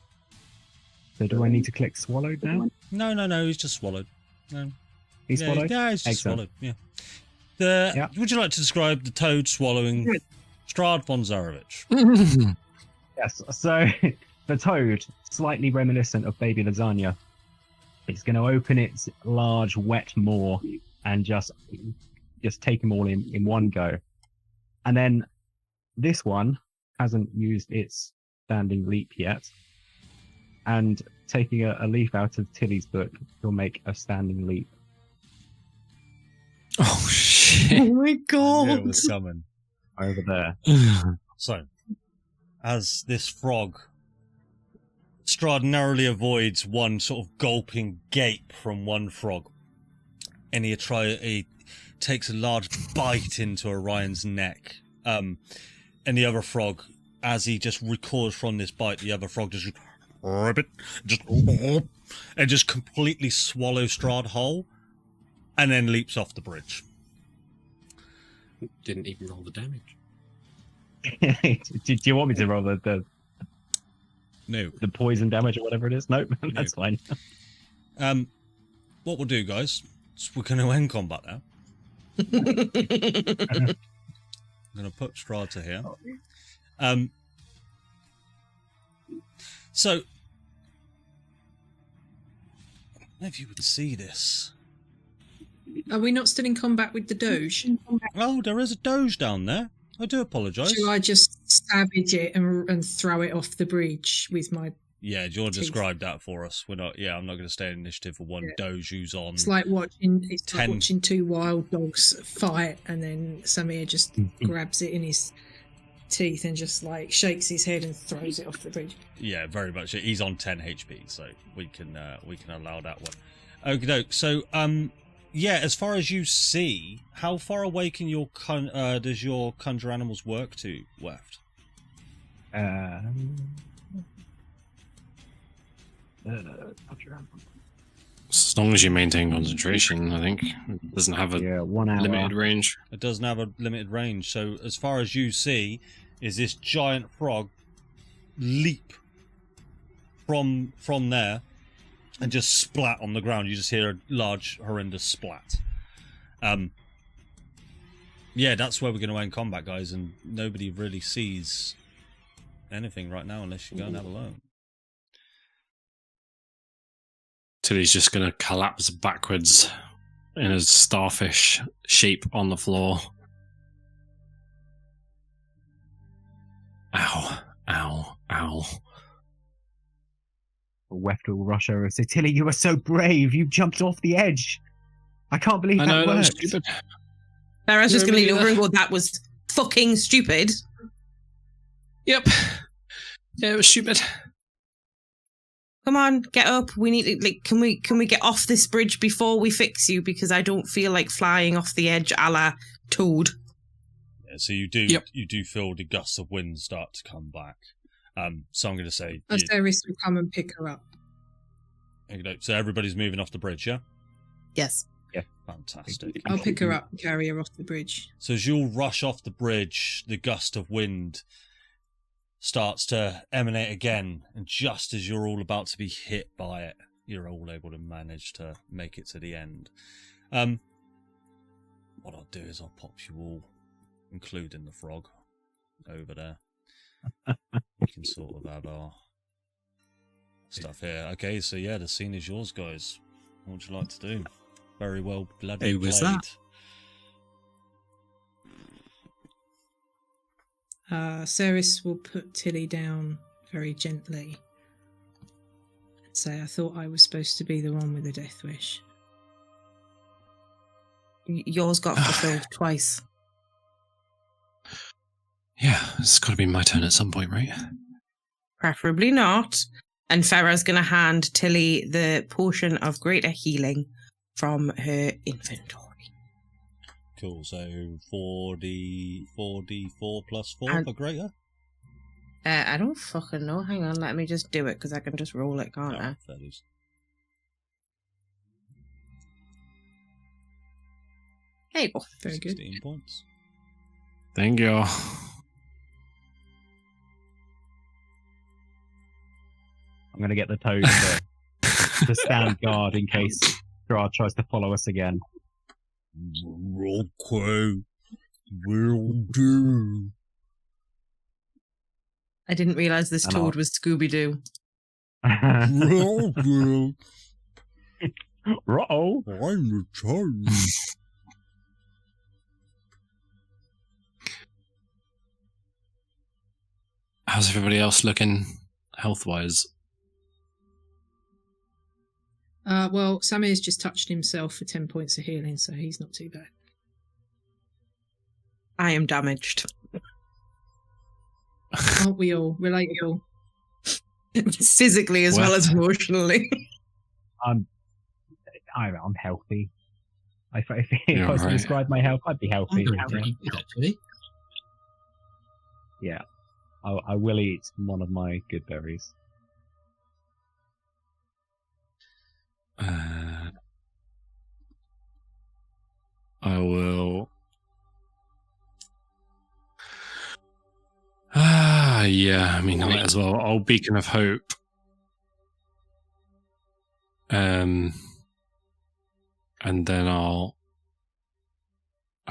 Speaker 4: So do I need to click swallowed now?
Speaker 2: No, he's just swallowed. No.
Speaker 4: He's
Speaker 2: Yeah,
Speaker 4: swallowed?
Speaker 2: Yeah, he's just
Speaker 4: Excellent.
Speaker 2: swallowed, yeah.
Speaker 4: Yeah.
Speaker 2: Would you like to describe the toad swallowing Strahd von Zarevich?
Speaker 4: Yes, so the toad, slightly reminiscent of baby lasagna, it's going to open its large wet maw and just take them all in one go. And then this one hasn't used its standing leap yet. And taking a leaf out of Tilly's book, he'll make a standing leap.
Speaker 1: Oh, shit.
Speaker 5: Oh my
Speaker 2: I knew
Speaker 5: god!
Speaker 2: it was coming.
Speaker 4: Over there.
Speaker 2: So, as this frog, Strahd narrowly avoids one sort of gulping gape from one frog. And he takes a large bite into Orion's neck. And the other frog, as he just recoils from this bite, the other frog just completely swallows Strahd whole, and then leaps off the bridge.
Speaker 8: Didn't even roll the damage.
Speaker 4: do you want me to roll the
Speaker 2: No.
Speaker 4: poison damage or whatever it is? Nope, that's fine.
Speaker 2: What we'll do, guys, is we're going to end combat now. I'm going to put Strahd to here. So, if you would see this.
Speaker 5: Are we not still in combat with the Doge?
Speaker 2: Oh, there is a Doge down there. I do apologise.
Speaker 5: Shall I just savage it and throw it off the bridge with my
Speaker 2: Yeah, George
Speaker 5: Teeth.
Speaker 2: described that for us. We're not. Yeah, I'm not going to stay in initiative for one.
Speaker 5: Yeah.
Speaker 2: Doju's on.
Speaker 5: It's like watching. It's
Speaker 2: 10.
Speaker 5: like watching two wild dogs fight, and then Samir just grabs it in his teeth and just like shakes his head and throws it off the bridge.
Speaker 2: Yeah, very much. He's on 10 HP, so we can allow that one. Okay, so yeah. As far as you see, how far away can your does your conjure animals work to, Weft?
Speaker 1: As long as you maintain concentration, I think. It doesn't have a
Speaker 4: 1 hour.
Speaker 1: limited range.
Speaker 2: It doesn't have a limited range. So as far as you see, is this giant frog leap from there and just splat on the ground. You just hear a large, horrendous splat. Yeah, that's where we're going to end combat, guys, and nobody really sees anything right now unless you go and have a look.
Speaker 1: Tilly's just going to collapse backwards in a starfish shape on the floor. Ow, ow, ow.
Speaker 4: Weft will rush over and say, Tilly, you were so brave. You jumped off the edge. I can't believe
Speaker 1: I know,
Speaker 4: that
Speaker 1: that was
Speaker 4: worked.
Speaker 1: stupid.
Speaker 3: Farah's just going to lean
Speaker 1: Really
Speaker 3: over and go, that was fucking stupid.
Speaker 1: Yep. Yeah, it was stupid.
Speaker 3: Come on, get up. We need to, like, can we get off this bridge before we fix you? Because I don't feel like flying off the edge a la Toad.
Speaker 2: Yeah, so you do feel the gusts of wind start to come back. So I'm going to say...
Speaker 5: Osiris will come and pick her up.
Speaker 2: So everybody's moving off the bridge, yeah?
Speaker 3: Yes.
Speaker 4: Yeah.
Speaker 2: Fantastic.
Speaker 5: I'll pick her up and carry her off the bridge.
Speaker 2: So as you'll rush off the bridge, the gust of wind starts to emanate again, and just as you're all about to be hit by it, you're all able to manage to make it to the end. What I'll do is I'll pop you all, including the frog, over there. We can sort of have our stuff here. Okay, so yeah, the scene is yours, guys. What would you like to do? Very well bloody
Speaker 1: Who was
Speaker 2: played.
Speaker 1: that?
Speaker 5: Ceres will put Tilly down very gently and say, I thought I was supposed to be the one with the death wish.
Speaker 3: Yours got fulfilled twice.
Speaker 1: Yeah, it's got to be my turn at some point, right?
Speaker 3: Preferably not. And Farah's going to hand Tilly the potion of greater healing from her inventory.
Speaker 2: Cool, so 4d4 plus 4 for greater?
Speaker 3: I don't fucking know. Hang on, let me just do it, because I can just roll it, can't I?
Speaker 2: That is.
Speaker 3: There you go.
Speaker 5: Very good.
Speaker 2: 16 points.
Speaker 1: Thank you.
Speaker 4: I'm going to get the Toad to stand guard in case Strahd tries to follow us again.
Speaker 2: Okay, will do.
Speaker 3: I didn't realise this
Speaker 4: And
Speaker 3: Toad was Scooby-Doo.
Speaker 2: Will do.
Speaker 4: Uh-oh.
Speaker 2: I'm the Toad.
Speaker 1: How's everybody else looking health-wise?
Speaker 5: Well, Samir's just touched himself for 10 points of healing, so he's not too bad.
Speaker 3: I am damaged.
Speaker 5: Aren't we all? Relatable.
Speaker 3: Physically as well as emotionally.
Speaker 4: I'm healthy. If I
Speaker 1: Yeah,
Speaker 4: was to
Speaker 1: right.
Speaker 4: describe my health, I'd be healthy.
Speaker 7: Actually.
Speaker 4: Yeah. I will eat one of my good berries.
Speaker 1: I will. Yeah. I mean, I might as well. I'll Beacon of Hope. And then I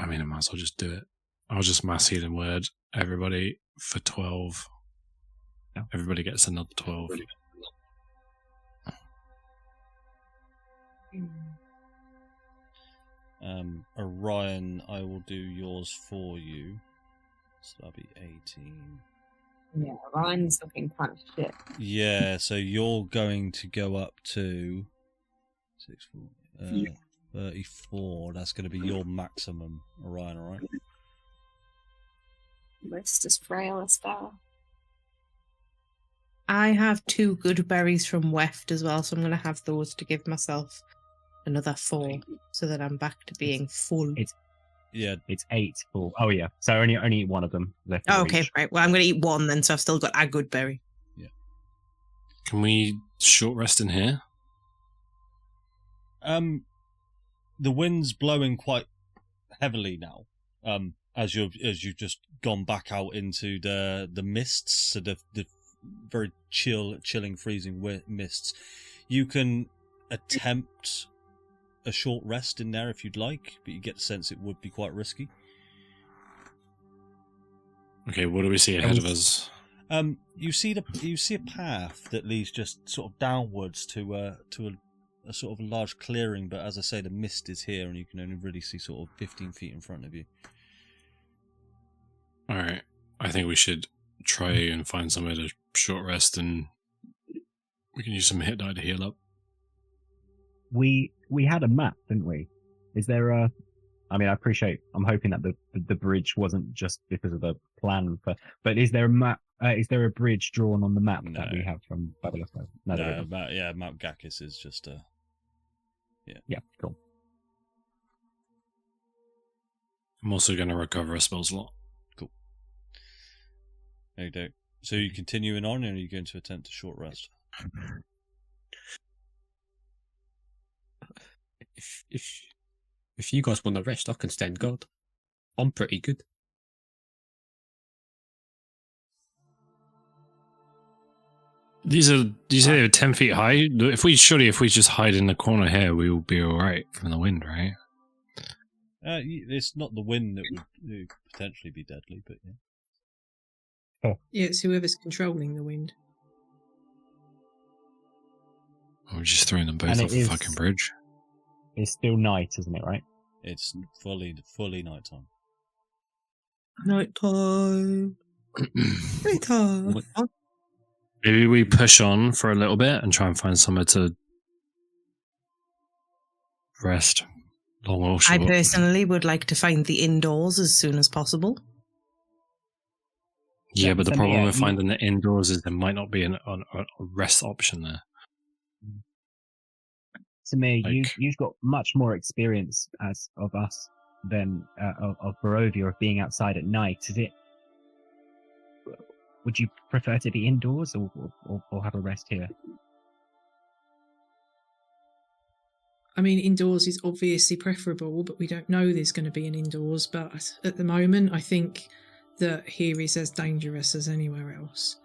Speaker 1: might as well just do it. I'll just mass healing word everybody for 12.
Speaker 4: Yeah.
Speaker 1: Everybody gets another 12.
Speaker 2: Orion, I will do yours for you. So that'll be 18.
Speaker 6: Yeah, mine's looking kind of shit.
Speaker 2: Yeah, so you're going to go up to 34. That's going to be your maximum, Orion, all right?
Speaker 6: List as frail as thou.
Speaker 3: I have 2 good berries from Weft as well, so I'm going to have those to give myself another 4 so that I'm back to being full.
Speaker 2: Yeah.
Speaker 4: It's 8 full. Oh yeah, so only eat one of them left.
Speaker 3: Oh, okay, right. Well, I'm going to eat 1 then, so I've still got a good berry.
Speaker 1: Can we short rest in here?
Speaker 2: The wind's blowing quite heavily now. As you've just gone back out into the mists, so the very chilling, freezing mists. You can attempt a short rest in there if you'd like, but you get the sense it would be quite risky.
Speaker 1: Okay, what do we see ahead of us?
Speaker 2: You see a path that leads just sort of downwards to a sort of a large clearing, but as I say, the mist is here, and you can only really see sort of 15 feet in front of you.
Speaker 1: All right, I think we should try and find somewhere to short rest, and we can use some hit die to heal up.
Speaker 4: We had a map, didn't we? Is there a? I mean, I'm hoping that the bridge wasn't just because of the plan, but is there a map? Is there a bridge drawn on the map that we have from Babylon?
Speaker 2: No, Mount Gakis is just a.
Speaker 4: Yeah, cool.
Speaker 1: I'm also going to recover a spell slot.
Speaker 2: Cool. There you go. So you continuing on, or are you going to attempt a short rest?
Speaker 8: If you guys want to rest, I can stand guard. I'm pretty good.
Speaker 1: You say they were 10 feet high? If we just hide in the corner here, we will be alright from the wind, right?
Speaker 2: It's not the wind that would potentially be deadly, but yeah.
Speaker 5: Yeah, it's whoever's controlling the wind.
Speaker 1: We're just throwing them both off the fucking bridge.
Speaker 4: It's still night, isn't it, right?
Speaker 2: It's fully nighttime.
Speaker 3: Nighttime. Nighttime.
Speaker 1: Maybe we push on for a little bit and try and find somewhere to rest. Long or short.
Speaker 3: I personally would like to find the indoors as soon as possible.
Speaker 1: Yeah, but the problem with finding the indoors is there might not be a rest option there.
Speaker 4: Samir, you've got much more experience of us than of Barovia of being outside at night. Would you prefer to be indoors or have a rest here?
Speaker 5: I mean, indoors is obviously preferable, but we don't know there's going to be an indoors. But at the moment, I think that here is as dangerous as anywhere else.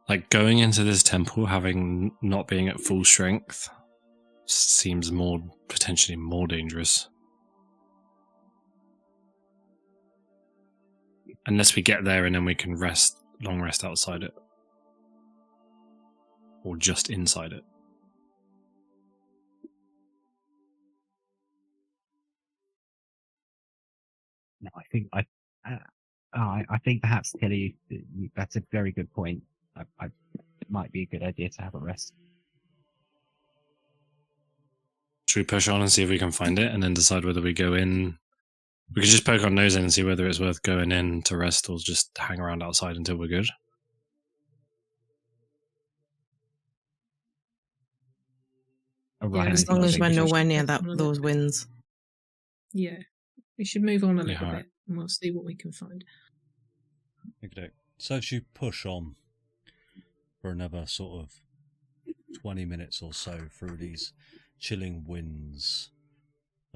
Speaker 1: Like going into this temple, not being at full strength, seems potentially more dangerous. Unless we get there and then we can long rest outside it. Or just inside it.
Speaker 4: No, I think perhaps Tilly, that's a very good point. It might be a good idea to have a rest.
Speaker 1: Should we push on and see if we can find it and then decide whether we go in? We could just poke our nose in and see whether it's worth going in to rest or just hang around outside until we're good.
Speaker 3: Yeah, as long as we're nowhere near those winds.
Speaker 5: Yeah, we should move on a little bit and we'll see what we can find.
Speaker 2: Okay. So as you push on for another sort of 20 minutes or so through these chilling winds,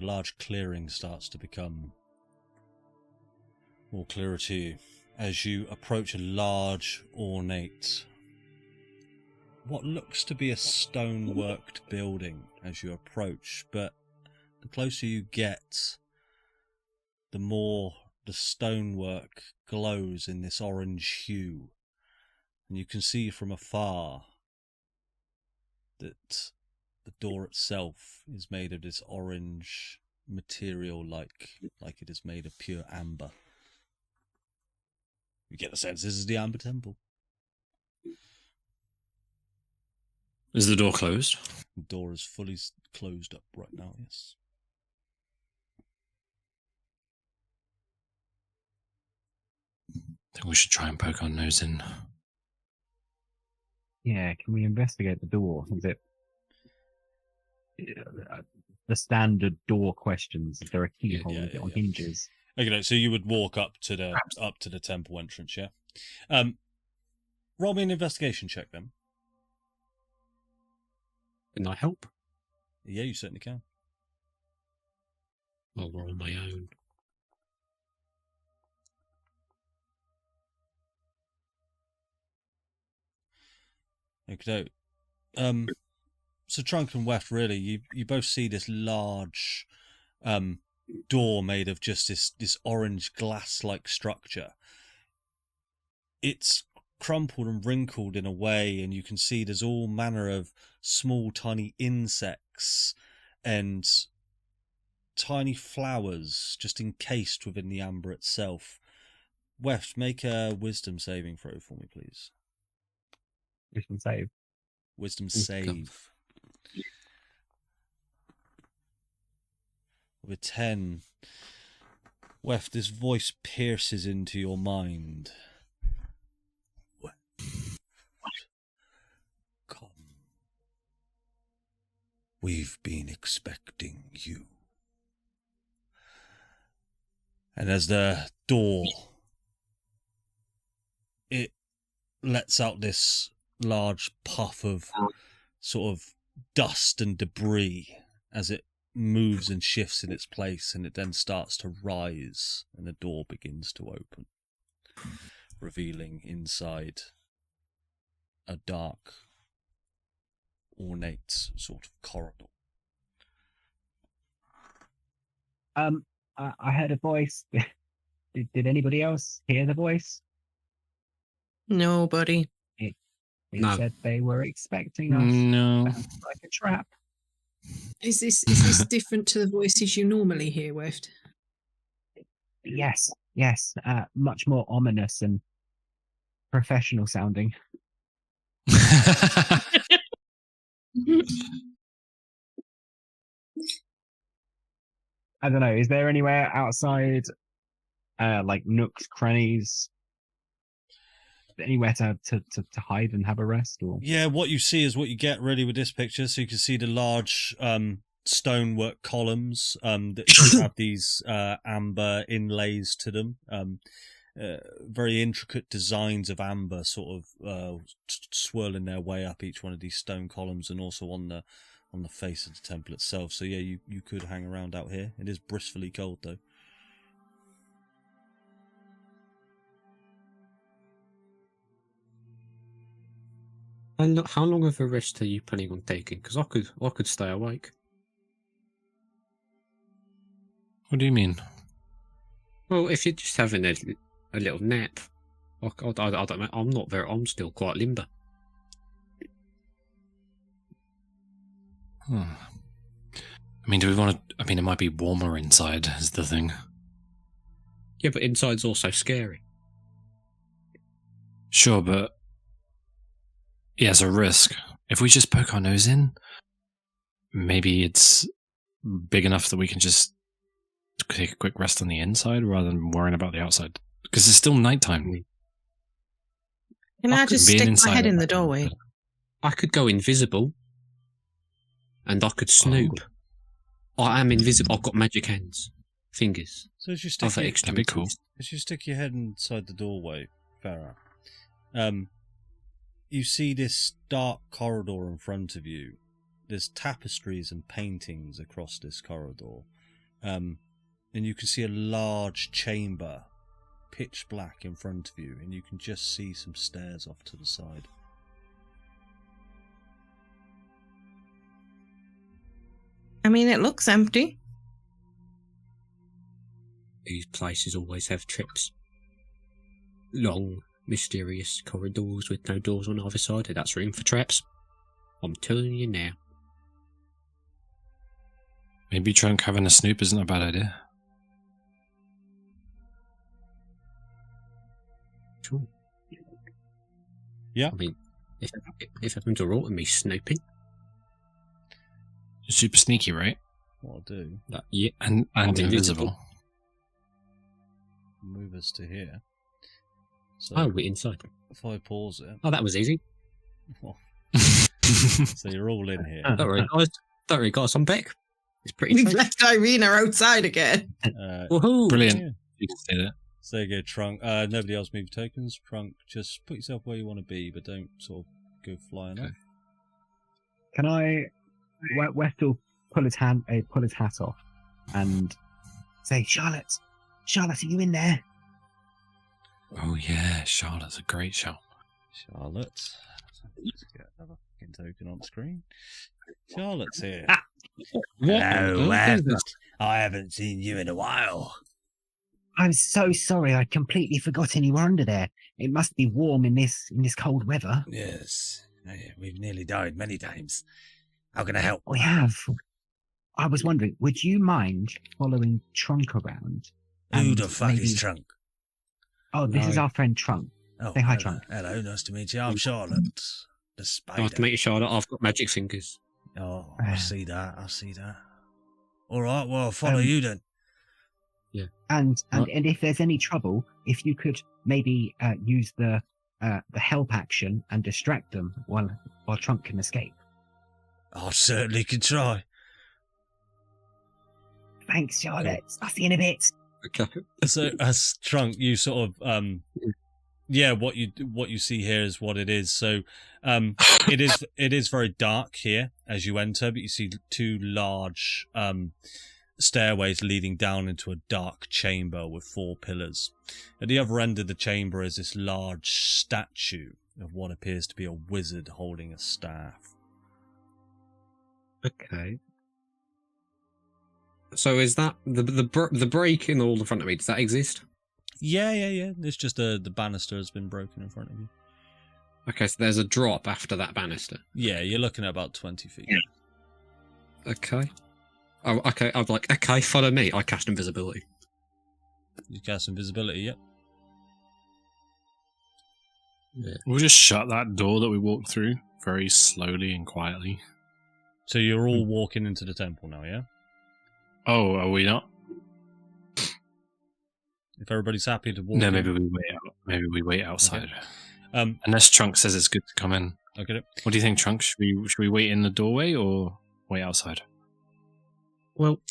Speaker 2: a large clearing starts to become more clearer to you as you approach a large, ornate, what looks to be a stone-worked building as you approach, but the closer you get, the more the stonework glows in this orange hue, and you can see from afar that the door itself is made of this orange material, like it is made of pure amber. You get the sense this is the Amber Temple.
Speaker 1: Is the door closed?
Speaker 2: The door is fully closed up right now, yes.
Speaker 1: I think we should try and poke our nose in.
Speaker 4: Yeah, can we investigate the door? Is it the standard door questions? Is there a keyhole? Is it on hinges?
Speaker 2: Okay, so you would walk up to the temple entrance, yeah? Roll me an investigation check then.
Speaker 8: Can I help?
Speaker 2: Yeah, you certainly can.
Speaker 8: I'll roll my own.
Speaker 2: Okay. So Trunk and Weft, really, you both see this large door made of just this orange glass-like structure. It's crumpled and wrinkled in a way, and you can see there's all manner of small, tiny insects and tiny flowers just encased within the amber itself. Weft, make a wisdom saving throw for me, please.
Speaker 4: Wisdom save.
Speaker 2: Wisdom save. With 10. Weft, this voice pierces into your mind. Come. We've been expecting you. And as the door, it lets out this large puff of sort of dust and debris as it moves and shifts in its place, and it then starts to rise, and the door begins to open, revealing inside a dark, ornate sort of corridor.
Speaker 4: I heard a voice. Did anybody else hear the voice?
Speaker 3: Nobody.
Speaker 4: It
Speaker 8: No.
Speaker 4: said they were expecting us.
Speaker 1: No.
Speaker 4: Sounds like a trap.
Speaker 5: Is this different to the voices you normally hear, Weft?
Speaker 4: Yes. Much more ominous and professional sounding. I don't know. Is there anywhere outside, like nooks, crannies, anywhere to hide and have a rest? Or
Speaker 2: Yeah, what you see is what you get really with this picture. So you can see the large stonework columns that have these amber inlays to them. Very intricate designs of amber sort of swirling their way up each one of these stone columns, and also on the face of the temple itself. So yeah, you could hang around out here. It is blissfully cold though.
Speaker 8: And how long of a rest are you planning on taking? Because I could stay awake.
Speaker 1: What do you mean?
Speaker 8: Well, if you're just having a little nap, I don't know. I'm still quite limber.
Speaker 1: I mean, do we want to? I mean, it might be warmer inside, is the thing.
Speaker 8: Yeah, but inside's also scary.
Speaker 1: Sure, but yeah, it's a risk. If we just poke our nose in, maybe it's big enough that we can just take a quick rest on the inside rather than worrying about the outside. Because it's still nighttime.
Speaker 3: Can I just
Speaker 1: being
Speaker 3: stick my
Speaker 1: inside
Speaker 3: head
Speaker 1: at
Speaker 3: in the
Speaker 1: that time,
Speaker 3: doorway?
Speaker 8: I could go invisible, and I could snoop. I am invisible. I've got magic hands, fingers.
Speaker 2: So as you
Speaker 8: Other
Speaker 2: stick
Speaker 1: That'd be cool.
Speaker 2: as you stick your head inside the doorway, Farah, you see this dark corridor in front of you. There's tapestries and paintings across this corridor. And you can see a large chamber, pitch black in front of you, and you can just see some stairs off to the side.
Speaker 3: I mean, it looks empty.
Speaker 8: These places always have trips. Long, mysterious corridors with no doors on either side. That's room for traps. I'm telling you now.
Speaker 1: Maybe Trunk having a snoop isn't a bad idea.
Speaker 8: Sure.
Speaker 2: Yeah.
Speaker 8: I mean, if everyone's alright with me snooping,
Speaker 1: You're super sneaky, right?
Speaker 2: What I'll do,
Speaker 8: yeah.
Speaker 1: And
Speaker 8: I'm
Speaker 1: invisible.
Speaker 2: move us to here. So
Speaker 8: Oh, we're inside.
Speaker 2: if I pause it,
Speaker 8: Oh, that was easy.
Speaker 2: so you're all in here.
Speaker 8: Don't worry, guys. Don't worry, guys. I'm back. It's pretty
Speaker 3: We've
Speaker 8: safe.
Speaker 3: left Irina outside again.
Speaker 8: Woohoo!
Speaker 1: Brilliant.
Speaker 2: Yeah.
Speaker 1: You can say that.
Speaker 2: So there you go, Trunk. Nobody else move tokens. Trunk, just put yourself where you want to be, but don't sort of go flying off.
Speaker 4: Can I, Westel pull his hat off and say, Charlotte, are you in there?
Speaker 1: Oh yeah, Charlotte's a great show.
Speaker 2: Charlotte. Let's get another fucking token on screen. Charlotte's here.
Speaker 8: Hello,
Speaker 2: I haven't seen you in a while.
Speaker 4: I'm so sorry, I'd completely forgotten you were under there. It must be warm in this cold weather.
Speaker 2: Yes, we've nearly died many times. How can I help?
Speaker 4: We have. I was wondering, would you mind following Trunk around?
Speaker 2: Who
Speaker 4: and
Speaker 2: the fuck
Speaker 4: maybe-
Speaker 2: is Trunk?
Speaker 4: Oh, this is
Speaker 2: No.
Speaker 4: our friend Trunk.
Speaker 2: Oh,
Speaker 4: Say hi,
Speaker 2: hello.
Speaker 4: Trunk.
Speaker 2: Hello, nice to meet you. I'm Charlotte, the spider.
Speaker 8: Nice to meet you, Charlotte. I've got magic fingers.
Speaker 2: Oh, I see that. All right, well, I'll follow you then.
Speaker 4: And
Speaker 8: Right.
Speaker 4: if there's any trouble, if you could maybe use the help action and distract them while Trunk can escape.
Speaker 2: I certainly can try.
Speaker 4: Thanks, Charlotte. I'll see you in a bit.
Speaker 8: Okay.
Speaker 2: So, as Trunk, you sort of, yeah, what you see here is what it is. So, it is very dark here as you enter, but you see two large stairways leading down into a dark chamber with 4 pillars. At the other end of the chamber is this large statue of what appears to be a wizard holding a staff.
Speaker 8: Okay. So is that the break in the wall in front of me? Does that exist?
Speaker 2: Yeah. It's just the banister has been broken in front of you.
Speaker 8: Okay, so there's a drop after that banister.
Speaker 2: Yeah, you're looking at about 20 feet.
Speaker 8: Okay. Oh, okay. I'm like, okay, follow me. I cast invisibility.
Speaker 2: You cast invisibility, yep.
Speaker 8: Yeah.
Speaker 1: We'll just shut that door that we walked through very slowly and quietly.
Speaker 2: So you're all walking into the temple now, yeah?
Speaker 1: Oh, are we not?
Speaker 2: If everybody's happy to walk
Speaker 1: No,
Speaker 2: in.
Speaker 1: maybe we wait out. Maybe we wait outside.
Speaker 2: Okay.
Speaker 1: Unless Trunk says it's good to come in.
Speaker 2: Okay.
Speaker 1: What do you think, Trunk? Should we wait in the doorway or wait outside?
Speaker 8: Well,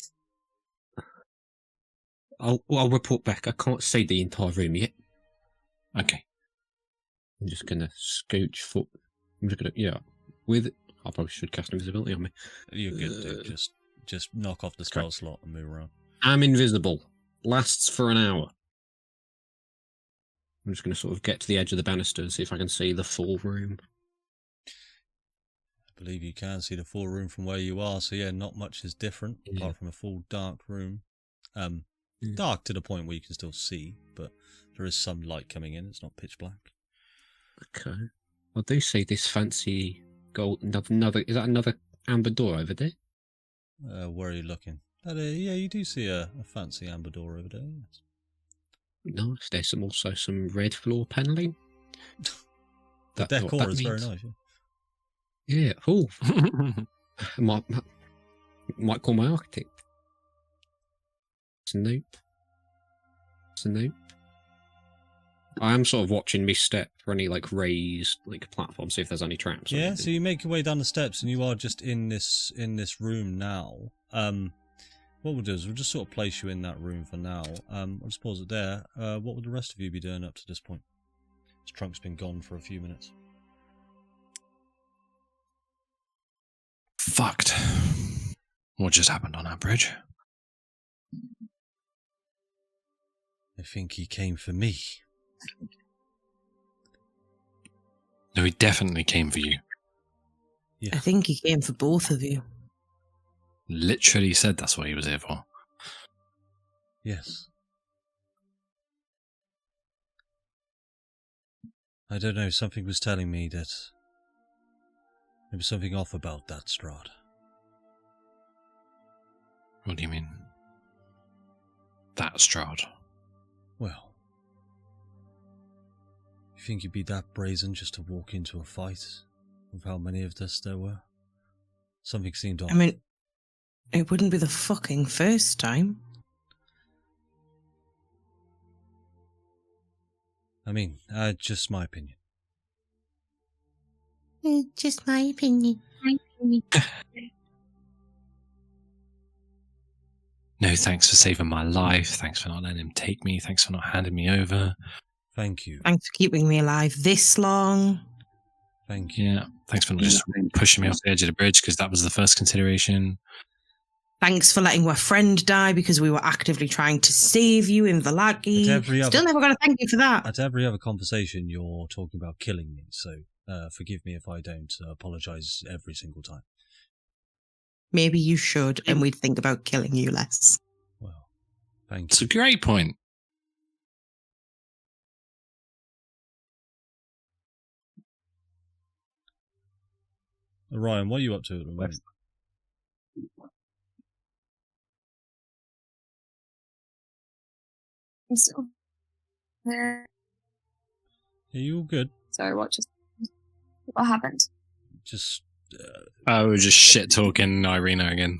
Speaker 8: I'll report back. I can't see the entire room yet.
Speaker 1: Okay.
Speaker 8: I'm just gonna scooch foot. I'm just gonna I probably should cast invisibility on me.
Speaker 2: You're good, dude. Just knock off the spell slot and move around.
Speaker 8: I'm invisible. Lasts for an hour. I'm just gonna sort of get to the edge of the banister and see if I can see the full room.
Speaker 2: I believe you can see the full room from where you are, so yeah, not much is different apart from a full dark room. Dark to the point where you can still see, but there is some light coming in. It's not pitch black.
Speaker 8: Okay. I do see this fancy gold. Another. Is that another amber door over there?
Speaker 2: Where are you looking? Yeah, you do see a fancy amber door over there. Yes.
Speaker 8: Nice. There's also some red floor paneling.
Speaker 2: The decor is very nice.
Speaker 8: Yeah. Oh, might call my architect. Snoop. I am sort of watching me step for any raised platform, see if there's any traps.
Speaker 2: Yeah, so you make your way down the steps and you are just in this room now. What we'll do is we'll just sort of place you in that room for now. I'll just pause it there. What would the rest of you be doing up to this point? His Trunk's been gone for a few minutes.
Speaker 1: Fucked. What just happened on that bridge?
Speaker 2: I think he came for me.
Speaker 1: No, he definitely came for you.
Speaker 2: Yeah.
Speaker 3: I think he came for both of you.
Speaker 1: Literally said that's what he was here for.
Speaker 2: Yes. I don't know, something was telling me that there was something off about that Strahd.
Speaker 1: What do you mean? That Strahd.
Speaker 2: Well, you think you'd be that brazen just to walk into a fight with how many of us there were? Something seemed off.
Speaker 3: I mean, it wouldn't be the fucking first time.
Speaker 2: I mean, just my opinion.
Speaker 3: Just my opinion.
Speaker 1: No, thanks for saving my life. Thanks for not letting him take me. Thanks for not handing me over.
Speaker 2: Thank you.
Speaker 3: Thanks for keeping me alive this long.
Speaker 2: Thank you.
Speaker 1: Yeah, thanks for not just pushing me off the edge of the bridge, because that was the first consideration.
Speaker 3: Thanks for letting our friend die because we were actively trying to save you in Valaki. Still never going to thank you for that.
Speaker 2: At every other conversation, you're talking about killing me, so forgive me if I don't apologise every single time.
Speaker 3: Maybe you should, and we'd think about killing you less.
Speaker 2: Well, thank you.
Speaker 1: It's a great point.
Speaker 2: Ryan, what are you up to at the moment?
Speaker 6: I'm still there.
Speaker 2: Are you all good?
Speaker 6: Sorry, what happened?
Speaker 2: Just.
Speaker 1: We're just shit talking Irina again.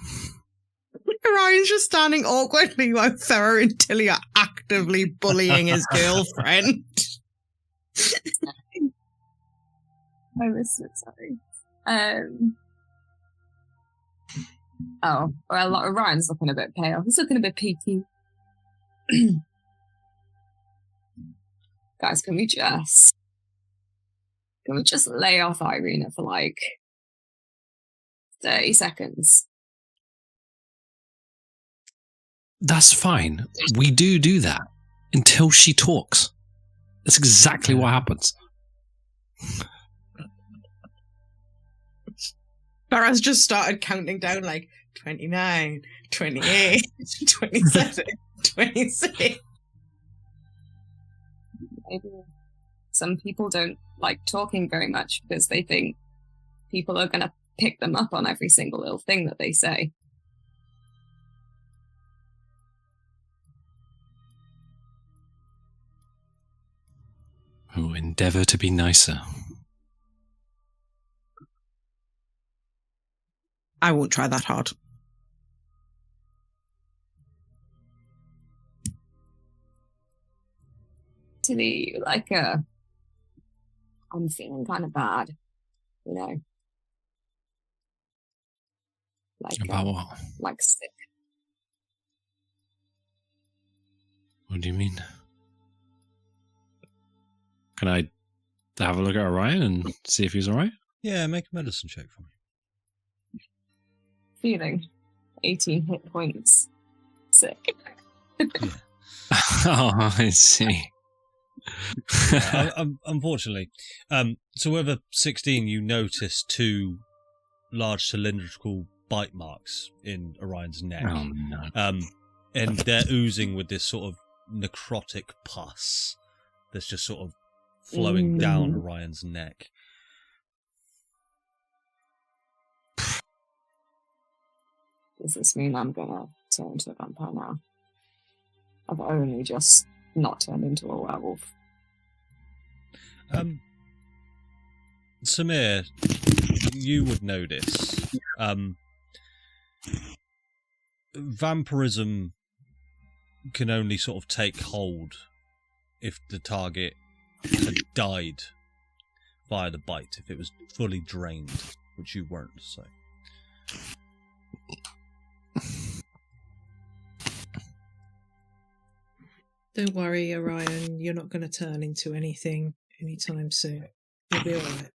Speaker 3: Ryan's just standing awkwardly while Farah and Tilly are actively bullying his girlfriend.
Speaker 6: I was so sorry. Oh, well, Ryan's looking a bit pale. He's looking a bit peaky. Guys, can we just lay off Irina for like 30 seconds?
Speaker 1: That's fine. We do that until she talks. That's exactly what happens.
Speaker 3: Farah's just started counting down like 29, 28, 27, 26.
Speaker 6: Maybe some people don't like talking very much because they think people are going to pick them up on every single little thing that they say.
Speaker 1: We'll endeavour to be nicer.
Speaker 3: I won't try that hard.
Speaker 6: Tilly, I'm feeling kind of bad, you know.
Speaker 1: About what?
Speaker 6: Like sick.
Speaker 1: What do you mean? Can I have a look at Orion and see if he's alright?
Speaker 2: Yeah, make a medicine check for me.
Speaker 6: Feeling 18 hit points. Sick.
Speaker 2: Yeah.
Speaker 1: Oh, I see.
Speaker 2: Unfortunately. So over 16, you notice 2 large cylindrical bite marks in Orion's neck.
Speaker 1: Oh, no.
Speaker 2: And they're oozing with this sort of necrotic pus that's just sort of flowing down Orion's neck.
Speaker 6: Does this mean I'm gonna turn into a vampire now? I've only just not turned into a werewolf.
Speaker 2: Samir, you would know this. Vampirism can only sort of take hold if the target had died via the bite, if it was fully drained, which you weren't, so.
Speaker 5: Don't worry, Orion. You're not going to turn into anything anytime soon. You'll be all right.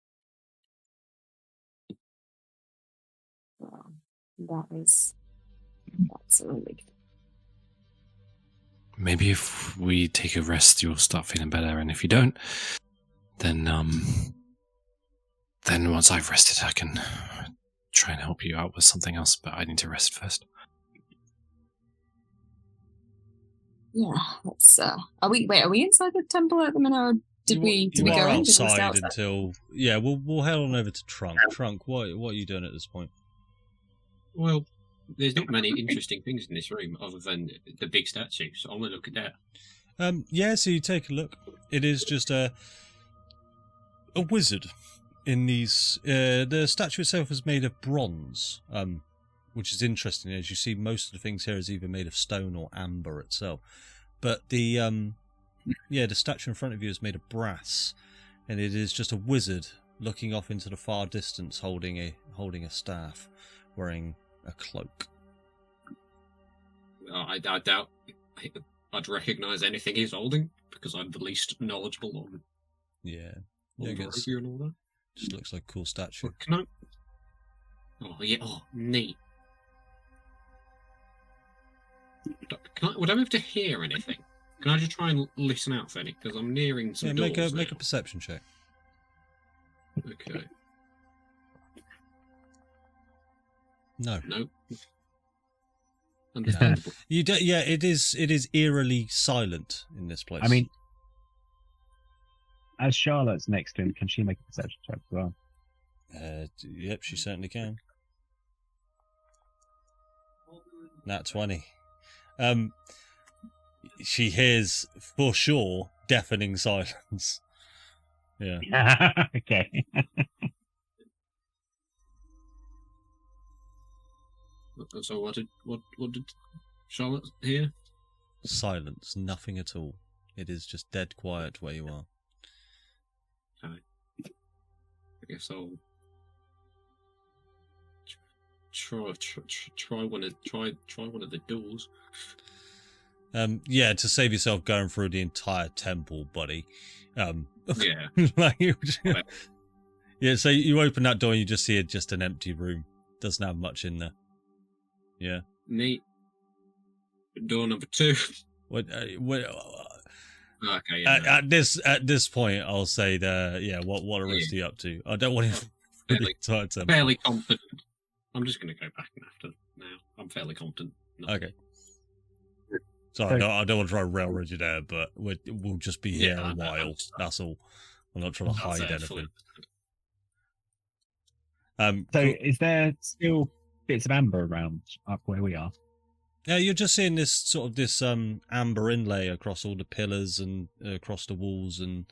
Speaker 6: Well, that's a relief.
Speaker 1: Maybe if we take a rest, you'll start feeling better, and if you don't, then once I've rested, I can try and help you out with something else. But I need to rest first.
Speaker 6: Yeah, let's. Are we inside the temple at the minute, or did we go in?
Speaker 2: Outside until we'll head on over to Trunk. Trunk, what are you doing at this point?
Speaker 7: Well, There's not many interesting things in this room other than the big statue, so I'm gonna look at that.
Speaker 2: Yeah, so you take a look. It is just a wizard in these. The statue itself is made of bronze, which is interesting. As you see, most of the things here is either made of stone or amber itself. But the the statue in front of you is made of brass, and it is just a wizard looking off into the far distance, holding a staff, wearing a cloak.
Speaker 7: I doubt I'd recognise anything he's holding because I'm the least knowledgeable on
Speaker 2: Yeah,
Speaker 7: Barovia and all that.
Speaker 2: just looks like a cool statue.
Speaker 7: But can I? Oh yeah. Oh, neat. Would I be able to hear anything? Can I just try and listen out for anything? Because I'm nearing some
Speaker 2: Yeah,
Speaker 7: doors
Speaker 2: make
Speaker 7: now.
Speaker 2: a perception check.
Speaker 7: Okay.
Speaker 2: No.
Speaker 7: No. Understandable.
Speaker 2: You do, yeah, it is eerily silent in this place.
Speaker 4: I mean, as Charlotte's next to him, can she make a perception check as well?
Speaker 2: Yep, she certainly can. Nat 20. She hears for sure deafening silence. Yeah.
Speaker 4: Okay.
Speaker 7: So what did Charlotte hear?
Speaker 2: Silence, nothing at all. It is just dead quiet where you are.
Speaker 7: Okay. I guess I'll try one of the doors.
Speaker 2: Yeah, to save yourself going through the entire temple, buddy.
Speaker 7: Yeah.
Speaker 2: Like yeah, so you open that door and you just see just an empty room. Doesn't have much in there. Yeah.
Speaker 7: Neat. Door number 2.
Speaker 2: What?
Speaker 7: Okay. Yeah,
Speaker 2: At this point, I'll say what the rest are you up to? I don't want to the entire temple.
Speaker 7: fairly confident. I'm just going to go back after now. I'm fairly confident.
Speaker 2: Okay. Sorry, I don't want to try and railroad you there, but we'll just be here a while. That's all. I'm not trying to hide anything.
Speaker 4: So, is there still bits of amber around up where we are?
Speaker 2: Yeah, you're just seeing this amber inlay across all the pillars and across the walls, and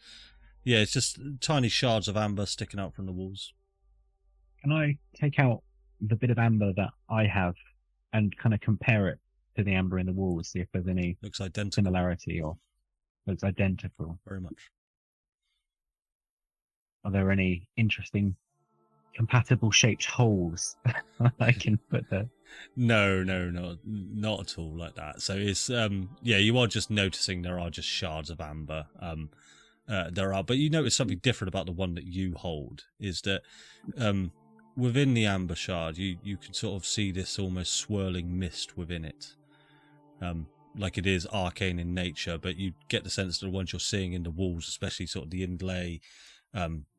Speaker 2: yeah, it's just tiny shards of amber sticking out from the walls.
Speaker 4: Can I take out the bit of amber that I have and kind of compare it to the amber in the walls, see if there's any
Speaker 2: Looks identical.
Speaker 4: similarity or looks identical?
Speaker 2: Very much.
Speaker 4: Are there any interesting compatible shaped holes I can put there?
Speaker 2: No, not at all like that. So it's you are just noticing there are just shards of amber. But you notice something different about the one that you hold is that within the amber shard you can sort of see this almost swirling mist within it. Like it is arcane in nature, but you get the sense that the ones you're seeing in the walls, especially sort of the inlay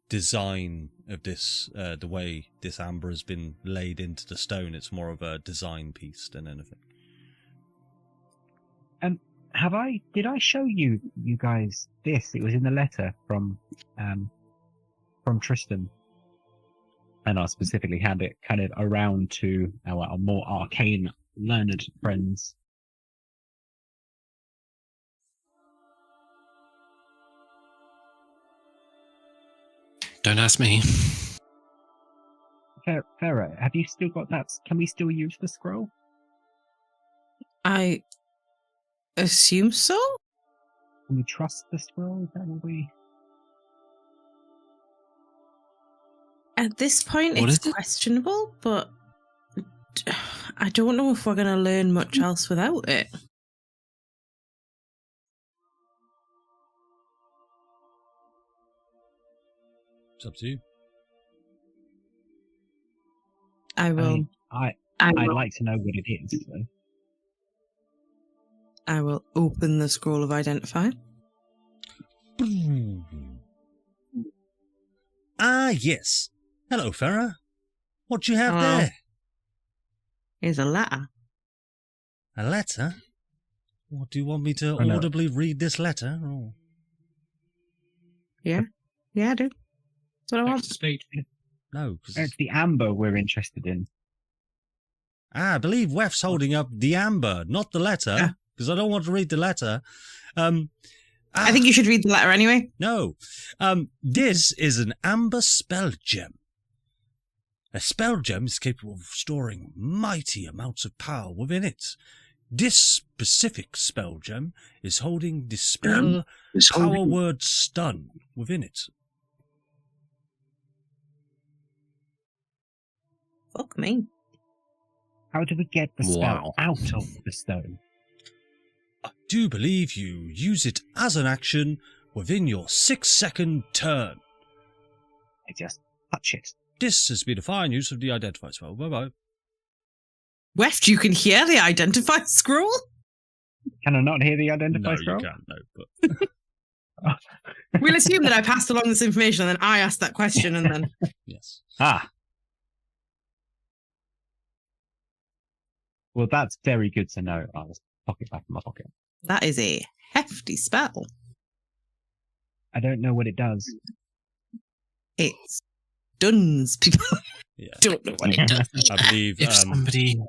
Speaker 2: design of this, the way this amber has been laid into the stone, it's more of a design piece than anything.
Speaker 4: Did I show you guys this? It was in the letter from Tristan, and I specifically had it kind of around to our more arcane learned friends.
Speaker 1: Don't ask me.
Speaker 4: Farah, have you still got that? Can we still use the scroll?
Speaker 3: I assume so.
Speaker 4: Can we trust the scroll? Is that what we...
Speaker 3: At this point,
Speaker 1: What
Speaker 3: it's
Speaker 1: is it?
Speaker 3: questionable, but I don't know if we're going to learn much else without it.
Speaker 2: It's up to you.
Speaker 3: I will.
Speaker 4: I'd like to know what it is. Though.
Speaker 3: I will open the scroll of identify.
Speaker 2: Ah, yes. Hello, Farah. What do you have
Speaker 3: Hello.
Speaker 2: there?
Speaker 3: Here's a letter.
Speaker 2: A letter? What, do you want me to
Speaker 4: no.
Speaker 2: audibly read this letter? Or...
Speaker 3: Yeah, I do. That's what I want.
Speaker 7: Text to speech.
Speaker 2: No, because
Speaker 4: It's the amber we're interested in.
Speaker 2: I believe Wef's holding up the amber, not the letter, because I don't want to read the letter.
Speaker 3: I think you should read the letter anyway.
Speaker 2: No. This is an amber spell gem. A spell gem is capable of storing mighty amounts of power within it. This specific spell gem is holding the spell power word stun within it.
Speaker 3: Fuck me.
Speaker 4: How do we get the spell
Speaker 1: Wow.
Speaker 4: out of the stone?
Speaker 2: I do believe you use it as an action within your 6-second turn.
Speaker 4: I just touch it.
Speaker 2: This has been a fine use of the identify spell. Bye-bye.
Speaker 3: Weft, you can hear the identify scroll?
Speaker 4: Can I not hear the identify scroll?
Speaker 2: You can't, no. But
Speaker 3: We'll assume that I passed along this information and then I asked that question and then...
Speaker 2: yes.
Speaker 4: Ah. Well, that's very good to know. I'll just pop it back in my pocket.
Speaker 3: That is a hefty spell.
Speaker 4: I don't know what it does.
Speaker 3: It stuns people.
Speaker 2: Yeah.
Speaker 3: Don't know what it does.
Speaker 2: I believe
Speaker 1: If somebody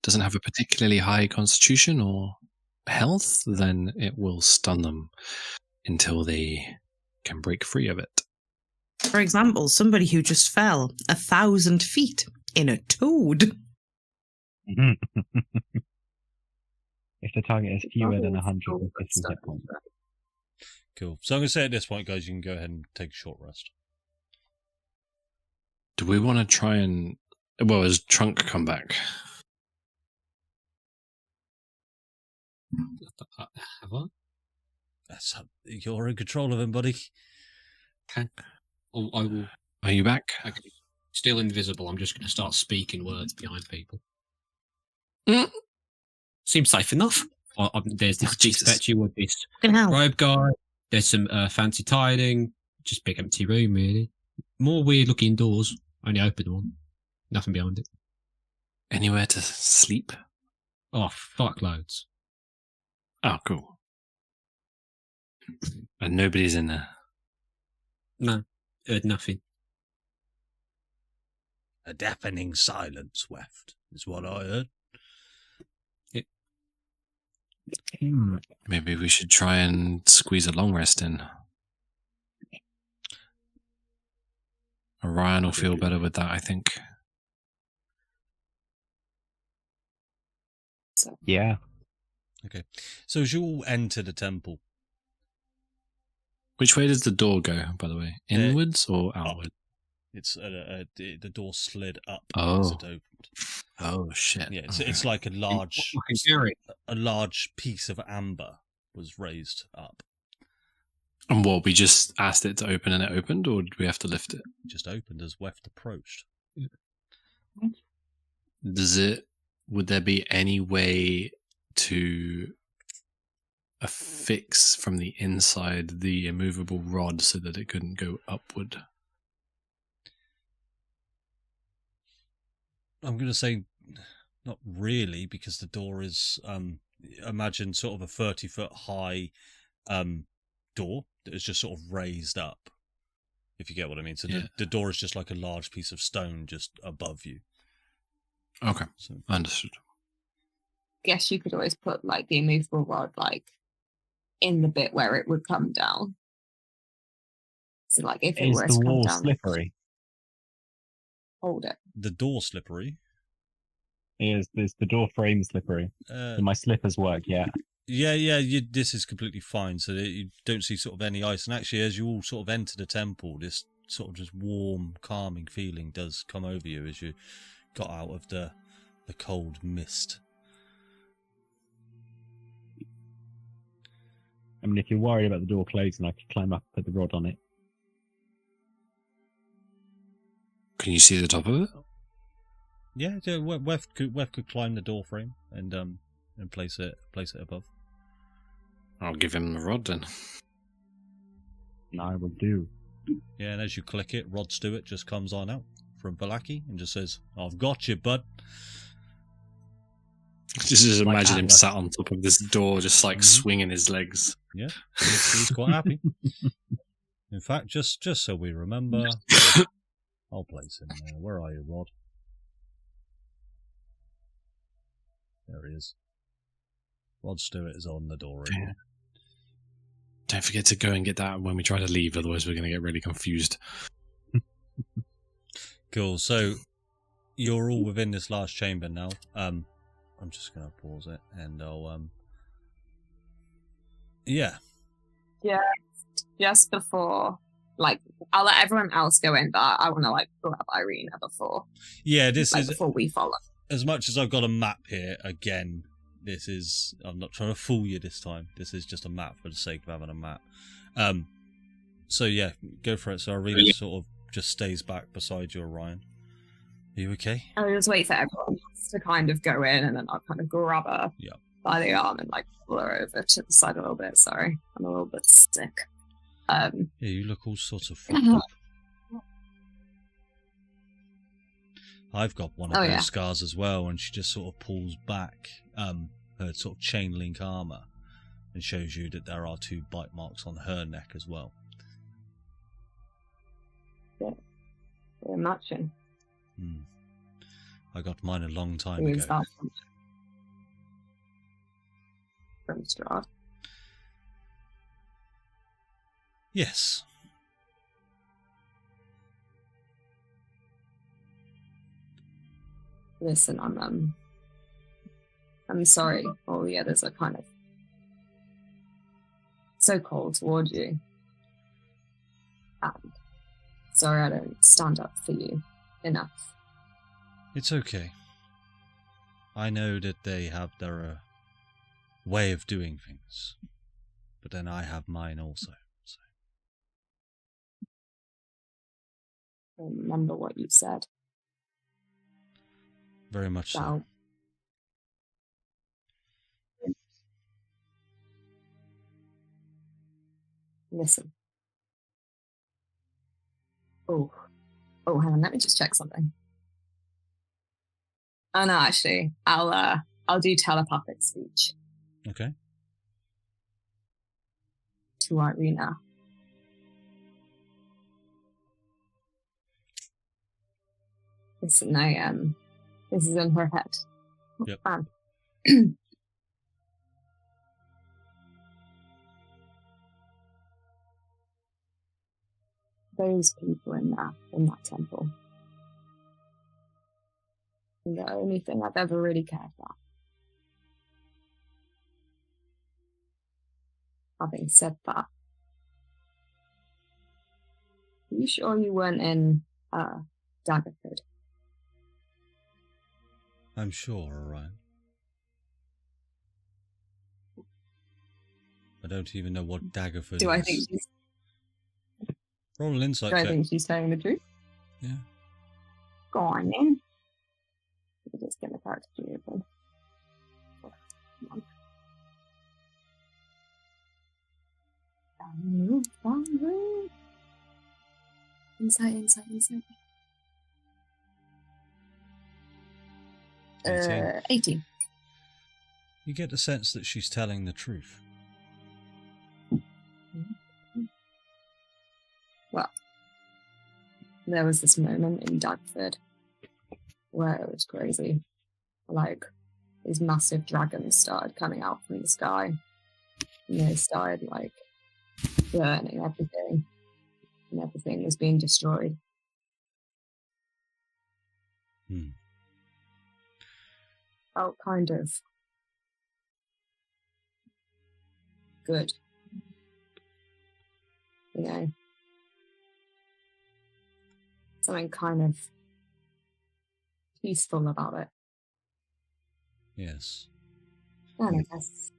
Speaker 1: doesn't have a particularly high constitution or health, then it will stun them until they can break free of it.
Speaker 3: For example, somebody who just fell 1,000 feet in a toad.
Speaker 4: If the target is fewer than 150 hit points.
Speaker 2: Cool. So I'm going to say at this point, guys, you can go ahead and take a short rest.
Speaker 1: Do we want to try and... Well, has Trunk come back?
Speaker 7: Have I?
Speaker 2: You're in control of him, buddy.
Speaker 7: Okay. I will.
Speaker 1: Are you back?
Speaker 7: Okay. Still invisible. I'm just going to start speaking words behind people. Seems safe enough. There's this
Speaker 1: Jesus.
Speaker 7: statue with this
Speaker 3: Fucking hell.
Speaker 7: robe guy. There's some fancy tiling. Just big empty room, really. More weird looking doors. Only open one. Nothing behind it.
Speaker 1: Anywhere to sleep?
Speaker 7: Oh, fuck loads.
Speaker 1: Oh, cool. And nobody's in there.
Speaker 7: No, heard nothing.
Speaker 2: A deafening silence, Weft, is what I heard.
Speaker 1: Maybe we should try and squeeze a long rest in. Orion will feel better with that, I think.
Speaker 4: Yeah.
Speaker 2: Okay. So as you all enter the temple,
Speaker 1: Which way does the door go, by the way? Inwards or outward?
Speaker 2: it's the door slid up
Speaker 1: Oh.
Speaker 2: as it opened.
Speaker 1: Oh, shit.
Speaker 2: Yeah, it's like a large piece of amber was raised up.
Speaker 1: And what, we just asked it to open and it opened, or did we have to lift it?
Speaker 2: It just opened as Weft approached.
Speaker 1: Would there be any way to affix from the inside the immovable rod so that it couldn't go upward?
Speaker 2: I'm going to say not really, because the door is, imagine sort of a 30-foot high door that is just sort of raised up, if you get what I mean. So the door is just like a large piece of stone just above you.
Speaker 1: Okay,
Speaker 2: So,
Speaker 1: understood.
Speaker 6: Guess you could always put like the immovable rod like in the bit where it would come down. So like if it
Speaker 4: Is
Speaker 6: were
Speaker 4: the
Speaker 6: to come
Speaker 4: wall
Speaker 6: down,
Speaker 4: slippery?
Speaker 6: hold it.
Speaker 2: the door slippery.
Speaker 4: Is the door frame slippery? Do my slippers work? Yeah.
Speaker 2: Yeah, this is completely fine. So that you don't see sort of any ice. And actually, as you all sort of enter the temple, this sort of just warm, calming feeling does come over you as you got out of the cold mist.
Speaker 4: I mean, if you're worried about the door closing, I could climb up and put the rod on it.
Speaker 1: Can you see the top of it?
Speaker 2: Yeah, Wef could climb the door frame and place it above.
Speaker 1: I'll give him the rod then.
Speaker 4: I will do.
Speaker 2: Yeah, and as you click it, Rod Stewart just comes on out from Balaki and just says, "I've got you, bud."
Speaker 1: Just
Speaker 4: Like
Speaker 1: imagine him
Speaker 4: Atlas.
Speaker 1: sat on top of this door, just like swinging his legs.
Speaker 2: Yeah, he's quite happy. In fact, just so we remember, I'll place him there. Where are you, Rod? There he is. Rod Stewart is on the door. Right?
Speaker 1: Don't forget to go and get that when we try to leave, otherwise we're going to get really confused.
Speaker 2: Cool. So you're all within this last chamber now. I'm just going to pause it, and I'll yeah.
Speaker 6: Yeah, just before, like, I'll let everyone else go in, but I want to, like, grab Irina before.
Speaker 2: Yeah, this is
Speaker 6: before we follow.
Speaker 2: As much as I've got a map here, again, this is, I'm not trying to fool you this time. This is just a map for the sake of having a map. So yeah, go for it. So Irina sort of just stays back beside you, Orion. Are you okay?
Speaker 6: I'll just wait for everyone else to kind of go in, and then I'll kind of grab her by the arm and, like, pull her over to the side a little bit. Sorry, I'm a little bit sick.
Speaker 2: Yeah, you look all sorts of fucked up. I've got one of those scars as well, and she just sort of pulls back her sort of chain link armor and shows you that there are 2 bite marks on her neck as well.
Speaker 6: Yeah, they're matching.
Speaker 2: I got mine a long time ago.
Speaker 6: From Strahd.
Speaker 2: Yes.
Speaker 6: Listen, I'm sorry. All the others are kind of so cold towards you. And sorry I don't stand up for you enough.
Speaker 2: It's okay. I know that they have their way of doing things, but then I have mine also. So.
Speaker 6: Remember what you said.
Speaker 2: Very much so.
Speaker 6: Listen. Oh, hang on. Let me just check something. Oh no, actually, I'll do telepathic speech.
Speaker 2: Okay.
Speaker 6: To Irina. Listen, this is in her head.
Speaker 2: Yep.
Speaker 6: Those people in that temple. And the only thing I've ever really cared about. Having said that, are you sure you weren't in Daggerford?
Speaker 2: I'm sure, Orion. I don't even know what Daggerford is.
Speaker 6: Do I think she's...
Speaker 2: Roll an insight
Speaker 6: Do I
Speaker 2: check.
Speaker 6: think she's telling the truth?
Speaker 2: Yeah.
Speaker 6: Go on, then. Let me just get the character to you open. Come on. Insight. 18.
Speaker 2: You get the sense that she's telling the truth.
Speaker 6: Well, there was this moment in Daggerford where it was crazy. Like, these massive dragons started coming out from the sky. And they started, like, burning everything. And everything was being destroyed. Felt kind of good. You know? Something kind of peaceful about it.
Speaker 2: Yes.
Speaker 6: And I guess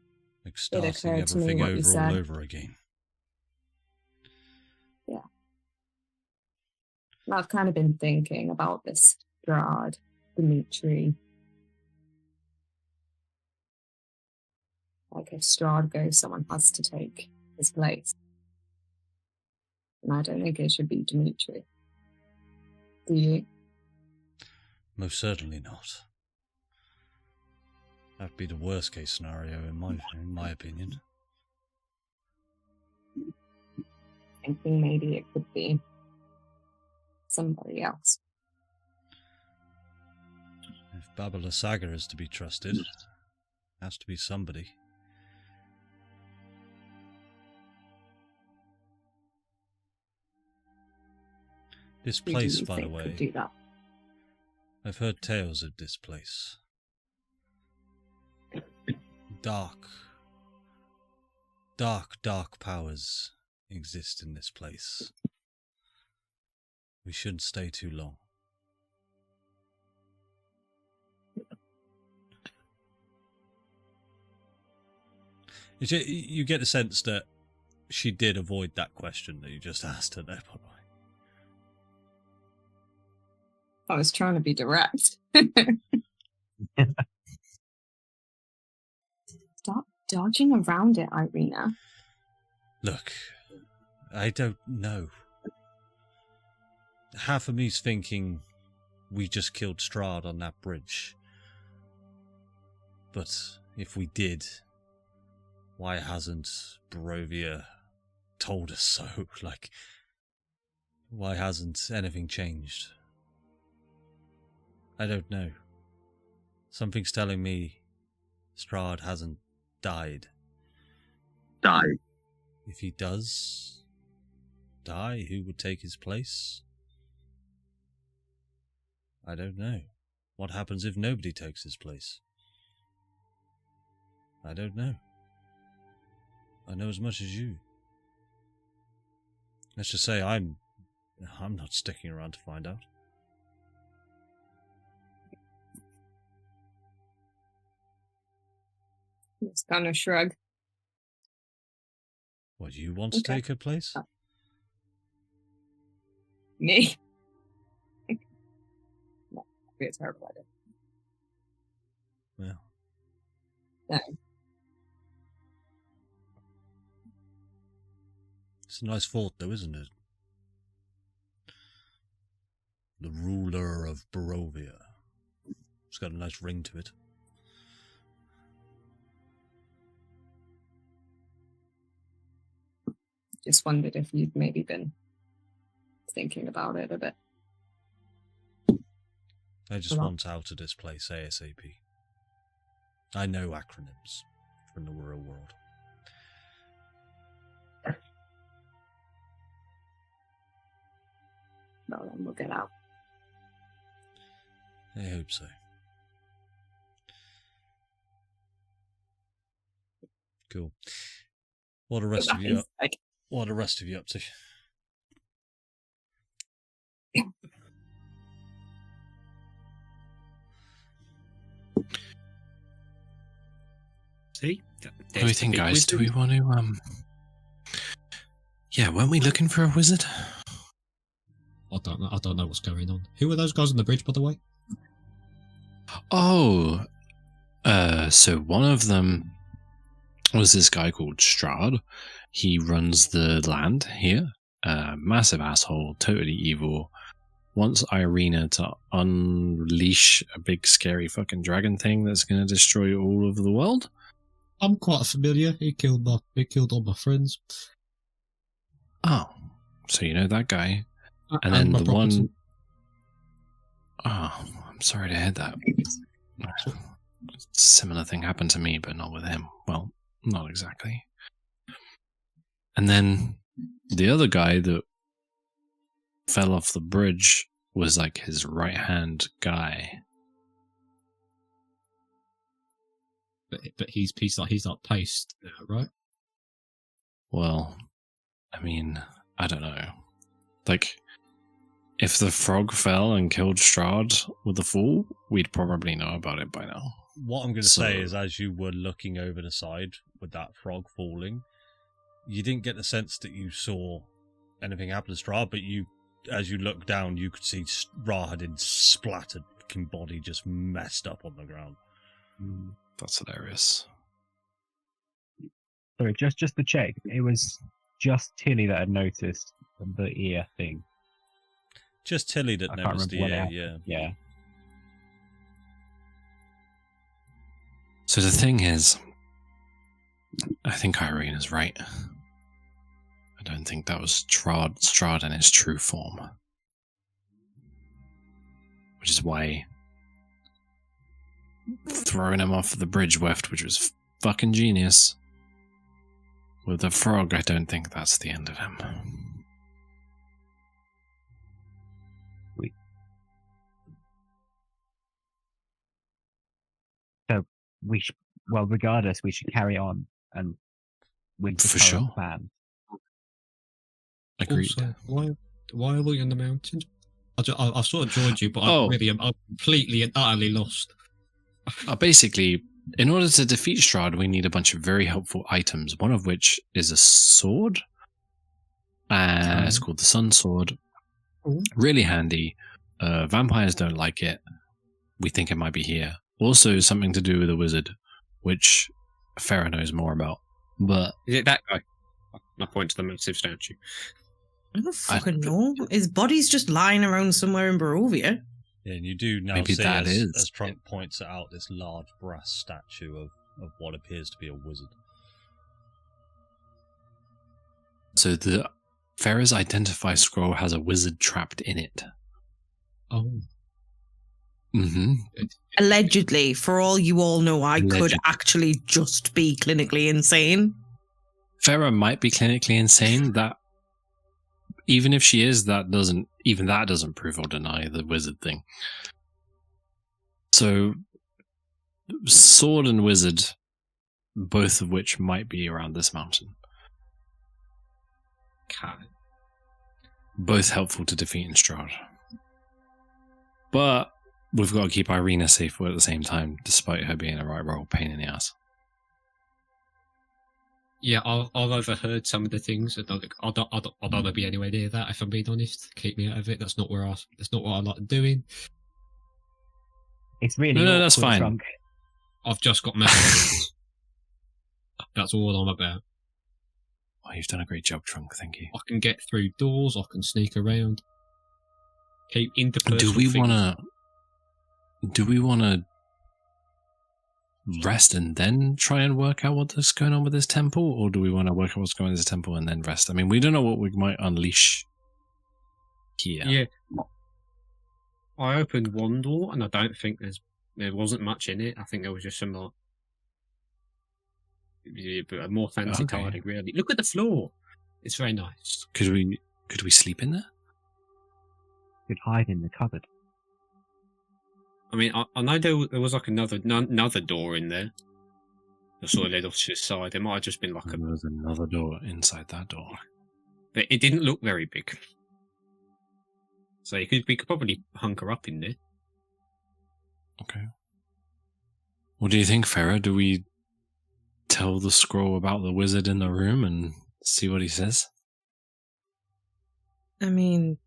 Speaker 2: Like starting
Speaker 6: occurred to me
Speaker 2: everything
Speaker 6: what you
Speaker 2: over
Speaker 6: said.
Speaker 2: all over again.
Speaker 6: Yeah. And I've kind of been thinking about this Strahd, Dimitri. Like, if Strahd goes, someone has to take his place. And I don't think it should be Dimitri. Do you?
Speaker 2: Most certainly not. That'd be the worst case scenario in my opinion.
Speaker 6: Thinking maybe it could be somebody else.
Speaker 2: If Babala Saga is to be trusted, Has to be somebody. This
Speaker 6: Who do
Speaker 2: place,
Speaker 6: you
Speaker 2: by the
Speaker 6: think could
Speaker 2: way,
Speaker 6: do that?
Speaker 2: I've heard tales of this place. Dark, dark powers exist in this place. We shouldn't stay too long. You get the sense that she did avoid that question that you just asked her there, by the way.
Speaker 6: I was trying to be direct. Stop dodging around it, Irina.
Speaker 2: Look, I don't know. Half of me's thinking we just killed Strahd on that bridge. But if we did, why hasn't Barovia told us so? Like, why hasn't anything changed? I don't know. Something's telling me Strahd hasn't died.
Speaker 9: Die.
Speaker 2: If he does die, who would take his place? I don't know. What happens if nobody takes his place? I don't know. I know as much as you. Let's just say I'm not sticking around to find out.
Speaker 6: Just kind of shrug.
Speaker 2: What, you want to take her place?
Speaker 6: Me? No, that'd be a terrible idea.
Speaker 2: Well.
Speaker 6: No.
Speaker 2: It's a nice thought, though, isn't it? The ruler of Barovia. It's got a nice ring to it.
Speaker 6: Just wondered if you'd maybe been thinking about it a bit.
Speaker 2: I just want out of this place ASAP. I know acronyms from the real world.
Speaker 6: Well, then we'll get out.
Speaker 2: I hope so. Cool. What are the rest of you up? What are the rest of you up to?
Speaker 7: See?
Speaker 1: What do we think, guys? Do we want to, yeah, weren't we looking for a wizard?
Speaker 7: I don't know what's going on. Who are those guys on the bridge, by the way?
Speaker 1: Oh, so one of them was this guy called Strahd. He runs the land here. Massive asshole, totally evil. Wants Irina to unleash a big scary fucking dragon thing that's going to destroy all of the world.
Speaker 7: I'm quite familiar. He killed all my friends.
Speaker 1: Oh, so you know that guy. And then the one... Oh, I'm sorry to hear that. Similar thing happened to me, but not with him. Well, not exactly. And then the other guy that fell off the bridge was like his right-hand guy.
Speaker 7: But he's not paced now, right?
Speaker 1: Well, I mean, I don't know. Like, if the frog fell and killed Strahd with the fall, we'd probably know about it by now.
Speaker 2: What I'm going to say is, as you were looking over the side with that frog falling, you didn't get the sense that you saw anything happen to Strahd, but as you looked down, you could see Strahd splattered fucking body just messed up on the ground.
Speaker 1: That's hilarious.
Speaker 4: Sorry, just to check, it was just Tilly that had noticed the ear thing.
Speaker 2: Just Tilly that noticed the ear,
Speaker 4: Yeah.
Speaker 1: So the thing is, I think Irina's right. I don't think that was Strahd in his true form. Which is why throwing him off the bridge weft, which was fucking genius. With the frog, I don't think that's the end of him.
Speaker 4: So we should, well, regardless, we should carry on and with the
Speaker 1: For
Speaker 4: current
Speaker 1: sure.
Speaker 4: plan.
Speaker 1: Agreed.
Speaker 7: Also, why are we on the mountain? I've sort of joined you, but I'm completely and utterly lost.
Speaker 1: Basically, in order to defeat Strahd, we need a bunch of very helpful items, one of which is a sword. It's called the Sun Sword. Really handy. Vampires don't like it. We think it might be here. Also, something to do with a wizard, which Farah knows more about. But
Speaker 7: Is it that guy? I point to the massive statue.
Speaker 3: I don't fucking know. His body's just lying around somewhere in Barovia.
Speaker 2: Yeah, and you do now
Speaker 1: Maybe
Speaker 2: see
Speaker 1: that is.
Speaker 2: as Trunk points out this large brass statue of what appears to be a wizard.
Speaker 1: so the Farah's Identify scroll has a wizard trapped in it.
Speaker 7: Oh.
Speaker 1: Mm-hmm.
Speaker 3: Allegedly, for all you all know, I could
Speaker 1: Allegedly.
Speaker 3: actually just be clinically insane.
Speaker 1: Farah might be clinically insane. That even if she is, that doesn't prove or deny the wizard thing. So, sword and wizard, both of which might be around this mountain.
Speaker 7: Okay.
Speaker 1: Both helpful to defeating Strahd. But we've got to keep Irina safe at the same time, despite her being a right roll pain in the ass.
Speaker 7: Yeah, I've overheard some of the things. And I don't want to be anywhere near that. If I'm being honest, keep me out of it. That's not what I like doing.
Speaker 4: It's really
Speaker 1: No, that's
Speaker 4: awkward,
Speaker 1: fine.
Speaker 4: Trunk.
Speaker 7: I've just got messages. That's all I'm about.
Speaker 1: Oh, you've done a great job, Trunk. Thank you.
Speaker 7: I can get through doors. I can sneak around. Keep interpersonal.
Speaker 1: Do we want to rest and then try and work out what's going on with this temple, or do we want to work out what's going on with this temple and then rest? I mean, we don't know what we might unleash here.
Speaker 7: Yeah. I opened one door, and I don't think there wasn't much in it. I think there was just some like a more fancy
Speaker 1: Okay.
Speaker 7: tiling. Really, look at the floor. It's very nice.
Speaker 1: Could we sleep in there?
Speaker 4: Could hide in the cupboard.
Speaker 7: I mean, I know there was like another door in there. That sort of led off to the side. There might have just been like
Speaker 1: There was another door inside that door.
Speaker 7: but it didn't look very big. So we could probably hunker up in there.
Speaker 1: Okay. What do you think, Farah? Do we tell the scroll about the wizard in the room and see what he says?
Speaker 3: I mean,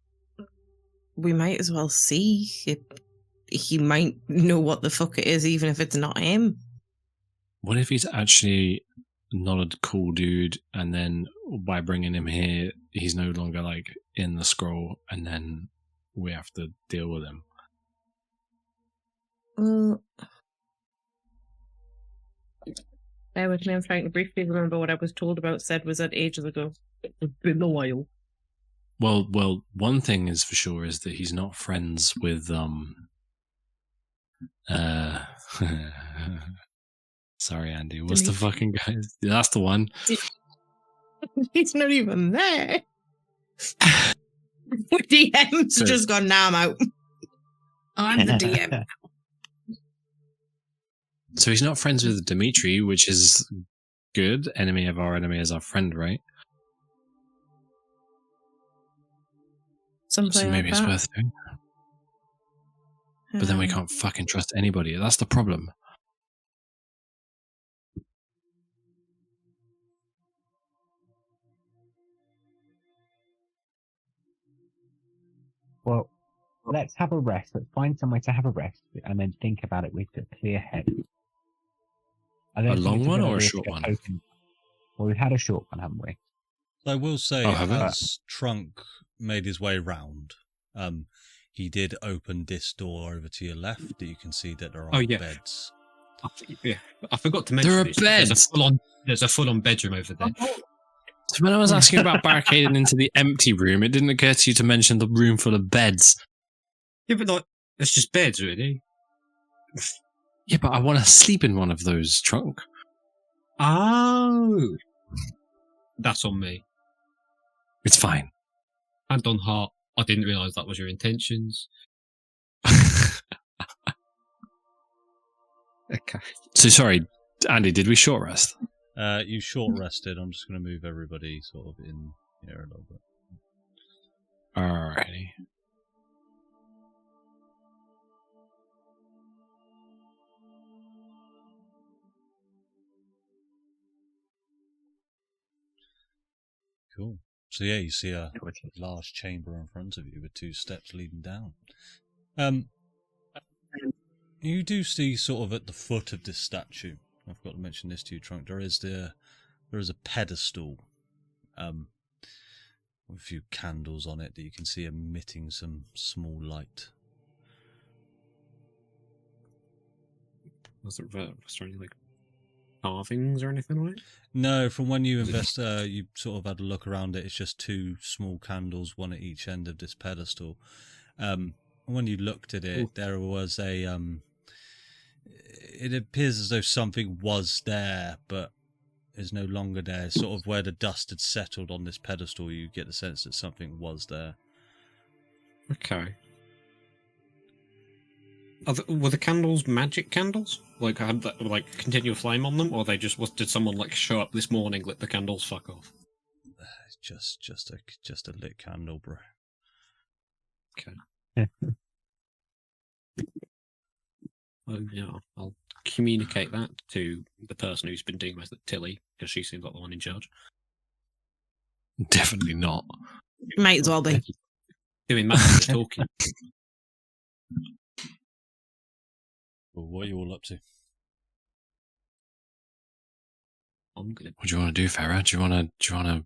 Speaker 3: we might as well see. He might know what the fuck it is, even if it's not him.
Speaker 1: What if he's actually not a cool dude, and then by bringing him here, he's no longer like in the scroll, and then we have to deal with him?
Speaker 3: Well, bear with me. I'm trying to briefly remember what I was told about said wizard ages ago. It's been a while.
Speaker 1: Well, one thing is for sure is that he's not friends with sorry, Andy. What's the fucking guy? That's the one.
Speaker 3: He's not even there. DM's
Speaker 1: So-
Speaker 3: just gone, now I'm out.
Speaker 5: I'm the DM.
Speaker 1: So he's not friends with Dimitri, which is good. Enemy of our enemy is our friend, right?
Speaker 3: Something
Speaker 1: So maybe
Speaker 3: like
Speaker 1: it's
Speaker 3: that.
Speaker 1: worth doing. But then we can't fucking trust anybody. That's the problem.
Speaker 4: Well, let's have a rest. Let's find somewhere to have a rest and then think about it with a clear head. I don't
Speaker 1: A
Speaker 4: think
Speaker 1: long
Speaker 4: it's
Speaker 1: one
Speaker 4: good
Speaker 1: or a
Speaker 4: idea
Speaker 1: short
Speaker 4: to
Speaker 1: one?
Speaker 4: open- Well, we've had a short one, haven't we?
Speaker 2: I will say,
Speaker 1: Oh, have we?
Speaker 2: as Trunk made his way round, he did open this door over to your left. That you can see that there are
Speaker 7: Oh, yeah.
Speaker 2: beds.
Speaker 7: I forgot to mention
Speaker 1: There are
Speaker 7: this.
Speaker 1: beds.
Speaker 7: There's a full-on bedroom over there.
Speaker 1: So when I was asking about barricading into the empty room, it didn't occur to you to mention the room full of beds.
Speaker 7: Yeah, but like, it's just beds, really.
Speaker 1: Yeah, but I want to sleep in one of those trunk.
Speaker 8: Oh, that's on me.
Speaker 1: It's fine.
Speaker 8: And on heart, I didn't realise that was your intentions. Okay.
Speaker 1: So sorry, Andy, did we short rest?
Speaker 2: You short rested. I'm just going to move everybody sort of in here a little bit.
Speaker 1: Alrighty.
Speaker 2: Cool. So yeah, you see a large chamber in front of you with 2 steps leading down. You do see sort of at the foot of this statue. I forgot to mention this to you, Trunk. There is a pedestal, with a few candles on it that you can see emitting some small light.
Speaker 8: Was there any like carvings or anything on it?
Speaker 2: No, from when you you sort of had a look around it. It's just 2 small candles, one at each end of this pedestal. When you looked at it, there was a. It appears as though something was there, but is no longer there. Sort of where the dust had settled on this pedestal, you get the sense that something was there.
Speaker 8: Okay. Were the candles magic candles? Like had that like continual flame on them, or they just did someone like show up this morning, lit the candles, fuck off?
Speaker 2: Just a lit candle, bro.
Speaker 8: Okay. Oh yeah, I'll communicate that to the person who's been dealing with it, Tilly, because she seems like the one in charge.
Speaker 1: Definitely not.
Speaker 3: Might as well be.
Speaker 8: Doing massive talking.
Speaker 2: Well, what are you all up to?
Speaker 8: I'm gonna.
Speaker 1: What do you want to do, Farah? Do you want to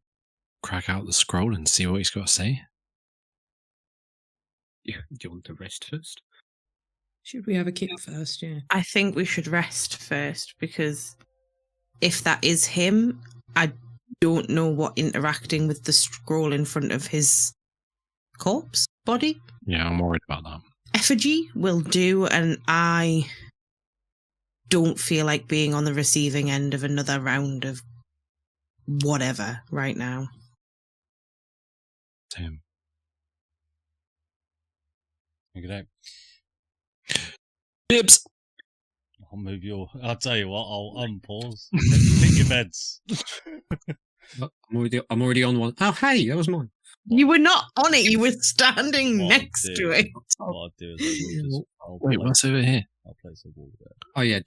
Speaker 1: crack out the scroll and see what he's got to say?
Speaker 8: Yeah, do you want to rest first?
Speaker 5: Should we have a kip first? Yeah.
Speaker 3: I think we should rest first, because if that is him, I don't know what interacting with the scroll in front of his corpse body,
Speaker 1: Yeah, I'm worried about that.
Speaker 3: effigy, will do, and I don't feel like being on the receiving end of another round of whatever right now.
Speaker 1: Same.
Speaker 2: Okay.
Speaker 1: Dibs!
Speaker 2: I'll tell you what, I'll unpause. Pick your beds.
Speaker 8: I'm already on one. Oh, hey, that was mine.
Speaker 3: You were not on it, you were standing
Speaker 2: What
Speaker 3: next
Speaker 2: I'll
Speaker 3: to
Speaker 2: do-
Speaker 3: it.
Speaker 2: What I'll do is I'll
Speaker 1: Wait, what's over here?
Speaker 2: I'll place a wall there.
Speaker 8: Oh yeah.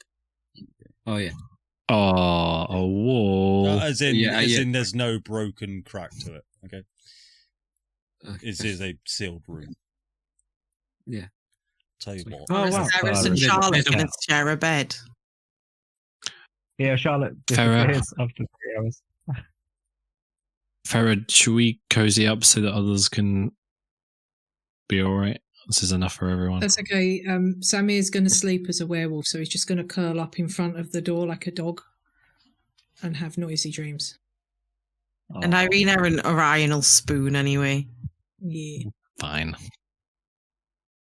Speaker 8: Oh yeah.
Speaker 1: Oh, a wall.
Speaker 2: As in,
Speaker 8: Yeah, yeah.
Speaker 2: there's no broken crack to it. Okay,
Speaker 8: Okay.
Speaker 2: it is a sealed room.
Speaker 8: Yeah.
Speaker 2: Tell you
Speaker 8: Sweet.
Speaker 2: what.
Speaker 8: Oh, wow.
Speaker 3: Sarah's and
Speaker 8: There's a-
Speaker 3: Charlotte
Speaker 8: there's a-
Speaker 3: going to share a bed.
Speaker 4: Yeah, Charlotte
Speaker 1: Farah.
Speaker 4: disappears after 3 hours.
Speaker 1: Farah, should we cozy up so that others can be alright? This is enough for everyone.
Speaker 5: That's okay. Samir's going to sleep as a werewolf, so he's just going to curl up in front of the door like a dog and have noisy dreams.
Speaker 3: And Irina and Orion will spoon anyway.
Speaker 5: Yeah.
Speaker 1: Fine.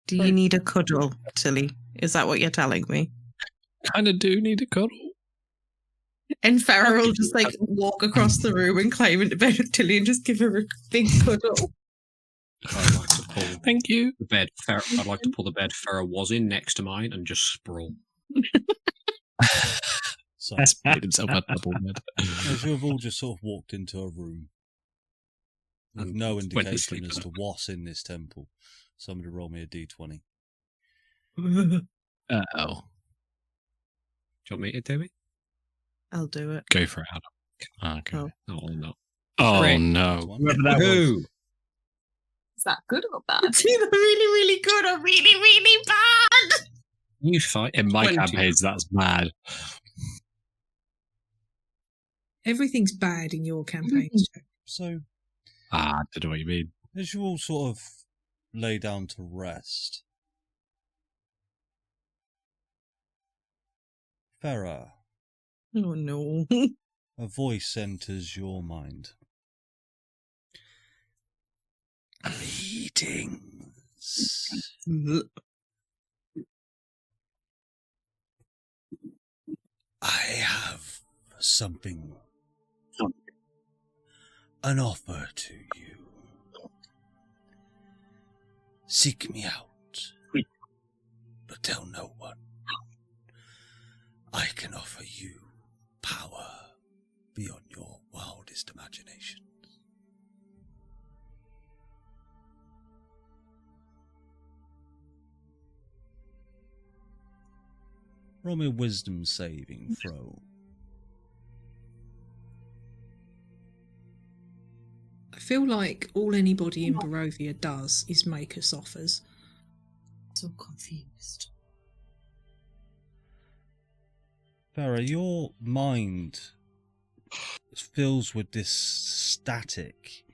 Speaker 3: Do you need a cuddle, Tilly? Is that what you're telling me?
Speaker 1: Kind of do need a cuddle.
Speaker 3: And Farah will just like walk across the room and climb into bed with Tilly and just give her a big cuddle.
Speaker 8: I'd like to pull
Speaker 1: Thank you.
Speaker 8: the bed. I'd like to pull the bed Farah was in next to mine and just sprawl.
Speaker 2: So,
Speaker 1: That's made himself a double bed.
Speaker 2: as you've all just sort of walked into a room with
Speaker 8: And
Speaker 2: no
Speaker 8: went to
Speaker 2: indication
Speaker 8: sleep.
Speaker 2: as to what's in this temple, somebody roll me a d20.
Speaker 1: Oh.
Speaker 8: Do you want me to do it?
Speaker 3: I'll do it.
Speaker 1: Go for it, Adam. Okay.
Speaker 3: Oh.
Speaker 8: Oh no.
Speaker 1: Oh,
Speaker 8: Great.
Speaker 1: no.
Speaker 4: Whoever that was.
Speaker 8: Who?
Speaker 6: Is that good or bad?
Speaker 3: It's either really, really good or really, really bad.
Speaker 8: You fight
Speaker 1: In my
Speaker 8: 20.
Speaker 1: campaigns, that's mad.
Speaker 5: Everything's bad in your campaigns, Jack.
Speaker 2: So,
Speaker 1: I don't know what you mean.
Speaker 2: as you all sort of lay down to rest, Farah,
Speaker 3: Oh no.
Speaker 2: a voice enters your mind. Greetings. I have something, an offer to you. Seek me out, but tell no one. I can offer you power beyond your wildest imaginations. Roll me a wisdom saving throw.
Speaker 5: I feel like all anybody in Barovia does is make us offers.
Speaker 6: So confused.
Speaker 2: Farah, your mind fills with this static.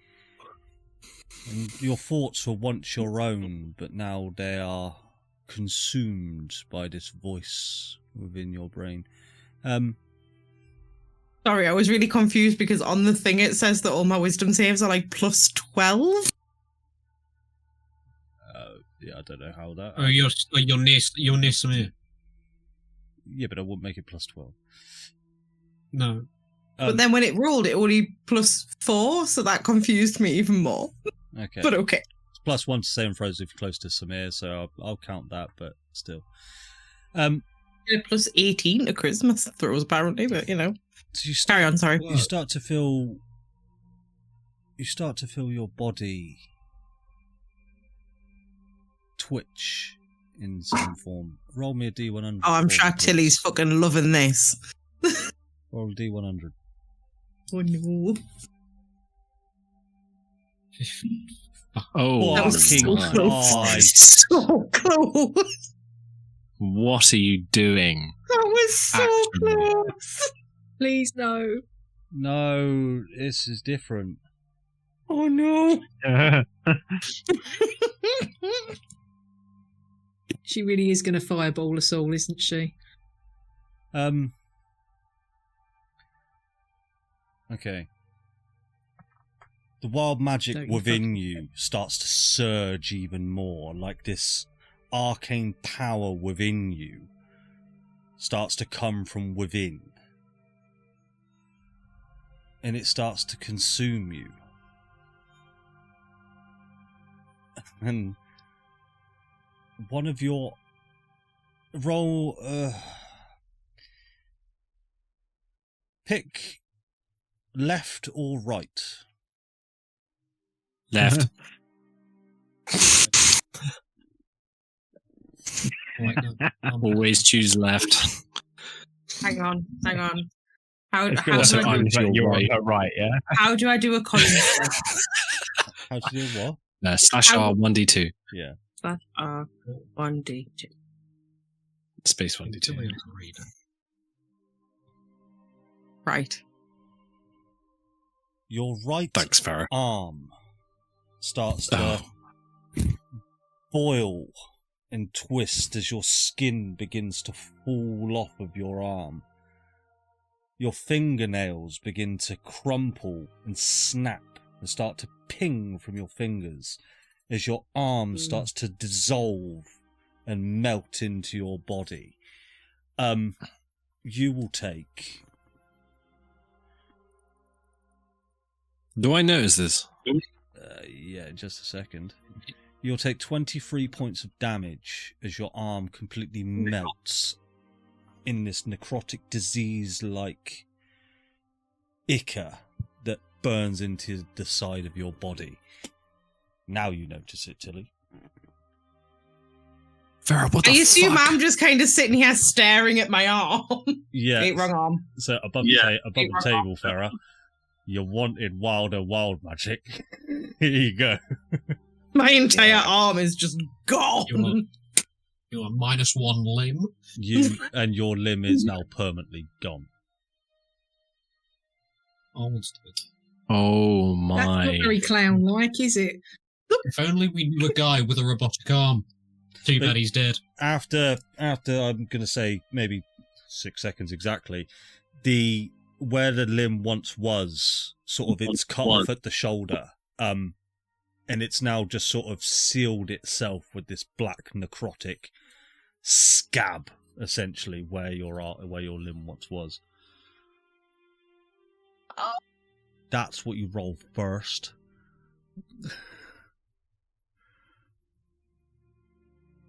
Speaker 2: And your thoughts were once your own, but now they are consumed by this voice within your brain.
Speaker 3: Sorry, I was really confused because on the thing it says that all my wisdom saves are like plus 12.
Speaker 2: Yeah, I don't know how that.
Speaker 7: Oh, you're near Samir.
Speaker 2: Yeah, but I wouldn't make it plus 12.
Speaker 7: No.
Speaker 3: But then when it rolled, it only plus 4, so that confused me even more.
Speaker 2: Okay.
Speaker 3: But okay.
Speaker 2: It's plus 1 to save throws if you're close to Samir, so I'll count that, but still.
Speaker 3: Plus 18 to Christmas throws, apparently, but you know.
Speaker 2: So
Speaker 3: Carry on, sorry.
Speaker 2: You start to feel your body twitch in some form. Roll me a D100.
Speaker 3: Oh, I'm sure Tilly's fucking loving this.
Speaker 2: Roll a D100.
Speaker 3: Oh no.
Speaker 1: Oh,
Speaker 3: That was so
Speaker 2: fucking
Speaker 3: close.
Speaker 2: Christ.
Speaker 3: So close.
Speaker 1: What are you doing?
Speaker 3: That was so
Speaker 1: Actually.
Speaker 3: close.
Speaker 5: Please no.
Speaker 2: No, this is different.
Speaker 3: Oh no.
Speaker 5: She really is going to fireball us all, isn't she?
Speaker 2: Okay. The wild magic
Speaker 5: Don't you
Speaker 2: within
Speaker 5: fucking-
Speaker 2: you starts to surge even more, like this arcane power within you starts to come from within. And it starts to consume you. And one of your roll pick left or right.
Speaker 1: Left. Always choose left.
Speaker 3: Hang on. How
Speaker 4: It's
Speaker 3: do
Speaker 4: good
Speaker 1: Also,
Speaker 3: I
Speaker 1: I'm
Speaker 3: do,
Speaker 1: to your
Speaker 4: you're
Speaker 1: right.
Speaker 4: right, yeah.
Speaker 3: how do I do a coin flip?
Speaker 2: How to do what?
Speaker 1: Slash
Speaker 3: How-
Speaker 1: R 1d2.
Speaker 2: Yeah.
Speaker 3: Slash R 1d2.
Speaker 1: Space 1d2.
Speaker 3: Right.
Speaker 2: Your right
Speaker 1: Thanks, Farah.
Speaker 2: arm starts to boil and twist as your skin begins to fall off of your arm. Your fingernails begin to crumple and snap and start to ping from your fingers as your arm starts to dissolve and melt into your body. You will take...
Speaker 1: Do I notice this?
Speaker 2: yeah, just a second. You'll take 23 points of damage as your arm completely melts in this necrotic disease-like ichor that burns into the side of your body. Now you notice it, Tilly.
Speaker 1: Farah, what the
Speaker 3: I assume
Speaker 1: fuck?
Speaker 3: I'm just kind of sitting here staring at my arm.
Speaker 2: Yeah.
Speaker 3: Wait, wrong arm.
Speaker 2: So above the table, Farah, you wanted wilder wild magic. Here you go.
Speaker 3: My entire arm is just gone.
Speaker 7: You are minus 1 limb.
Speaker 2: You and your limb is now permanently gone.
Speaker 1: Oh
Speaker 5: That's not
Speaker 1: my.
Speaker 5: very clown-like, is it?
Speaker 7: If only we knew a guy with a robotic arm. Too bad he's dead.
Speaker 2: After I'm gonna say maybe 6 seconds exactly, where the limb once was, sort of it's cut off at the shoulder, and it's now just sort of sealed itself with this black necrotic scab essentially, where your limb once was.
Speaker 3: Oh.
Speaker 2: That's what you roll first.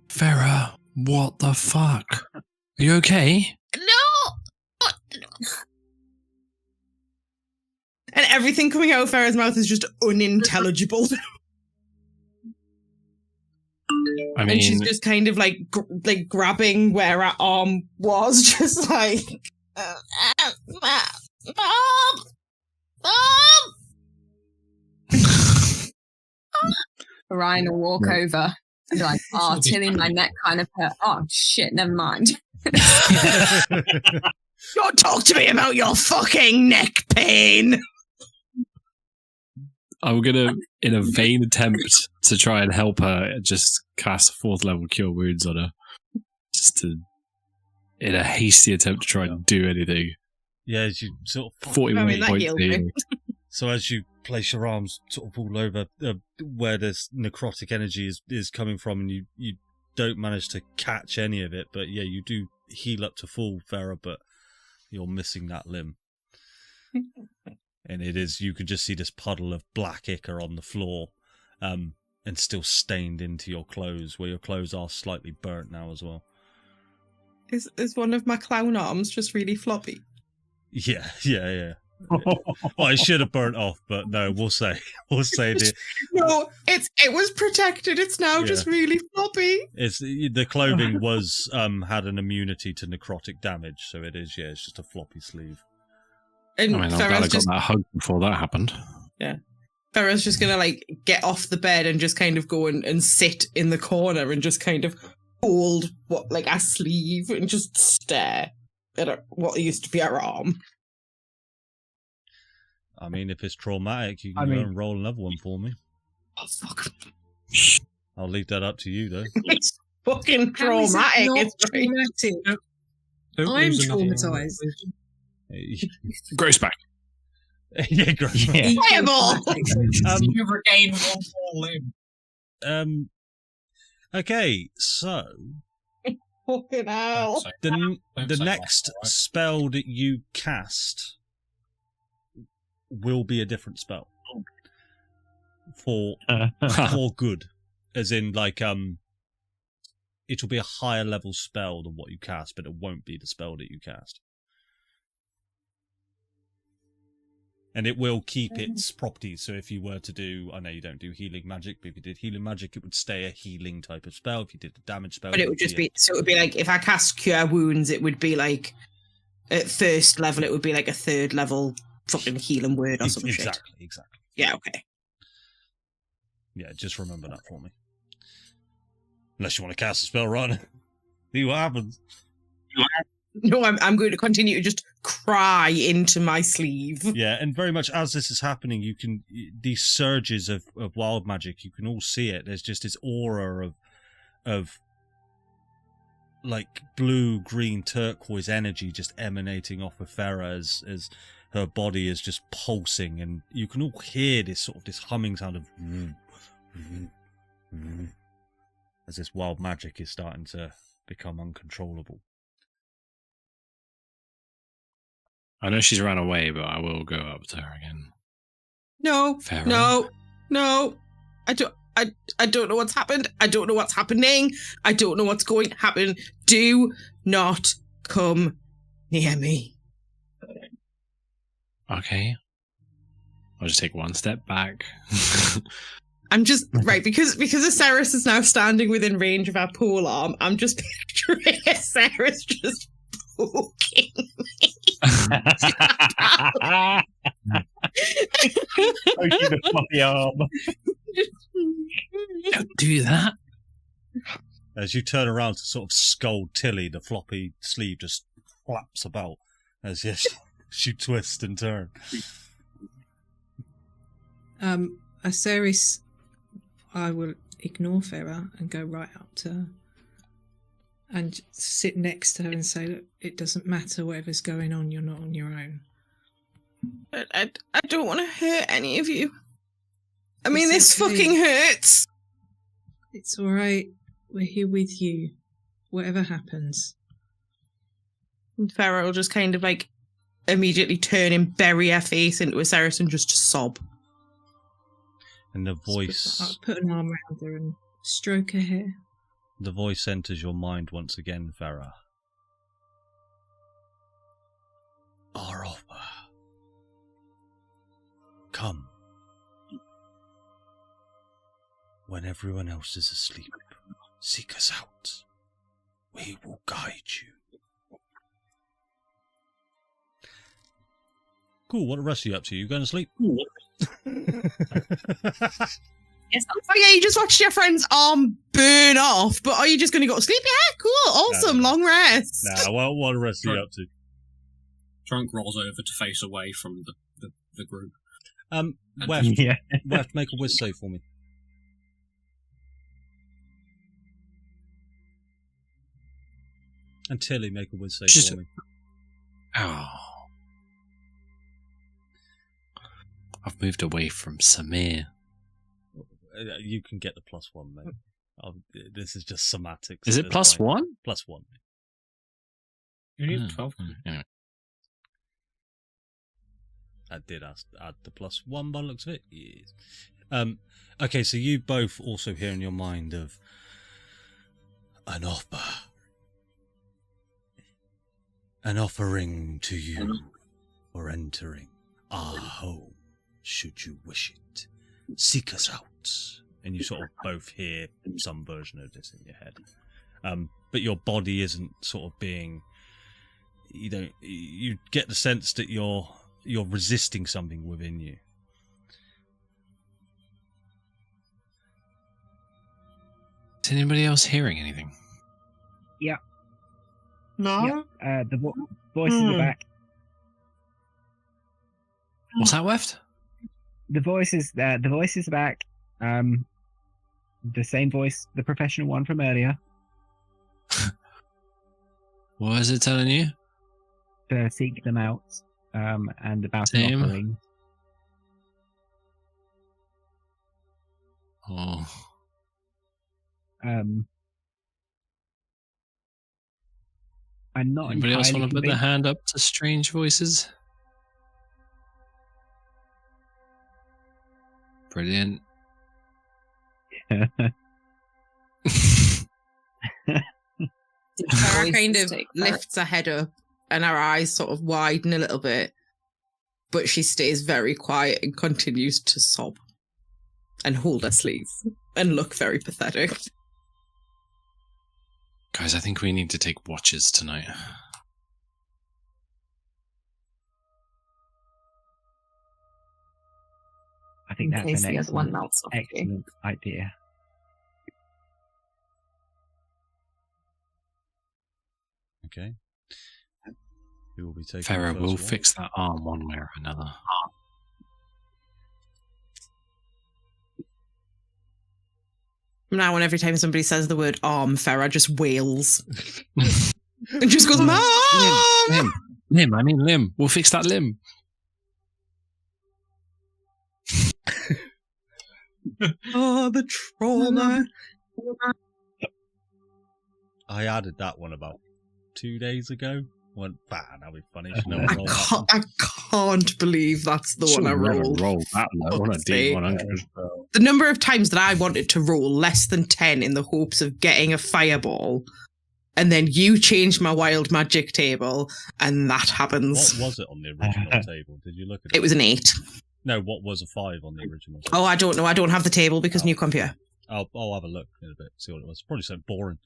Speaker 1: Farah, what the fuck? Are you okay?
Speaker 3: No! And everything coming out of Farah's mouth is just unintelligible.
Speaker 1: I mean,
Speaker 3: and she's just kind of like grabbing where her arm was, just like, Mom!
Speaker 6: Ryan will walk over and be like, oh, Tilly, my neck kind of hurt. Oh, shit, never mind.
Speaker 3: Don't talk to me about your fucking neck pain!
Speaker 1: I'm gonna, in a vain attempt to try and help her, just cast 4th level Cure Wounds on her. In a hasty attempt to try and do anything.
Speaker 2: Yeah, as you sort of
Speaker 1: 41 points here.
Speaker 2: So as you place your arms sort of all over where this necrotic energy is coming from, and you don't manage to catch any of it, but yeah, you do heal up to full, Farah, but you're missing that limb. And you could just see this puddle of black ichor on the floor, and still stained into your clothes, where your clothes are slightly burnt now as well.
Speaker 3: Is one of my clown arms just really floppy?
Speaker 2: Yeah. Well, it should have burnt off, but no, we'll say it.
Speaker 3: No, it was protected. It's now just really floppy.
Speaker 2: The clothing was had an immunity to necrotic damage, so it is. Yeah, it's just a floppy sleeve.
Speaker 3: And
Speaker 1: I'm glad I got that hug before that happened.
Speaker 3: Yeah. Farah's just gonna like get off the bed and just kind of go and sit in the corner and just kind of hold a sleeve and just stare at what used to be her arm.
Speaker 2: I mean, if it's traumatic, you can go and roll another one for me.
Speaker 3: Oh, fuck.
Speaker 2: I'll leave that up to you, though.
Speaker 3: It's fucking traumatic. It's
Speaker 5: traumatic. I'm traumatized.
Speaker 1: Gross back.
Speaker 2: Yeah, gross back.
Speaker 3: Fireball!
Speaker 7: You regain one more limb.
Speaker 2: Okay, so
Speaker 3: Fucking hell.
Speaker 2: the next spell that you cast will be a different spell for good, as in it'll be a higher level spell than what you cast, but it won't be the spell that you cast. And it will keep its properties. So if you were to do, I know you don't do healing magic, but if you did healing magic, it would stay a healing type of spell. If you did a damage spell,
Speaker 3: but it would just be, so it would be like, if I cast Cure Wounds, it would be like, at first level, it would be like a 3rd level fucking healing word or something.
Speaker 2: Exactly.
Speaker 3: Yeah, okay.
Speaker 2: Yeah, just remember that for me. Unless you want to cast a spell, right? See what happens.
Speaker 3: No, I'm going to continue to just cry into my sleeve.
Speaker 2: Yeah, and very much as this is happening, you can, these surges of wild magic, you can all see it. There's just this aura of like blue, green, turquoise energy just emanating off of Farah as her body is just pulsing, and you can all hear this humming sound of as this wild magic is starting to become uncontrollable.
Speaker 1: I know she's run away, but I will go up to her again.
Speaker 3: No,
Speaker 1: Farah?
Speaker 3: no. I don't know what's happened. I don't know what's happening. I don't know what's going to happen. Do not come near me.
Speaker 1: Okay. I'll just take one step back.
Speaker 3: I'm just, right, because Aceris is now standing within range of our pole arm, I'm just picturing Aceris just poking me.
Speaker 4: Poking the floppy arm.
Speaker 1: Don't do that.
Speaker 2: As you turn around to sort of scold Tilly, the floppy sleeve just flaps about as you twist and turn.
Speaker 5: Aceris, I will ignore Farah and go right up to her and sit next to her and say, look, it doesn't matter whatever's going on, you're not on your own.
Speaker 3: I don't want to hurt any of you. I mean,
Speaker 5: It's
Speaker 3: this
Speaker 5: okay.
Speaker 3: fucking hurts.
Speaker 5: It's all right. We're here with you, whatever happens.
Speaker 3: And Farah will just kind of like immediately turn and bury her face into a Saracen just to sob.
Speaker 2: And the
Speaker 5: I'll
Speaker 2: voice,
Speaker 5: put an arm around her and stroke her hair.
Speaker 2: the voice enters your mind once again, Farah. Our offer. Come. When everyone else is asleep, seek us out. We will guide you. Cool, what the rest of you up to? You going to sleep?
Speaker 6: Yes,
Speaker 3: Oh yeah, you just watched your friend's arm burn off, but are you just going to go to sleep? Yeah, cool, awesome,
Speaker 2: No.
Speaker 3: long rest.
Speaker 2: Nah, what the rest of you up to?
Speaker 7: Trunk rolls over to face away from the group.
Speaker 2: Weft,
Speaker 4: Yeah.
Speaker 2: Weft, make a whiz save for me. And Tilly, make a whiz save
Speaker 1: Just-
Speaker 2: for me.
Speaker 1: Oh. I've moved away from Samir.
Speaker 2: You can get the +1, mate. This is just semantics.
Speaker 1: Is
Speaker 2: at
Speaker 1: it
Speaker 2: this point.
Speaker 1: +1?
Speaker 2: +1.
Speaker 7: You need
Speaker 1: Hmm.
Speaker 7: 12.
Speaker 1: Anyway.
Speaker 2: I did add the +1 by the looks of it. Yes. Okay, so you both also hear in your mind of an offer. An offering to you for entering our home, should you wish it. Seek us out. And you sort of both hear some version of this in your head. But your body isn't sort of being... You get the sense that you're resisting something within you.
Speaker 1: Is anybody else hearing anything?
Speaker 3: No?
Speaker 4: The voice in the back.
Speaker 1: What's that, Weft?
Speaker 4: The voice is back. The same voice, the professional one from earlier.
Speaker 1: What is it telling you?
Speaker 4: To seek them out. And about
Speaker 1: Same.
Speaker 4: an offering.
Speaker 1: Oh.
Speaker 4: I'm not
Speaker 1: Anybody else
Speaker 4: entirely
Speaker 1: want to put their
Speaker 4: convinced.
Speaker 1: hand up to strange voices? Brilliant.
Speaker 3: Sarah kind of lifts her head up and her eyes sort of widen a little bit, but she stays very quiet and continues to sob and hold her sleeve and look very pathetic.
Speaker 1: Guys, I think we need to take watches tonight.
Speaker 4: I think
Speaker 6: In
Speaker 4: that's
Speaker 6: case
Speaker 4: an
Speaker 6: the other one
Speaker 4: excellent,
Speaker 6: melts off you.
Speaker 4: excellent idea.
Speaker 2: Okay. Who will be taking
Speaker 1: Farah,
Speaker 2: the
Speaker 1: we'll
Speaker 2: first
Speaker 1: fix that arm one way or another.
Speaker 3: Now, when every time somebody says the word arm, Farah just wails and just goes, Mom!
Speaker 1: Limb, I mean limb. We'll fix that limb.
Speaker 3: Oh, the trauma.
Speaker 2: I added that one about 2 days ago. Went, bah, that'll be funny. Should never
Speaker 3: I
Speaker 2: roll that
Speaker 3: can't, I can't believe that's the one I rolled.
Speaker 1: Roll that low on a
Speaker 3: Fuck's sake.
Speaker 1: D100.
Speaker 3: The number of times that I wanted to roll less than 10 in the hopes of getting a fireball, and then you changed my wild magic table, and that happens.
Speaker 2: What was it on the original table? Did you look at it?
Speaker 3: It was an 8.
Speaker 2: No, what was a 5 on the original table?
Speaker 3: Oh, I don't know. I don't have the table because new computer.
Speaker 2: I'll have a look in a bit, see what it was. Probably something boring.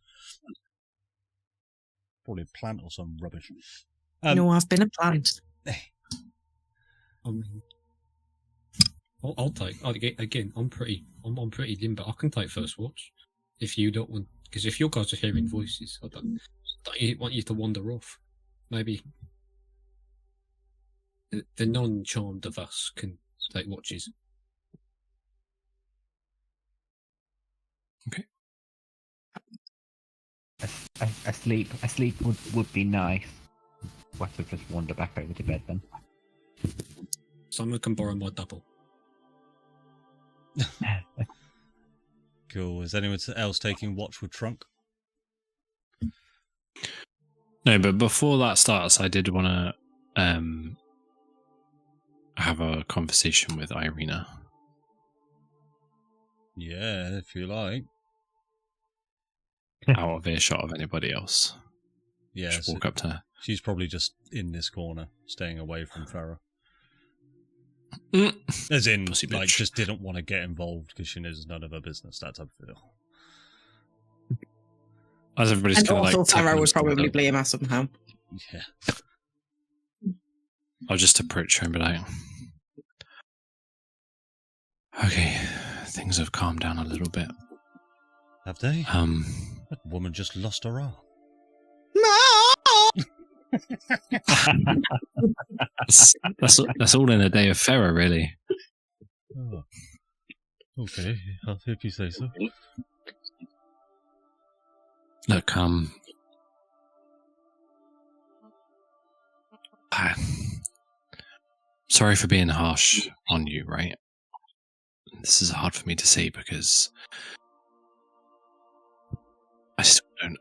Speaker 2: Probably a plant or some rubbish.
Speaker 3: No, I've been a plant.
Speaker 7: I'll take again. I'm pretty limp, but I can take first watch if you don't want. Because if your guys are hearing voices, I don't want you to wander off. Maybe the non-charmed of us can take watches.
Speaker 1: Okay.
Speaker 4: A sleep would be nice. We'll have to just wander back over to bed then.
Speaker 7: Someone can borrow my double.
Speaker 2: Cool. Is anyone else taking watch with Trunk?
Speaker 1: No, but before that starts, I did want to have a conversation with Irina.
Speaker 2: Yeah, if you like.
Speaker 1: Out of earshot of anybody else.
Speaker 2: Yeah,
Speaker 1: Just walk up to her.
Speaker 2: she's probably just in this corner, staying away from Farah. As in,
Speaker 1: Pussy
Speaker 2: like,
Speaker 1: bitch.
Speaker 2: just didn't want to get involved because she knows none of her business. That type of feel.
Speaker 1: As everybody's
Speaker 3: And
Speaker 1: kind of
Speaker 3: also,
Speaker 1: like tucking
Speaker 3: Farah would
Speaker 1: themselves
Speaker 3: probably
Speaker 1: up,
Speaker 3: blame us somehow.
Speaker 2: Yeah.
Speaker 1: I'll just approach her and be like, okay, things have calmed down a little bit.
Speaker 2: Have they?
Speaker 1: Um,
Speaker 2: That woman just lost her arm.
Speaker 1: that's all in a day of Farah, really.
Speaker 2: Oh. Okay, if you say so.
Speaker 1: Look, sorry for being harsh on you, right? This is hard for me to say because I still don't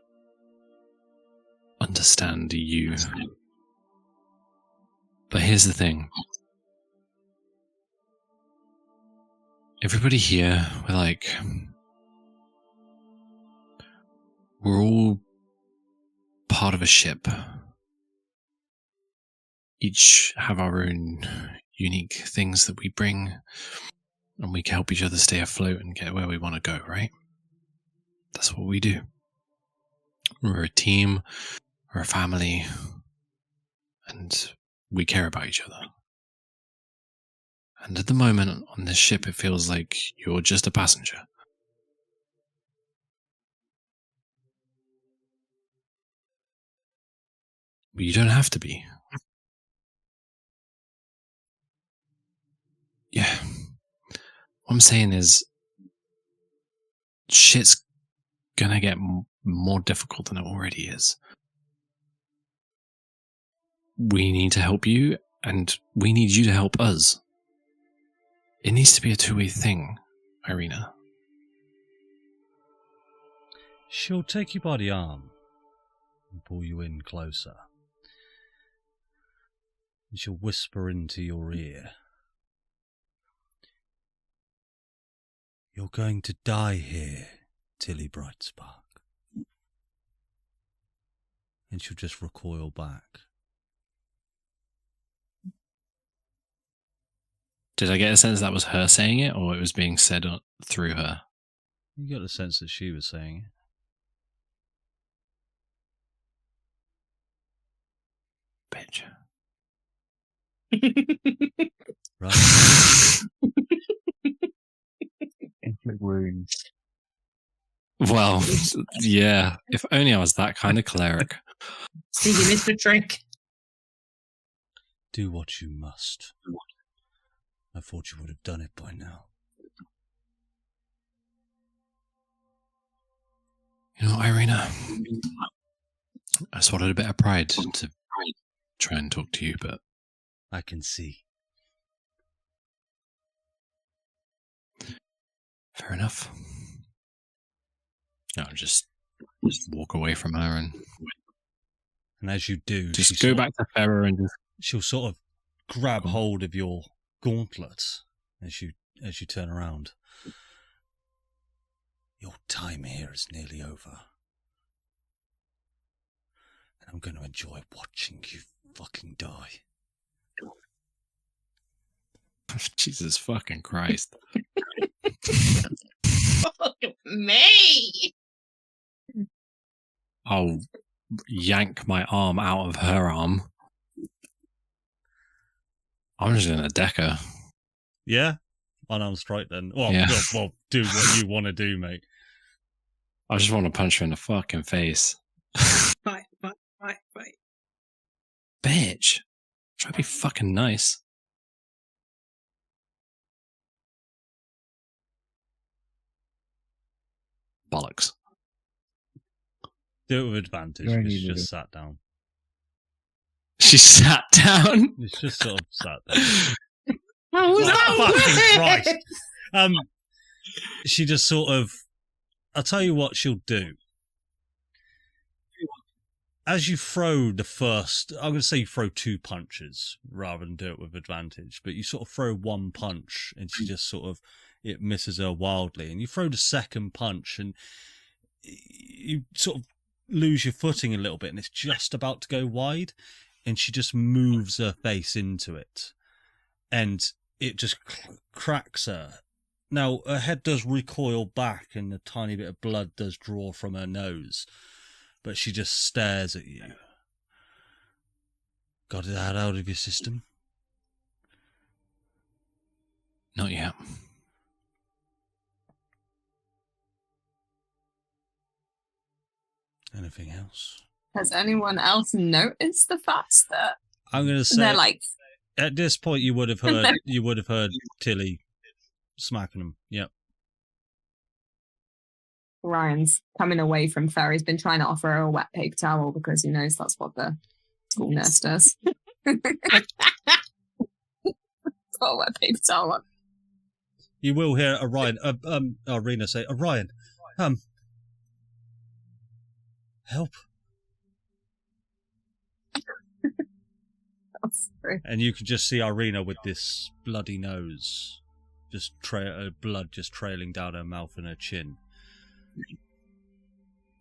Speaker 1: understand you. But here's the thing. Everybody here, we're all part of a ship. Each have our own unique things that we bring, and we can help each other stay afloat and get where we want to go, right? That's what we do. We're a team, we're a family, and we care about each other. And at the moment on this ship, it feels like you're just a passenger. But you don't have to be. Yeah. What I'm saying is, shit's gonna get more difficult than it already is. We need to help you, and we need you to help us. It needs to be a two-way thing, Irina.
Speaker 2: She'll take you by the arm and pull you in closer. And she'll whisper into your ear. You're going to die here, Tilly Brightspark. And she'll just recoil back.
Speaker 1: Did I get a sense that was her saying it, or it was being said through her?
Speaker 2: You got the sense that she was saying it.
Speaker 1: Bitch.
Speaker 2: Right.
Speaker 4: Inflict wounds.
Speaker 1: Well, yeah. If only I was that kind of cleric.
Speaker 3: See, you missed a trick.
Speaker 2: Do what you must. I thought you would have done it by now.
Speaker 1: You know, Irina, I swallowed a bit of pride to try and talk to you, but
Speaker 2: I can see.
Speaker 1: fair enough. No, just walk away from her
Speaker 2: And as you do,
Speaker 1: just go back to Farah and just...
Speaker 2: She'll sort of grab hold of your gauntlet as you turn around. Your time here is nearly over. And I'm going to enjoy watching you fucking die.
Speaker 1: Jesus fucking Christ.
Speaker 3: Fuck me!
Speaker 1: I'll yank my arm out of her arm. I'm just gonna deck her.
Speaker 2: Yeah? Unarmed strike then. Well,
Speaker 1: Yeah.
Speaker 2: well, do what you want to do, mate.
Speaker 1: I just want to punch her in the fucking face.
Speaker 5: Fight.
Speaker 1: Bitch. Try to be fucking nice. Bollocks.
Speaker 2: Do it with advantage
Speaker 4: Very
Speaker 2: because she
Speaker 4: easy.
Speaker 2: just sat down.
Speaker 1: She sat down.
Speaker 2: It's just sort of sat there.
Speaker 3: How was
Speaker 2: Fucking
Speaker 3: that?
Speaker 2: Christ. She just sort of... I'll tell you what she'll do. as you throw the first, I'm going to say you throw 2 punches rather than do it with advantage, but you sort of throw 1 punch and she just sort of, it misses her wildly. And you throw the second punch and you sort of lose your footing a little bit and it's just about to go wide and she just moves her face into it and it just cracks her. Now, her head does recoil back and a tiny bit of blood does draw from her nose. But she just stares at you. Got it out of your system?
Speaker 1: Not yet.
Speaker 2: Anything else?
Speaker 6: Has anyone else noticed the fact that
Speaker 2: I'm going to say
Speaker 6: they're like
Speaker 2: at this point you would have heard Tilly smacking him. Yep.
Speaker 6: Ryan's coming away from Fer? He's been trying to offer her a wet paper towel because he knows that's what the school nurse does. Got a wet paper towel on.
Speaker 2: You will hear Orion, Arena say, Orion, help. And you can just see Irina with this bloody nose, just blood just trailing down her mouth and her chin.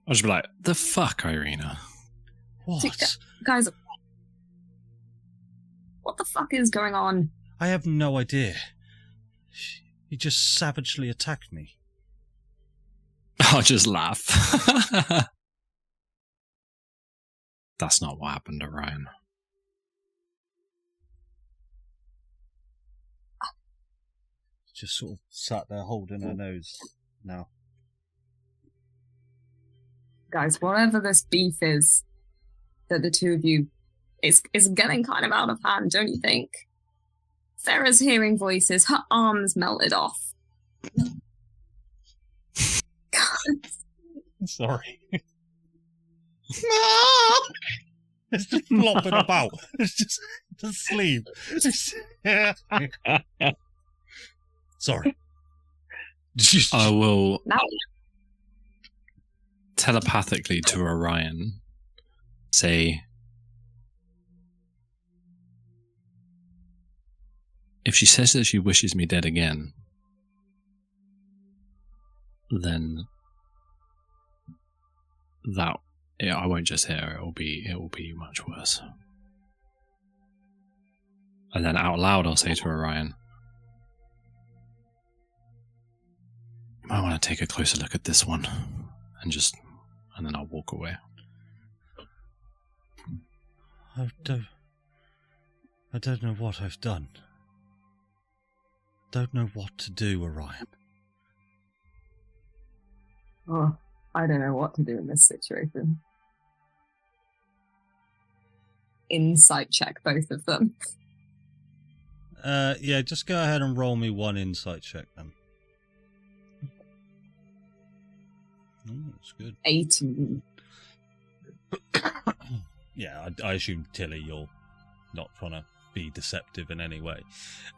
Speaker 1: I'll just be like, the fuck, Irina?
Speaker 2: What?
Speaker 6: Guys, what the fuck is going on?
Speaker 2: I have no idea. He just savagely attacked me.
Speaker 1: I'll just laugh. That's not what happened to Ryan.
Speaker 2: Just sort of sat there holding her nose now.
Speaker 6: Guys, whatever this beef is that the two of you is getting kind of out of hand, don't you think? Sarah's hearing voices, her arms melted off.
Speaker 2: Sorry. It's just flopping about. It's just asleep. Sorry.
Speaker 1: I will
Speaker 6: No.
Speaker 1: telepathically to Orion say, if she says that she wishes me dead again, then I won't just hit her, it will be much worse. And then out loud I'll say to Orion, you might want to take a closer look at this one, and then I'll walk away.
Speaker 2: I don't know what I've done. Don't know what to do, Orion.
Speaker 6: Oh, I don't know what to do in this situation. Insight check, both of them.
Speaker 2: Yeah, just go ahead and roll me one insight check then. That's good.
Speaker 6: 18.
Speaker 2: Yeah, I assume, Tilly, you're not trying to be deceptive in any way.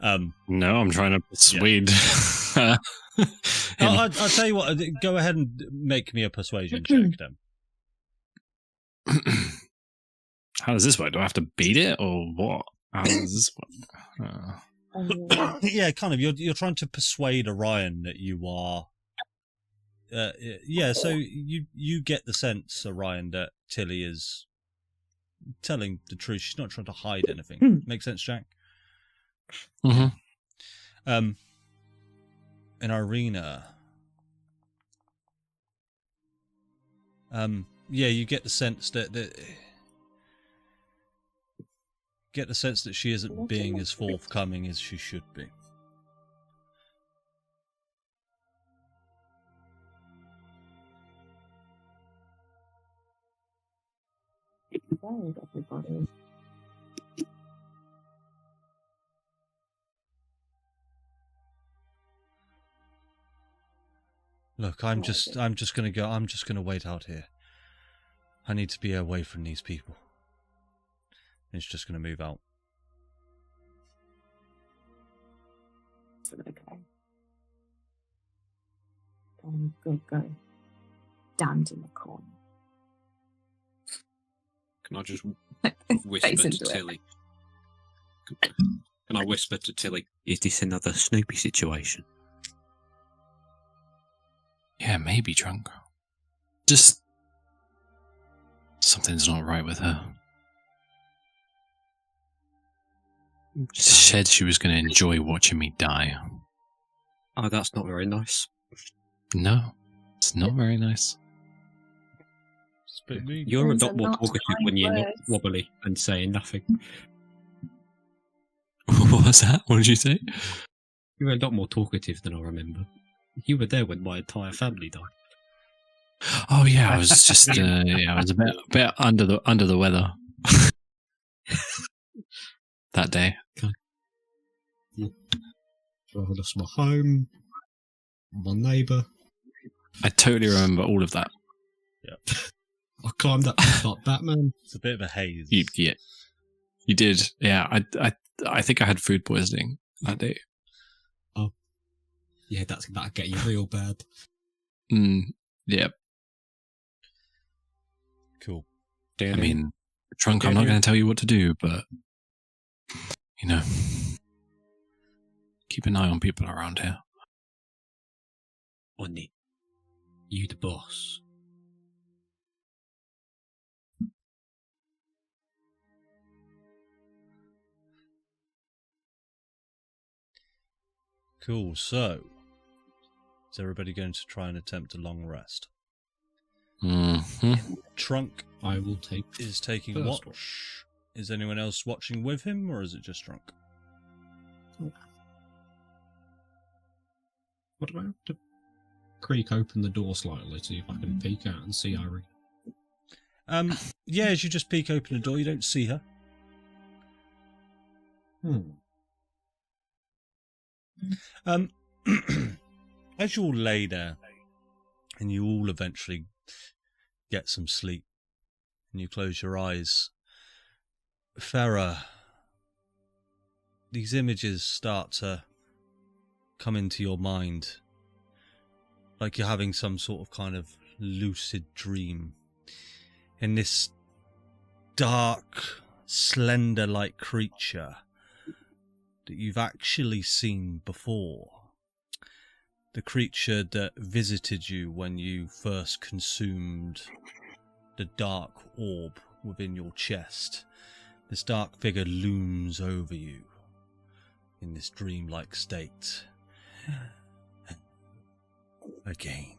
Speaker 1: No, I'm trying to persuade.
Speaker 2: I'll tell you what, go ahead and make me a persuasion check then.
Speaker 1: How does this work? Do I have to beat it or what? How does this work?
Speaker 2: Yeah, kind of. You're trying to persuade Orion that you are. Yeah, so you get the sense, Orion, that Tilly is telling the truth. She's not trying to hide anything. Make sense, Jack?
Speaker 1: Mm-hmm.
Speaker 2: In Irina, yeah, you get the sense that she isn't being as forthcoming as she should be.
Speaker 6: Everybody.
Speaker 2: Look, I'm just gonna go. I'm just gonna wait out here. I need to be away from these people. It's just gonna move out.
Speaker 6: Okay. Go. Down in the corner.
Speaker 7: Can I just
Speaker 6: Face
Speaker 7: whisper to
Speaker 6: into it.
Speaker 7: Tilly? Can I whisper to Tilly?
Speaker 8: Is this another Snoopy situation?
Speaker 1: Yeah, maybe drunk. Just something's not right with her. She said she was going to enjoy watching me die.
Speaker 8: Oh, that's not very nice.
Speaker 1: No, it's not very nice.
Speaker 8: You're a
Speaker 6: Those
Speaker 8: lot
Speaker 6: are
Speaker 8: more
Speaker 6: not
Speaker 8: talkative
Speaker 6: kind
Speaker 8: when you're not
Speaker 6: words.
Speaker 8: wobbly and saying nothing.
Speaker 1: What was that? What did you say?
Speaker 8: You're a lot more talkative than I remember. You were there when my entire family died.
Speaker 1: Oh yeah, I was just I was a bit under the weather that day.
Speaker 8: I lost my home, my neighbour.
Speaker 1: I totally remember all of that.
Speaker 8: I climbed up like Batman.
Speaker 2: It's a bit of a haze.
Speaker 1: You did. Yeah, I think I had food poisoning that day.
Speaker 8: Yeah, that'll get you real bad.
Speaker 1: Yeah.
Speaker 2: Cool.
Speaker 1: I mean, drunk, I'm not going to tell you what to do, but, you know, keep an eye on people around here.
Speaker 8: On it. You the boss.
Speaker 2: Cool. So, is everybody going to try and attempt a long rest?
Speaker 1: Mm-hmm.
Speaker 2: Trunk
Speaker 8: I will take
Speaker 2: is taking
Speaker 8: first
Speaker 2: watch. Is anyone else watching with him, or is it just Trunk?
Speaker 7: What do I have to creak open the door slightly to see if I can peek out and see Irie?
Speaker 2: Yeah, as you just peek open the door, you don't see her. As you all lay there, and you all eventually get some sleep, and you close your eyes, Farah, these images start to come into your mind, like you're having some sort of kind of lucid dream. And this dark, slender-like creature that you've actually seen before. The creature that visited you when you first consumed the dark orb within your chest. This dark figure looms over you in this dreamlike state. Again.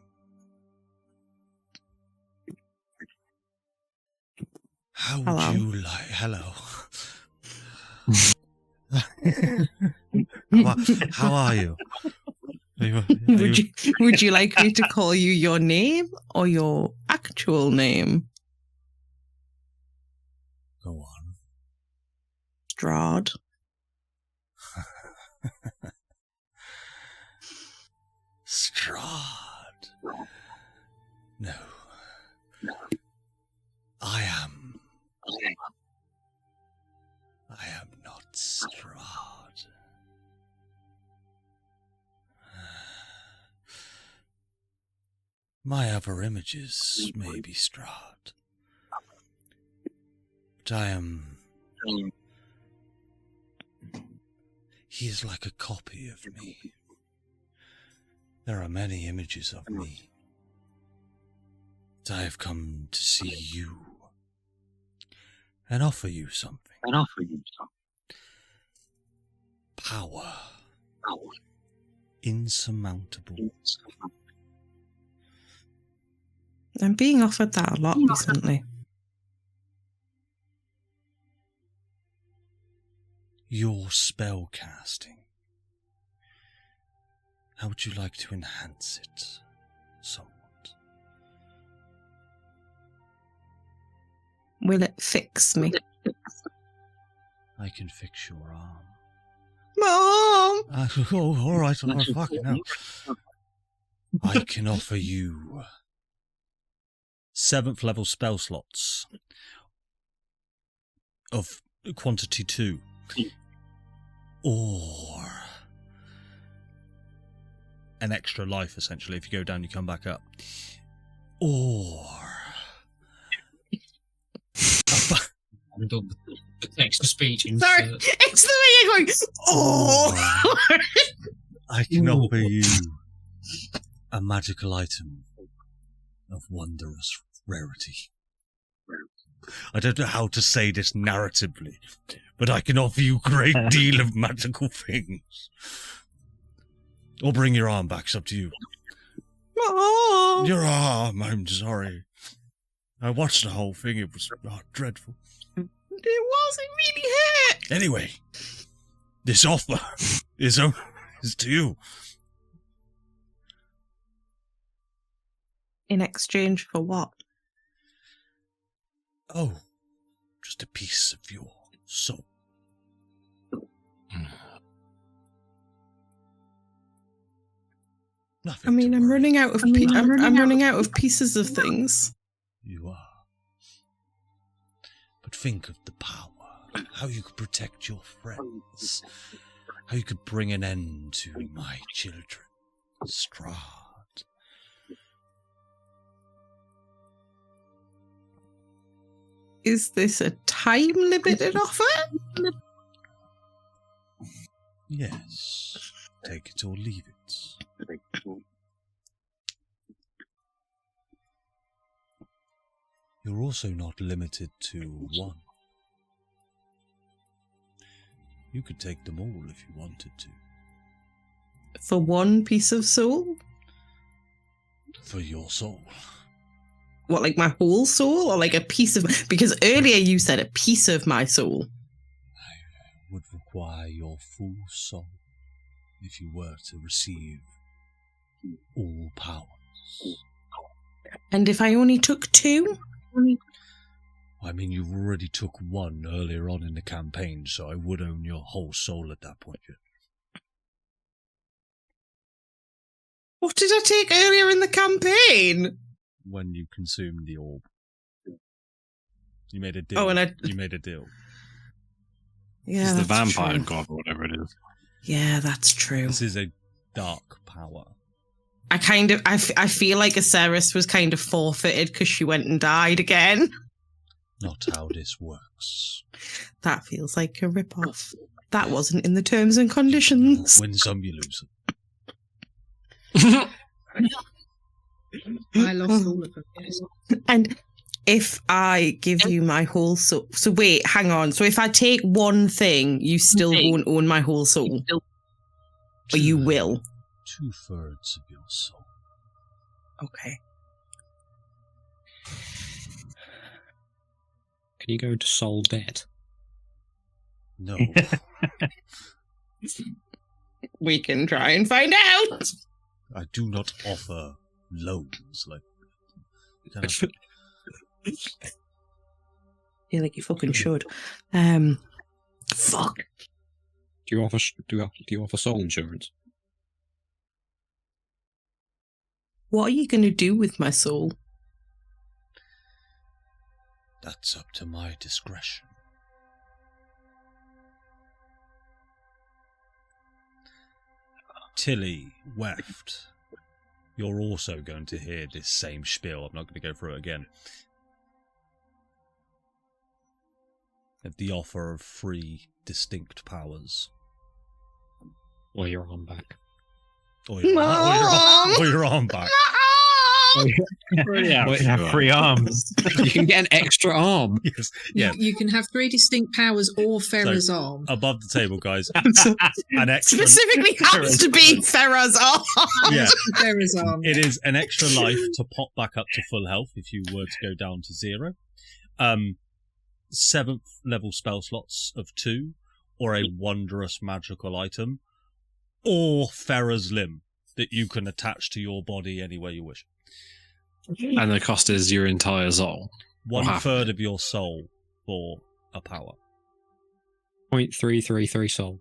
Speaker 2: How would
Speaker 3: Hello.
Speaker 2: you like... Hello. How are you?
Speaker 3: Would you like me to call you your name or your actual name?
Speaker 2: Go on.
Speaker 3: Strahd.
Speaker 2: Strahd. No. I am not Strahd. My other images may be Strahd, but I am... He is like a copy of me. There are many images of me. But I have come to see you and offer you something. Power. Insurmountable.
Speaker 3: I'm being offered that a lot recently.
Speaker 2: Your spell casting. How would you like to enhance it somewhat?
Speaker 3: Will it fix me?
Speaker 2: I can fix your arm.
Speaker 3: Mom!
Speaker 2: Oh, all right, fucking hell. I can offer you 7th level spell slots of quantity 2. Or an extra life, essentially. If you go down, you come back up. Or
Speaker 7: haven't done the text to speech
Speaker 3: Sorry,
Speaker 7: insert.
Speaker 3: it's the way you're going. Oh,
Speaker 2: I can offer you a magical item of wondrous rarity. I don't know how to say this narratively, but I can offer you a great deal of magical things. Or bring your arm back, it's up to you.
Speaker 3: oh.
Speaker 2: Your arm, I'm sorry. I watched the whole thing, it was dreadful.
Speaker 3: It really hurt.
Speaker 2: Anyway, this offer is to you.
Speaker 3: In exchange for what?
Speaker 2: Oh, just a piece of your soul. Nothing
Speaker 5: I mean,
Speaker 2: to
Speaker 5: I'm
Speaker 2: worry.
Speaker 5: running out of I'm running out of pieces of things.
Speaker 2: You are. But think of the power. How you could protect your friends. How you could bring an end to my children. Strahd.
Speaker 3: Is this a time limited offer?
Speaker 2: Yes. Take it or leave it. You're also not limited to one. You could take them all if you wanted to.
Speaker 3: For one piece of soul?
Speaker 2: For your soul.
Speaker 3: What, like my whole soul? Or like a piece of... Because earlier you said a piece of my soul.
Speaker 2: I would require your full soul if you were to receive all powers.
Speaker 3: And if I only took 2?
Speaker 2: I mean, you already took one earlier on in the campaign, so I would own your whole soul at that point.
Speaker 3: What did I take earlier in the campaign?
Speaker 2: When you consumed the orb. You made a deal.
Speaker 3: Oh, and
Speaker 2: You made a deal.
Speaker 3: Yeah,
Speaker 1: It's the
Speaker 3: that's
Speaker 1: vampire
Speaker 3: true.
Speaker 1: god or whatever it is.
Speaker 3: Yeah, that's true.
Speaker 2: This is a dark power.
Speaker 3: I feel like Aceris was kind of forfeited because she went and died again.
Speaker 2: Not how this works.
Speaker 3: That feels like a rip-off. That wasn't in the terms and conditions.
Speaker 2: Win some, you lose
Speaker 5: I lost all of them. Yes.
Speaker 3: And if I give you my whole soul... So wait, hang on. So if I take one thing, you still won't own my whole soul? Or you will?
Speaker 2: 2/3 of your soul.
Speaker 3: Okay.
Speaker 8: Can you go to soul debt?
Speaker 2: No.
Speaker 3: We can try and find out.
Speaker 2: I do not offer loans. Like, kind of,
Speaker 3: feel like you fucking should. Fuck.
Speaker 8: Do you offer soul insurance?
Speaker 3: What are you going to do with my soul?
Speaker 2: that's up to my discretion. Tilly, Weft, you're also going to hear this same spiel. I'm not going to go through it again. At the offer of 3 distinct powers.
Speaker 8: Or your arm back.
Speaker 2: Or your arm back.
Speaker 1: Yeah,
Speaker 4: Wait, have 3 arms.
Speaker 8: You can get an extra arm.
Speaker 2: Yes. Yeah.
Speaker 5: You can have 3 distinct powers or Farah's arm.
Speaker 2: Above the table, guys. An extra.
Speaker 3: Specifically has to be Farah's arm.
Speaker 2: Yeah.
Speaker 5: Farah's arm.
Speaker 2: It is an extra life to pop back up to full health if you were to go down to 0. 7th level spell slots of 2, or a wondrous magical item, or Farah's limb that you can attach to your body any way you wish.
Speaker 1: And the cost is your entire soul.
Speaker 2: 1/3 of your soul for a power.
Speaker 8: 0.333 soul.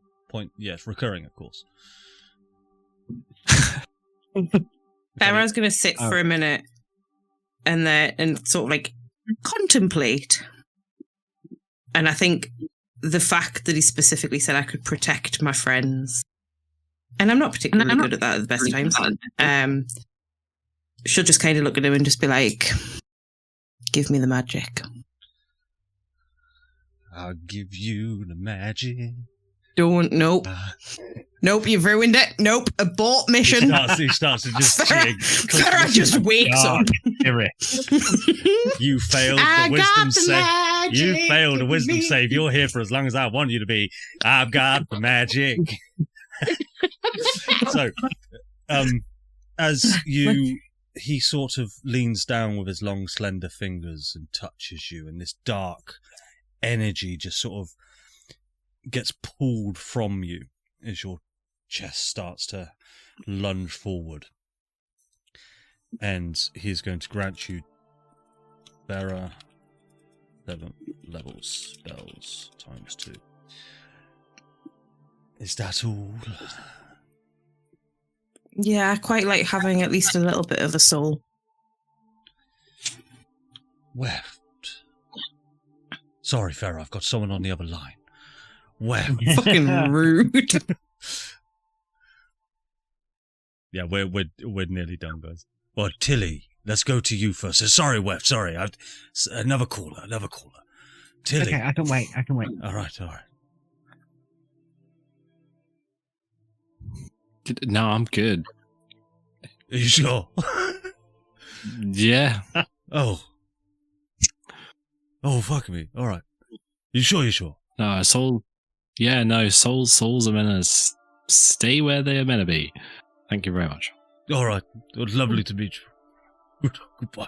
Speaker 2: Yes, recurring, of course.
Speaker 3: Farah's going to sit for a minute and sort of like contemplate. And I think the fact that he specifically said I could protect my friends, and I'm not particularly good at that at the best times, she'll just kind of look at him and just be like, give me the magic.
Speaker 2: I'll give you the magic.
Speaker 3: Don't. Nope. Nope. You've ruined it. Nope. Abort mission.
Speaker 2: He starts to just
Speaker 3: Farah just wakes up.
Speaker 2: You failed the wisdom save. You failed the wisdom save. You're here for as long as I want you to be. I've got the magic. So, as he sort of leans down with his long, slender fingers and touches you, and this dark energy just sort of gets pulled from you as your chest starts to lunge forward. And he's going to grant you there are 7 levels spells times 2. Is that all?
Speaker 3: Yeah, I quite like having at least a little bit of a soul.
Speaker 2: Weft. Sorry, Farah, I've got someone on the other line. Weft.
Speaker 3: Fucking rude.
Speaker 2: Yeah, we're nearly done, guys. Well, Tilly, let's go to you first. Sorry, Weft. Sorry, another caller. Tilly.
Speaker 4: Okay, I can wait.
Speaker 2: All right.
Speaker 1: No, I'm good.
Speaker 2: Are you sure?
Speaker 1: Yeah.
Speaker 2: Oh, fuck me. All right. You sure?
Speaker 1: No, souls are meant to stay where they are meant to be. Thank you very much.
Speaker 2: All right. It was lovely to meet you. Goodbye.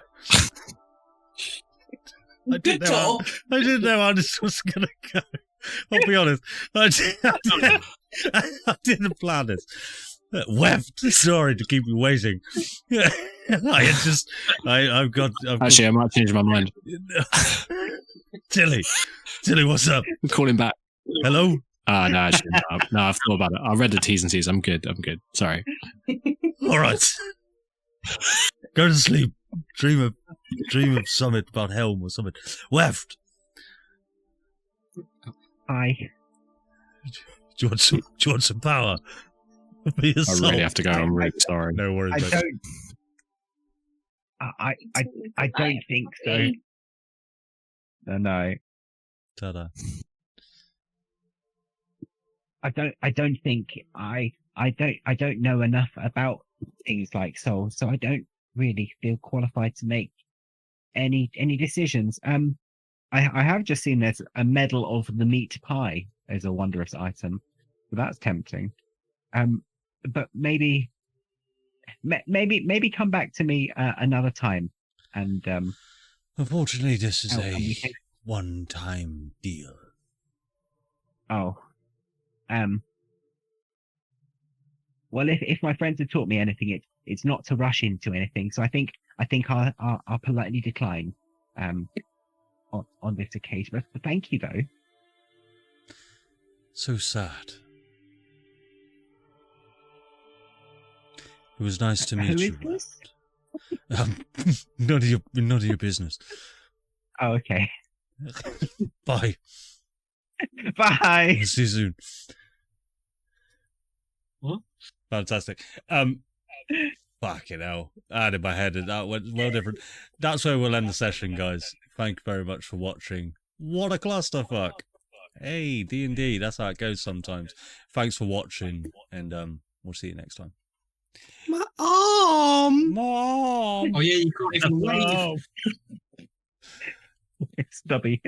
Speaker 2: I didn't know how this was going to go. I'll be honest. I didn't plan this. Weft, sorry to keep you waiting. I've got.
Speaker 1: Actually, I might change my mind.
Speaker 2: Tilly, what's up?
Speaker 1: Call him back.
Speaker 2: Hello?
Speaker 1: No, actually, no, I've thought about it. I read the T's and C's. I'm good. Sorry.
Speaker 2: All right. Go to sleep. Dream of something about Helm or something. Weft.
Speaker 4: Hi.
Speaker 2: Do you want some power?
Speaker 1: I really have to go. I'm really sorry.
Speaker 2: No worries.
Speaker 4: I don't think so. No.
Speaker 2: Ta-da.
Speaker 4: I don't think I don't know enough about things like souls, so I don't really feel qualified to make any decisions. I have just seen there's a medal of the meat pie as a wondrous item, so that's tempting. But maybe come back to me another time. And
Speaker 2: unfortunately, this is a one-time deal.
Speaker 4: Oh. Well, if my friends have taught me anything, it's not to rush into anything. So I think I'll politely decline on this occasion. But thank you, though.
Speaker 2: So sad. It was nice to meet you.
Speaker 4: Who is this?
Speaker 2: None of your business.
Speaker 4: Oh, okay.
Speaker 2: Bye.
Speaker 4: Bye.
Speaker 2: See you soon.
Speaker 7: What?
Speaker 2: Fantastic. Fucking hell. I had in my head and that went well different. That's where we'll end the session, guys. Thank you very much for watching. What a clusterfuck. Hey, D&D, that's how it goes sometimes. Thanks for watching, and we'll see you next time.
Speaker 3: My arm.
Speaker 2: Mom!
Speaker 7: Oh yeah, you can't even wave.
Speaker 4: Stubby.